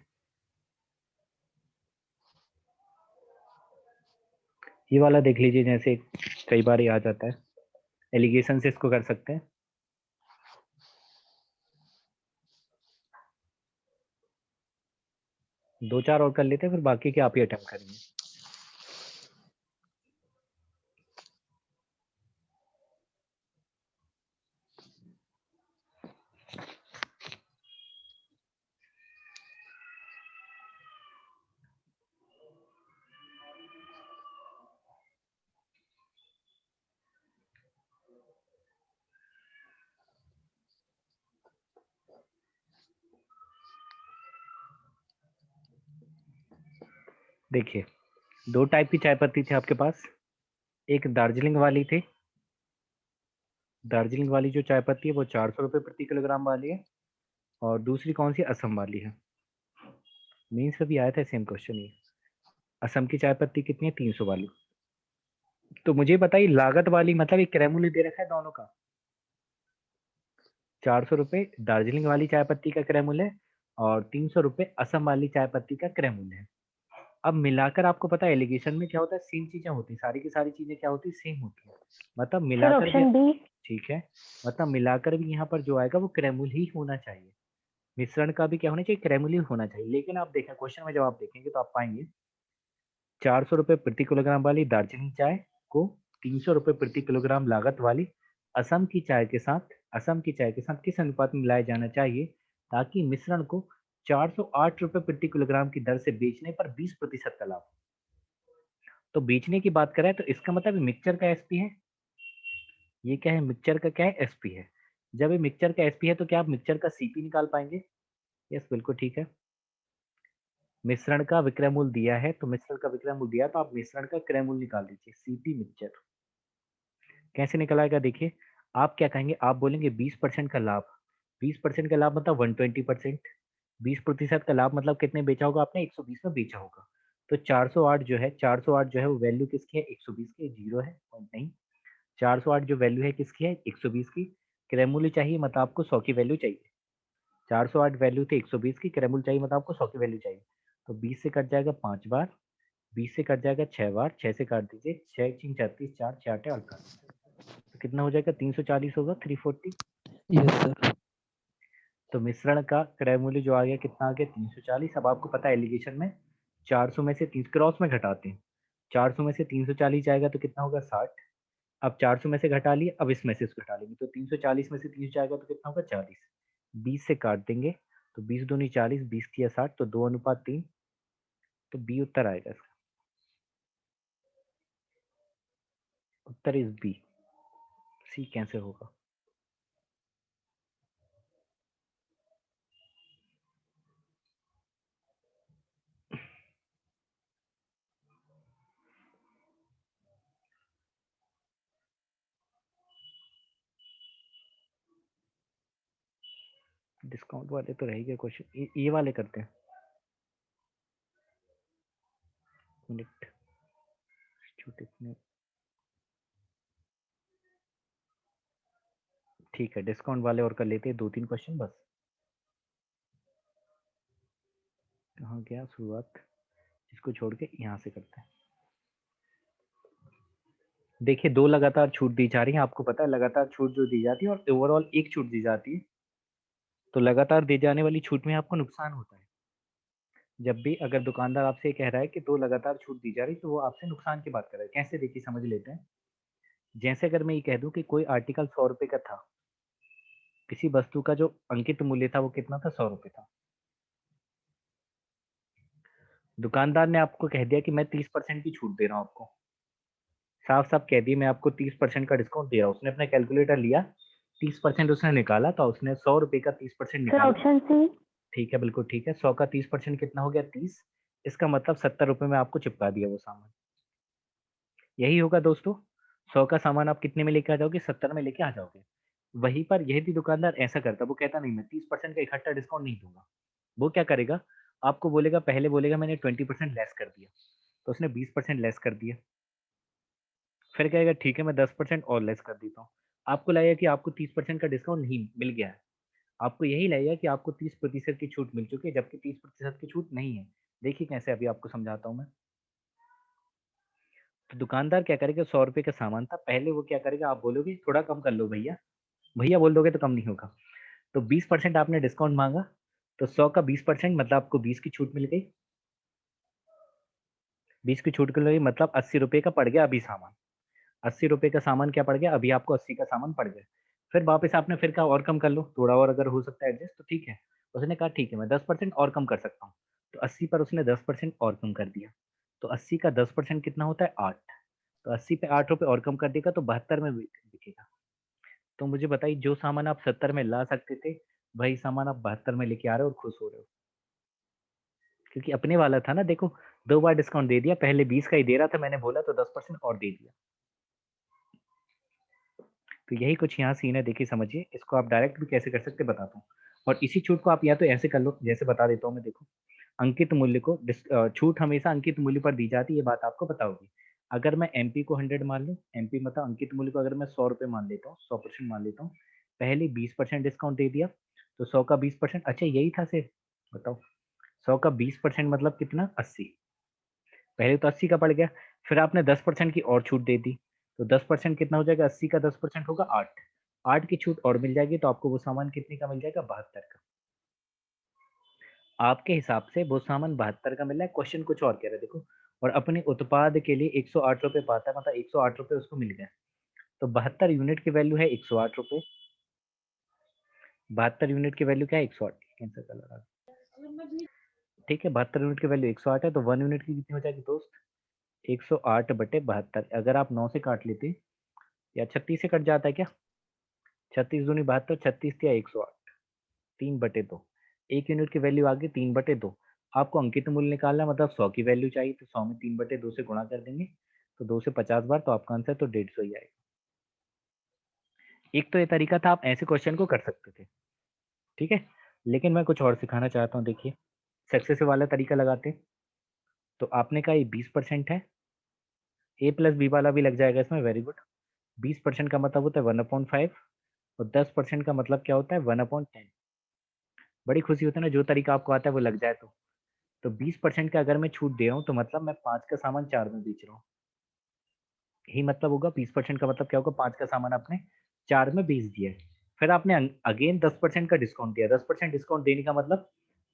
ये वाला देख लीजिए, जैसे कई बार ये आ जाता है, एलिगेशन से इसको कर सकते हैं। दो चार और कर लेते हैं, फिर बाकी के आप ही अटेम्प्ट करेंगे। देखिए 2 टाइप की चाय पत्ती थी आपके पास, एक दार्जिलिंग वाली थी, दार्जिलिंग वाली जो चाय पत्ती है वो 400 रुपये प्रति किलोग्राम वाली है, और दूसरी कौन सी, असम वाली है। मीन्स में भी आया था सेम क्वेश्चन ये, असम की चाय पत्ती कितनी है, 300 वाली। तो मुझे बताइए लागत वाली मतलब एक क्रय दे रखा है दोनों का, 400 रुपये दार्जिलिंग वाली चाय पत्ती का क्रय मूल्य है और 300 रुपये असम वाली चाय पत्ती का क्रय मूल्य है। अब मिलाकर आपको पता है एलिगेशन में क्या होता है, सेम चीजें होती है, सारी की सारी चीजें क्या होती है, सेम होती है, मतलब सर मिलाकर भी ऑप्शन बी। ठीक है, मतलब मिलाकर भी यहाँ पर जो आएगा वो क्रय मूल्य ही होना चाहिए, मिश्रण का भी क्या होना चाहिए, क्रय मूल्य होना चाहिए। लेकिन आप देखें क्वेश्चन में जब आप देखेंगे तो आप पाएंगे 400 रुपये प्रति किलोग्राम वाली दार्जिलिंग चाय को 300 रुपये प्रति किलोग्राम लागत वाली असम की चाय के साथ किस अनुपात में मिलाया जाना चाहिए ताकि मिश्रण को 408 रुपये प्रति किलोग्राम की दर से बेचने पर 20% का लाभ। तो बेचने की बात करें तो इसका मतलब मिक्सचर का एसपी है, ये क्या है, मिक्सचर का क्या है, एसपी है। जब ये मिक्सचर का एसपी है तो क्या आप मिक्सचर का सीपी निकाल पाएंगे? यस बिल्कुल ठीक है। मिश्रण का विक्रय मूल्य दिया है तो मिश्रण का विक्रय मूल्य दिया तो आप मिश्रण का क्रय मूल्य निकाल दीजिए, सीपी मिक्सचर। कैसे निकलाएगा देखिए, आप क्या कहेंगे, आप बोलेंगे 20% का लाभ, 20% का लाभ मतलब 120%, 20% का लाभ मतलब कितने बेचा होगा आपने, 120 में बेचा होगा। तो 408 जो है, 408 जो है वो वैल्यू किसकी है, 120 की, जीरो है पॉइंट नहीं। 408 जो वैल्यू है किसकी है, 120 की। क्रय मूल्य चाहिए मतलब आपको 100 की वैल्यू चाहिए, 408 वैल्यू थी 120 की, क्रय मूल्य चाहिए मतलब आपको 100 की वैल्यू चाहिए। तो 20 से कट जाएगा 5 बार, 20 से कट जाएगा 6 बार, 6 से काट दीजिए, 6 3 36, 4 6 8 48, तो कितना हो जाएगा, 340 होगा, 340। Yes sir. तो मिश्रण का क्रय मूल्य जो आ गया कितना आ गया, 340। अब आपको पता है एलिगेशन में 400 में से 30 क्रॉस में घटाते हैं, 400 में से 340 जाएगा तो कितना होगा, 60। अब 400 में से घटा लिए, अब इसमें से घटा लेंगे तो 340 में से 30 जाएगा तो कितना होगा, 40। 20 से काट देंगे तो 20 दूनी 40, 20 किया 60, तो 2:3, तो बी उत्तर आएगा इसका, उत्तर इज बी। सी कैंसिल होगा। डिस्काउंट वाले तो रहेंगे क्वेश्चन, ये वाले करते हैं, मिनट छोटे इतने, ठीक है डिस्काउंट वाले और कर लेते हैं 2-3 क्वेश्चन बस। कहाँ गया शुरुआत, इसको छोड़ के यहाँ से करते हैं। देखिए 2 लगातार छूट दी जा रही है, आपको पता है लगातार छूट जो दी जाती है और ओवरऑल 1 छूट दी जाती है, तो लगातार दी जाने वाली छूट में आपको नुकसान होता है। जब भी अगर दुकानदार आपसे कह रहा है कि 2 लगातार छूट दी जा रही, तो वो आपसे नुकसान की बात कर रहा है। कैसे, देखिए समझ लेते हैं। जैसे अगर मैं ये कह दूं कि कोई आर्टिकल 100 रुपए का था, किसी वस्तु का जो अंकित मूल्य था वो कितना था, 100 रुपए था। दुकानदार ने आपको कह दिया कि मैं 30% की छूट दे रहा हूँ आपको, साफ साफ कह दिया मैं आपको 30% का डिस्काउंट दे रहा हूँ। उसने अपना कैलकुलेटर लिया, 30% उसने निकाला, तो उसने 100 रुपए का 30% सर निकाला। Option C. ठीक है बिल्कुल ठीक है, 100 का 30% कितना हो गया, 30। इसका मतलब 70 रुपए में आपको चिपका दिया वो सामान। यही होगा दोस्तों, 100 का सामान आप कितने में लेके आ जाओगे, 70 में लेके आ जाओगे। वहीं पर यदि दुकानदार ऐसा करता, वो कहता नहीं मैं 30% का इकट्ठा डिस्काउंट नहीं दूंगा, वो क्या करेगा, आपको बोलेगा, पहले बोलेगा मैंने 20% लेस कर दिया, तो उसने 20% लेस कर दिया, फिर कहेगा ठीक है मैं 10% और लेस कर देता हूँ। आपको लगेगा कि आपको 30% का डिस्काउंट नहीं मिल गया है, आपको यही लगेगा कि आपको 30% की छूट मिल चुकी है, जबकि 30% की छूट नहीं है। देखिए कैसे, अभी आपको समझाता हूँ मैं। तो दुकानदार क्या करेगा, 100 रुपए का सामान था, पहले वो क्या करेगा, आप बोलोगे थोड़ा कम कर लो भैया, भैया बोल दोगे तो कम नहीं होगा, तो 20% आपने डिस्काउंट मांगा, तो 100 का 20% मतलब आपको 20 की छूट मिल गई, 20 की छूट मिल गई मतलब 80 रुपए का पड़ गया अभी सामान, 80 रुपए का सामान क्या पड़ गया, अभी आपको 80 का सामान पड़ गया। फिर वापस आपने फिर कहा और कम कर लो, थोड़ा और अगर हो सकता है एडजस्ट तो ठीक है, उसने कहा ठीक है मैं 10% और कम कर सकता हूँ, तो 80 पर उसने 10% और कम कर दिया, तो 80 का 10% कितना होता है, 8, तो 80 पे 8 रुपए और कम कर देगा तो 72 में बिकेगा। तो मुझे बताइए, जो सामान आप 70 में ला सकते थे, वही सामान आप 72 में लेके आ रहे हो और खुश हो रहे हो, क्योंकि अपने वाला था ना। देखो 2 बार डिस्काउंट दे दिया, पहले 20 का ही दे रहा था, मैंने बोला तो 10% और दे दिया। तो यही कुछ यहाँ सीन है, देखिए समझिए। इसको आप डायरेक्ट भी कैसे कर सकते बताता हूँ। और इसी छूट को आप या तो ऐसे कर लो, जैसे बता देता हूँ मैं, देखो अंकित मूल्य को छूट हमेशा अंकित मूल्य पर दी जाती है, ये बात आपको पता होगी। अगर मैं एमपी को 100 मान लूँ, एमपी मतलब अंकित मूल्य को अगर मैं 100 रुपये मान लेता हूँ, 100% मान लेता हूँ, पहले 20% डिस्काउंट दे दिया, तो 100 का 20%, अच्छा यही था सिर्फ, बताओ 100 का 20% मतलब कितना, 80। पहले तो 80 का पड़ गया, फिर आपने 10% की और छूट दे दी, तो 10% कितना हो जाएगा, 80 का 10% होगा 8। 8 की छूट और मिल जाएगी, तो आपको वो सामान कितने का मिल जाएगा, 72 का। आपके हिसाब से वो सामान 72 का मिल रहा है, क्वेश्चन कुछ और कह रहा है, देखो। और अपने उत्पाद के लिए 108 रुपये पाता है, मतलब 108 रुपये उसको मिल गए, तो 72 यूनिट की वैल्यू है 108 रुपये। 72 यूनिट की वैल्यू क्या है, 108। कैंसिल कर लगा, ठीक है, 72 यूनिट की वैल्यू 108 है, तो 1 यूनिट की कितनी हो जाएगी दोस्त, 108 बटे 72। अगर आप 9 से काट लेते या 36 से कट जाता है क्या, 36 दूनी 72, 36 या 108, 3/2। 1 यूनिट की वैल्यू आ गई 3/2। आपको अंकित मूल्य निकालना है, मतलब 100 की वैल्यू चाहिए, तो 100 में 3/2 से गुणा कर देंगे, तो 2 से 50 बार, तो आपका आंसर तो 150 ही आएगा। एक तो ये तरीका था, आप ऐसे क्वेश्चन को कर सकते थे, ठीक है। लेकिन मैं कुछ और सिखाना चाहता हूँ, देखिए सक्सेसिव वाला तरीका लगाते हैं। तो आपने कहा ये 20% है, ए प्लस बी वाला भी लग जाएगा इसमें, वेरी गुड। 20% का मतलब होता है 1/5, और 10% का मतलब क्या होता है, 1/10। बड़ी खुशी होती है ना, जो तरीका आपको आता है वो लग जाए तो 20% का अगर मैं छूट दे रहा हूँ, तो मतलब मैं 5 का सामान 4 में बेच रहा हूँ, यही मतलब होगा। 20% का मतलब क्या होगा, 5 का सामान आपने 4 में बेच दिया है। फिर आपने अगेन 10% का डिस्काउंट दिया, 10% डिस्काउंट देने का मतलब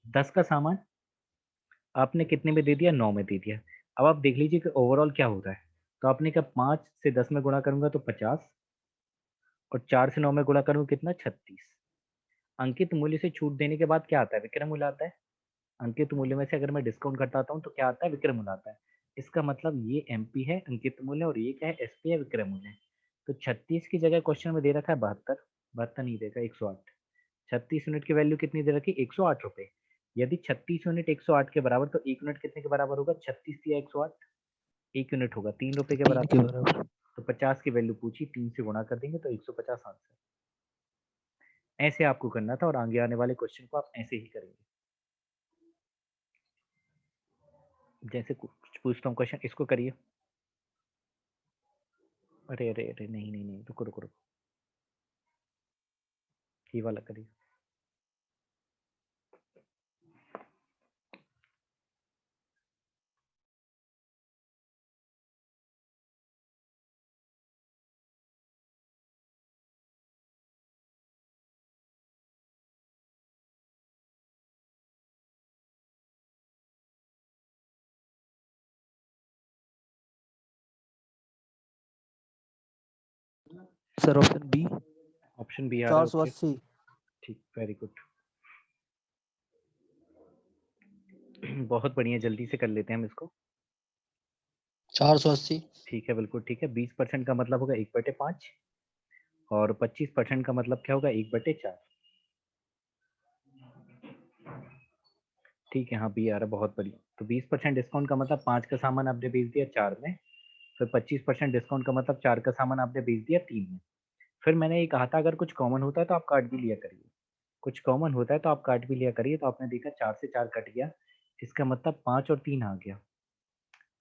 10 का सामान आपने कितने में दे दिया, 9 में दे दिया। अब आप देख लीजिए कि ओवरऑल क्या हो रहा है। तो आपने कहा 5 से 10 में गुणा करूंगा तो 50, और 4 से 9 में गुणा करूंगा कितना, 36। अंकित मूल्य से छूट देने के बाद क्या आता है, विक्रय मूल्य आता है। अंकित मूल्य में से अगर मैं डिस्काउंट घटाता हूँ तो क्या आता है, विक्रय मूल्य आता है। इसका मतलब ये एमपी है अंकित मूल्य, और ये क्या है, एसपी है, विक्रय मूल्य है। तो 36 की जगह क्वेश्चन में दे रखा है 72, 72 नहीं देगा, 108। 36 यूनिट की वैल्यू कितनी दे रखी है, 108 रुपए। यदि 36 यूनिट 108 के बराबर, तो 1 यूनिट कितने के बराबर होगा, 36 या 108, 1 यूनिट होगा 3 रुपए के 3 के बराबर। बराबर। तो 50 की वैल्यू पूछी, 3 से गुणा कर देंगे तो 150 आंसर। ऐसे आपको करना था, और आगे आने वाले क्वेश्चन को आप ऐसे ही करेंगे। जैसे कुछ पूछता हूँ क्वेश्चन, इसको करिए। अरे अरे अरे, नहीं नहीं नहीं, रुको रुको रुको, ये वाला करिए। Sir option B. Option B आ रहा है, ओके 480। ठीक, वेरी गुड। बहुत बढ़िया, जल्दी से कर लेते हैं हम इसको। 480। ठीक है, बिल्कुल ठीक है। 20% का मतलब होगा 1/5, और 25% का मतलब क्या होगा, 1/4। ठीक है, हाँ बी आ रहा है, बहुत बढ़िया। तो 20% डिस्काउंट का मतलब 5 का सामान आपने बेच दिया 4 में, फिर 25% डिस्काउंट का मतलब 4 का सामान आपने बेच दिया 3 में। फिर मैंने ये कहा था अगर कुछ कॉमन होता है तो आप काट भी लिया करिए, कुछ कॉमन होता है तो आप काट भी लिया करिए। तो आपने देखा 4 से 4 कट गया, इसका मतलब 5 और 3 आ गया।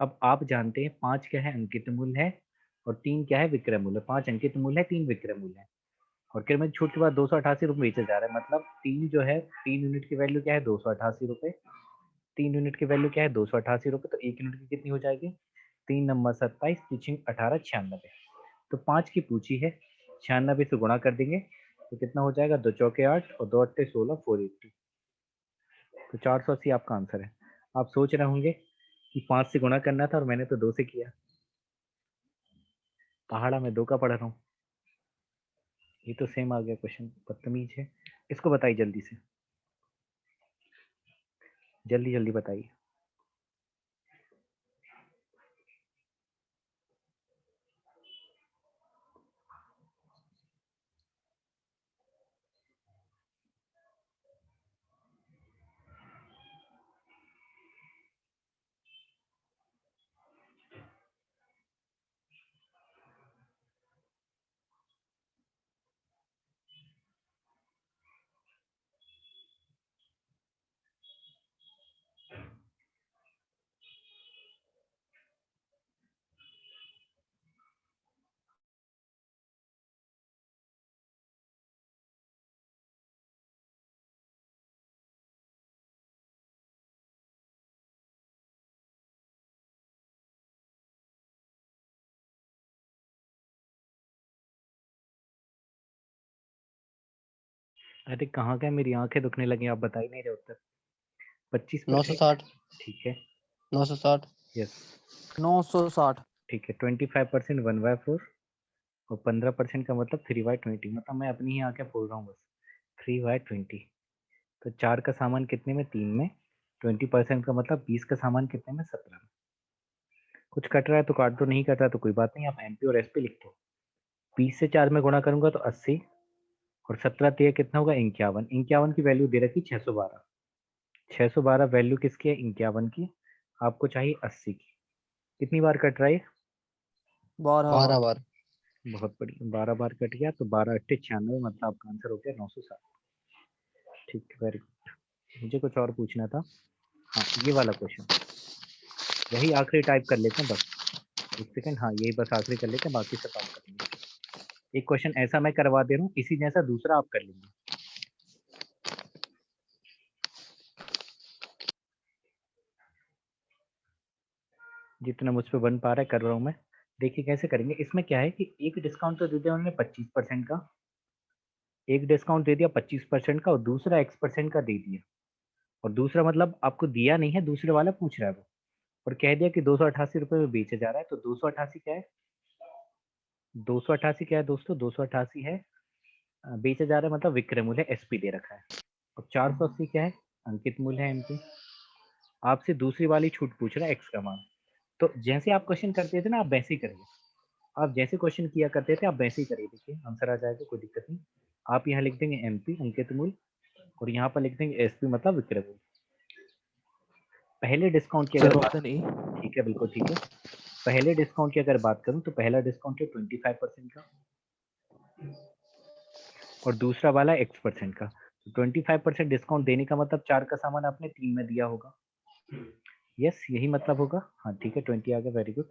अब आप जानते हैं 5 क्या है, अंकित मूल्य है, और 3 क्या है, विक्रय मूल्य। 5 अंकित मूल्य है, 3 विक्रय मूल्य है, और फिर में छूट के बाद 288 रुपये बेचा जा रहा है। मतलब 3 जो है, 3 यूनिट की वैल्यू क्या है, 288 रुपये। 3 यूनिट की वैल्यू क्या है, 288 रुपये। तो 1 यूनिट की कितनी हो जाएगी, 3 नंबर 27, 18 96। तो 5 की पूछी है, 96 से गुणा कर देंगे तो कितना हो जाएगा, 2 चौके 8 और 2 अट्ठे 16, 480। तो 480 आपका आंसर है। आप सोच रहे होंगे कि 5 से गुणा करना था और मैंने तो 2 से किया। पहाड़ा में 2 का पढ़ रहा हूँ, ये तो सेम आ गया क्वेश्चन, बदतमीज है। इसको बताइए जल्दी से, जल्दी जल्दी बताइए। अरे कहाँ गए, मेरी आंखें दुखने लगी, आप बता ही नहीं रहे उत्तर। 25%। 960 ठीक है 960 यस 960 ठीक है। 25% 1/4 और 15% का मतलब 3/20, मतलब मैं अपनी ही आंखें फोड़ रहा हूँ बस। 3/20 तो 4 का सामान कितने में, 3 में। 20% का मतलब 20 का सामान कितने में, 17 में। कुछ कट रहा है तो काट दो, नहीं कट रहा तो कोई बात नहीं, आप एमपी और एसपी लिख दो। 20 से 4 में गुणा करूंगा तो 80 और 17 दिया कितना होगा, 51। 51 की वैल्यू दे रखी 612। 612 वैल्यू किसकी है, 51 की। आपको चाहिए 80 की। कितनी बार कट रहा है ये? 12 12 बार। बार। बहुत बढ़िया, 12 बार कट गया तो 12 8 96, मतलब आपका आंसर हो गया 960। ठीक है वेरी गुड। मुझे कुछ और पूछना था। हाँ ये वाला क्वेश्चन, यही आखिरी टाइप कर लेते हैं बस। एक सेकंड, हाँ यही बस आखिरी कर लेते हैं, बाकी सब आप कर लेंगे। एक क्वेश्चन ऐसा मैं करवा दे रहा हूँ, इसी जैसा दूसरा आप कर लेंगे। जितना मुझ पे बन पा रहा है कर रहा हूँ मैं। देखिए कैसे करेंगे, इसमें क्या है कि एक डिस्काउंट तो दे दिया उन्होंने 25% का, एक डिस्काउंट दे दिया 25% का और दूसरा X% का दे दिया। और दूसरा मतलब आपको दिया नहीं है, दूसरे वाला पूछ रहा है वो, और कह दिया कि 288 रुपये में बेचा जा रहा है। तो 288 क्या है, 288 क्या है दोस्तों, 288 है बेचा जा रहा है, मतलब विक्रय मूल्य एसपी दे रखा है। और 480 क्या है, अंकित मूल्य है एमपी। आपसे दूसरी वाली छूट पूछ रहा है एक्स का मान। तो जैसे आप क्वेश्चन करते थे ना, आप वैसे ही करिए। आप जैसे क्वेश्चन किया करते थे आप वैसे ही करिए, देखिए आंसर आ जाएगा, कोई दिक्कत नहीं। आप यहाँ लिख देंगे एमपी अंकित मूल्य, और यहाँ पर लिख देंगे एसपी मतलब विक्रय मूल्य। पहले डिस्काउंट की अगर सर बात, ऑप्शन ए। ठीक है बिल्कुल ठीक है। पहले डिस्काउंट की अगर बात करूं तो पहला डिस्काउंट है 25% का और दूसरा वाला X% का। तो 25% डिस्काउंट देने का मतलब 4 का सामान आपने 3 में दिया होगा। यस यही मतलब होगा, हाँ ठीक है 20 आ गया, वेरी गुड।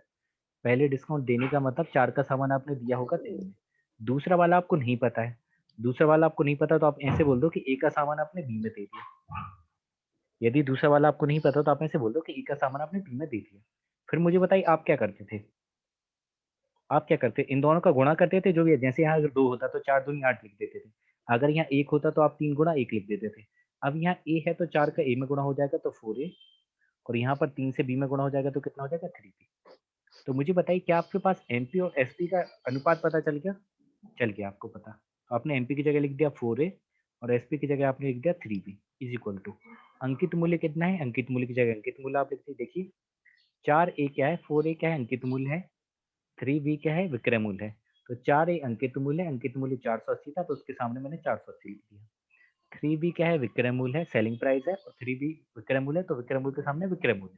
पहले डिस्काउंट देने का मतलब 4 का सामान आपने दिया होगा 3 में। दूसरा वाला आपको नहीं पता है, दूसरा वाला आपको नहीं पता तो आप ऐसे बोल दो कि ए का सामान आपने बी में दे दिया। यदि दूसरा वाला आपको नहीं पता तो आप ऐसे बोल दो कि ए का सामान आपने बी में दे दिया। फिर मुझे बताइए आप क्या करते थे, आप क्या करते, इन दोनों का गुणा करते थे जो भी है। जैसे यहाँ अगर 2 होता तो 4 दूनी 8 लिख देते थे। अगर यहाँ 1 होता तो आप 3 गुणा 1 लिख देते थे। अब यहाँ ए है तो 4 का ए में गुणा हो जाएगा तो 4a, और यहाँ पर 3 से बी में गुणा हो जाएगा तो कितना हो जाएगा 3b। तो मुझे बताइए क्या आपके पास एमपी और एसपी का अनुपात पता चल गया, चल गया आपको पता। तो आपने एमपी की जगह लिख दिया 4a और एसपी की जगह आपने लिख दिया 3b इज इक्वल टू अंकित मूल्य कितना है, अंकित मूल्य की जगह अंकित मूल्य आप लिखते देखिए। 4a क्या है, 4a क्या है, अंकित मूल्य है। 3b क्या है, विक्रय मूल्य है। तो 4a अंकित मूल्य, अंकित मूल्य 480 था तो उसके सामने मैंने 480 लिख दिया। 3b क्या है, विक्रय मूल्य है, सेलिंग प्राइस है, और 3b विक्रय मूल्य है तो विक्रय मूल्य के सामने विक्रय मूल्य,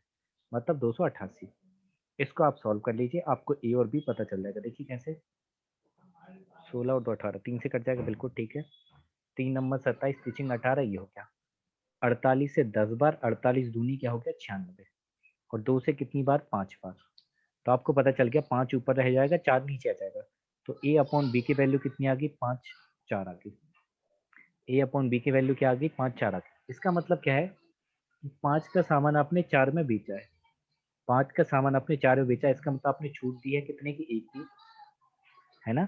मतलब 288। इसको आप सॉल्व कर लीजिए, आपको ए और बी पता चल जाएगा। देखिए कैसे, 16 और 2 18, 3 से कट जाएगा, बिल्कुल ठीक है। 3 नंबर 27, टीचिंग 18, ये हो गया। 48 से 10 बार, 48 दूनी क्या हो गया 96, और 2 से कितनी बार, 5 बार। तो आपको पता चल गया 5 ऊपर रह जाएगा 4 नीचे आ जाएगा। तो ए अपॉन बी की वैल्यू कितनी आ गई, 5 4 आ गई। ए अपॉन बी की वैल्यू क्या आ गई, 5 4 आ गई। इसका मतलब क्या है, 5 का सामान आपने 4 में बेचा है, 5 का सामान आपने 4 में बेचा है, इसका मतलब आपने छूट दी है कितने की, 1 की, है ना।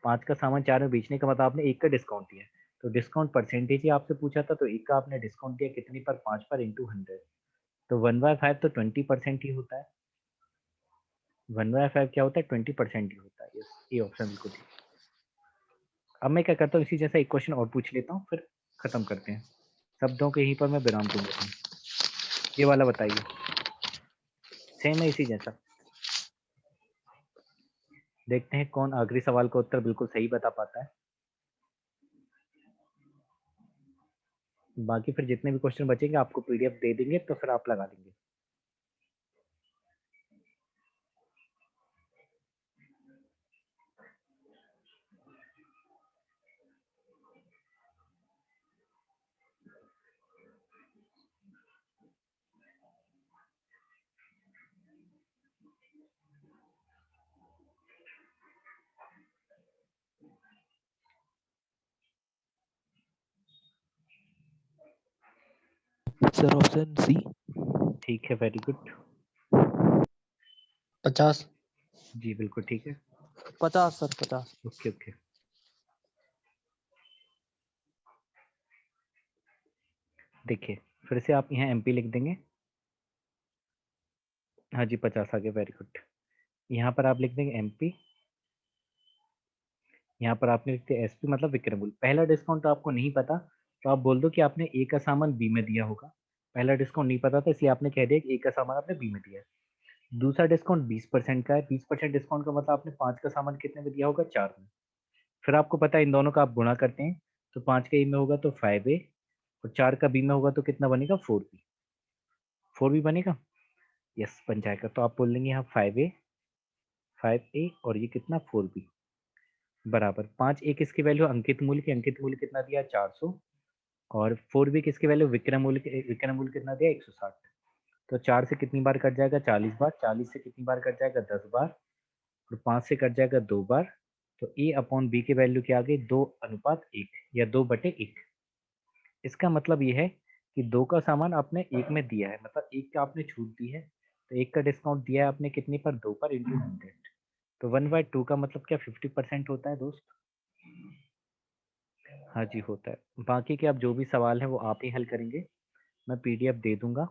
5 का सामान 4 में बेचने का मतलब आपने 1 का डिस्काउंट दिया है। तो डिस्काउंट परसेंटेज ही आपसे पूछा था, तो 1 का आपने डिस्काउंट दिया कितनी पर, 5 पर इंटू 100। तो 1/5 तो 20% ही होता है। 1/5 क्या होता है, 20% ही होता है। यस ये ऑप्शन बिल्कुल ठीक है। अब मैं क्या करता हूँ, इसी जैसा एक क्वेश्चन और पूछ लेता हूँ, फिर खत्म करते हैं। शब्दों के यहीं पर मैं विराम दूंगा तुम्हें। ये वाला बताइए, सेम है इसी जैसा। देखते हैं कौन आखिरी सवाल का उत्तर बिल्कुल सही बता पाता है। बाकी फिर जितने भी क्वेश्चन बचेंगे आपको पीडीएफ दे देंगे, तो फिर आप लगा लेंगे। Sir option C. ठीक है वेरी गुड, 50 जी बिल्कुल ठीक है। 50 सर 50। Okay okay. देखिए फिर से आप यहाँ MP लिख देंगे। हाँ जी 50 आ गया, वेरी गुड। यहाँ पर आप लिख देंगे MP, यहाँ पर आपने लिख दिया SP मतलब विक्रमूल। पहला डिस्काउंट तो आपको नहीं पता, तो आप बोल दो कि आपने A का सामान B में दिया होगा। पहला डिस्काउंट नहीं पता था इसलिए आपने कह दिया कि A का सामान आपने B में दिया है। दूसरा डिस्काउंट 20% का है। 20% डिस्काउंट का मतलब आपने 5 का सामान कितने में दिया होगा, 4 में। फिर आपको पता है इन दोनों का आप गुणा करते हैं, तो 5 का A में होगा तो 5A और 4 का B में होगा तो कितना बनेगा, 4B। 4B बनेगा, यस बन जाएगा। तो आप बोल देंगे यहाँ 5A और ये कितना 4B बराबर 5A किसकी वैल्यू अंकित मूल्य की, अंकित मूल्य कितना दिया 400, और 4B किसकी वैल्यू विक्रम मूल्य कितना दिया 160। तो 4 से कितनी बार कट जाएगा, 40 बार। 40 से कितनी बार कट जाएगा, 10 बार। और 5 से कट जाएगा 2 बार। तो A अपॉन B की वैल्यू क्या आ गई, 2:1 या 2/1। इसका मतलब ये है कि 2 का सामान आपने 1 में दिया है, मतलब 1 का आपने छूट दी है, तो 1 का डिस्काउंट दिया है आपने कितने पर, 2 पर इंटू 100। तो 1/2 का मतलब क्या 50% होता है दोस्त। हाँ जी होता है। बाकी के अब जो भी सवाल है वो आप ही हल करेंगे, मैं PDF दे दूंगा।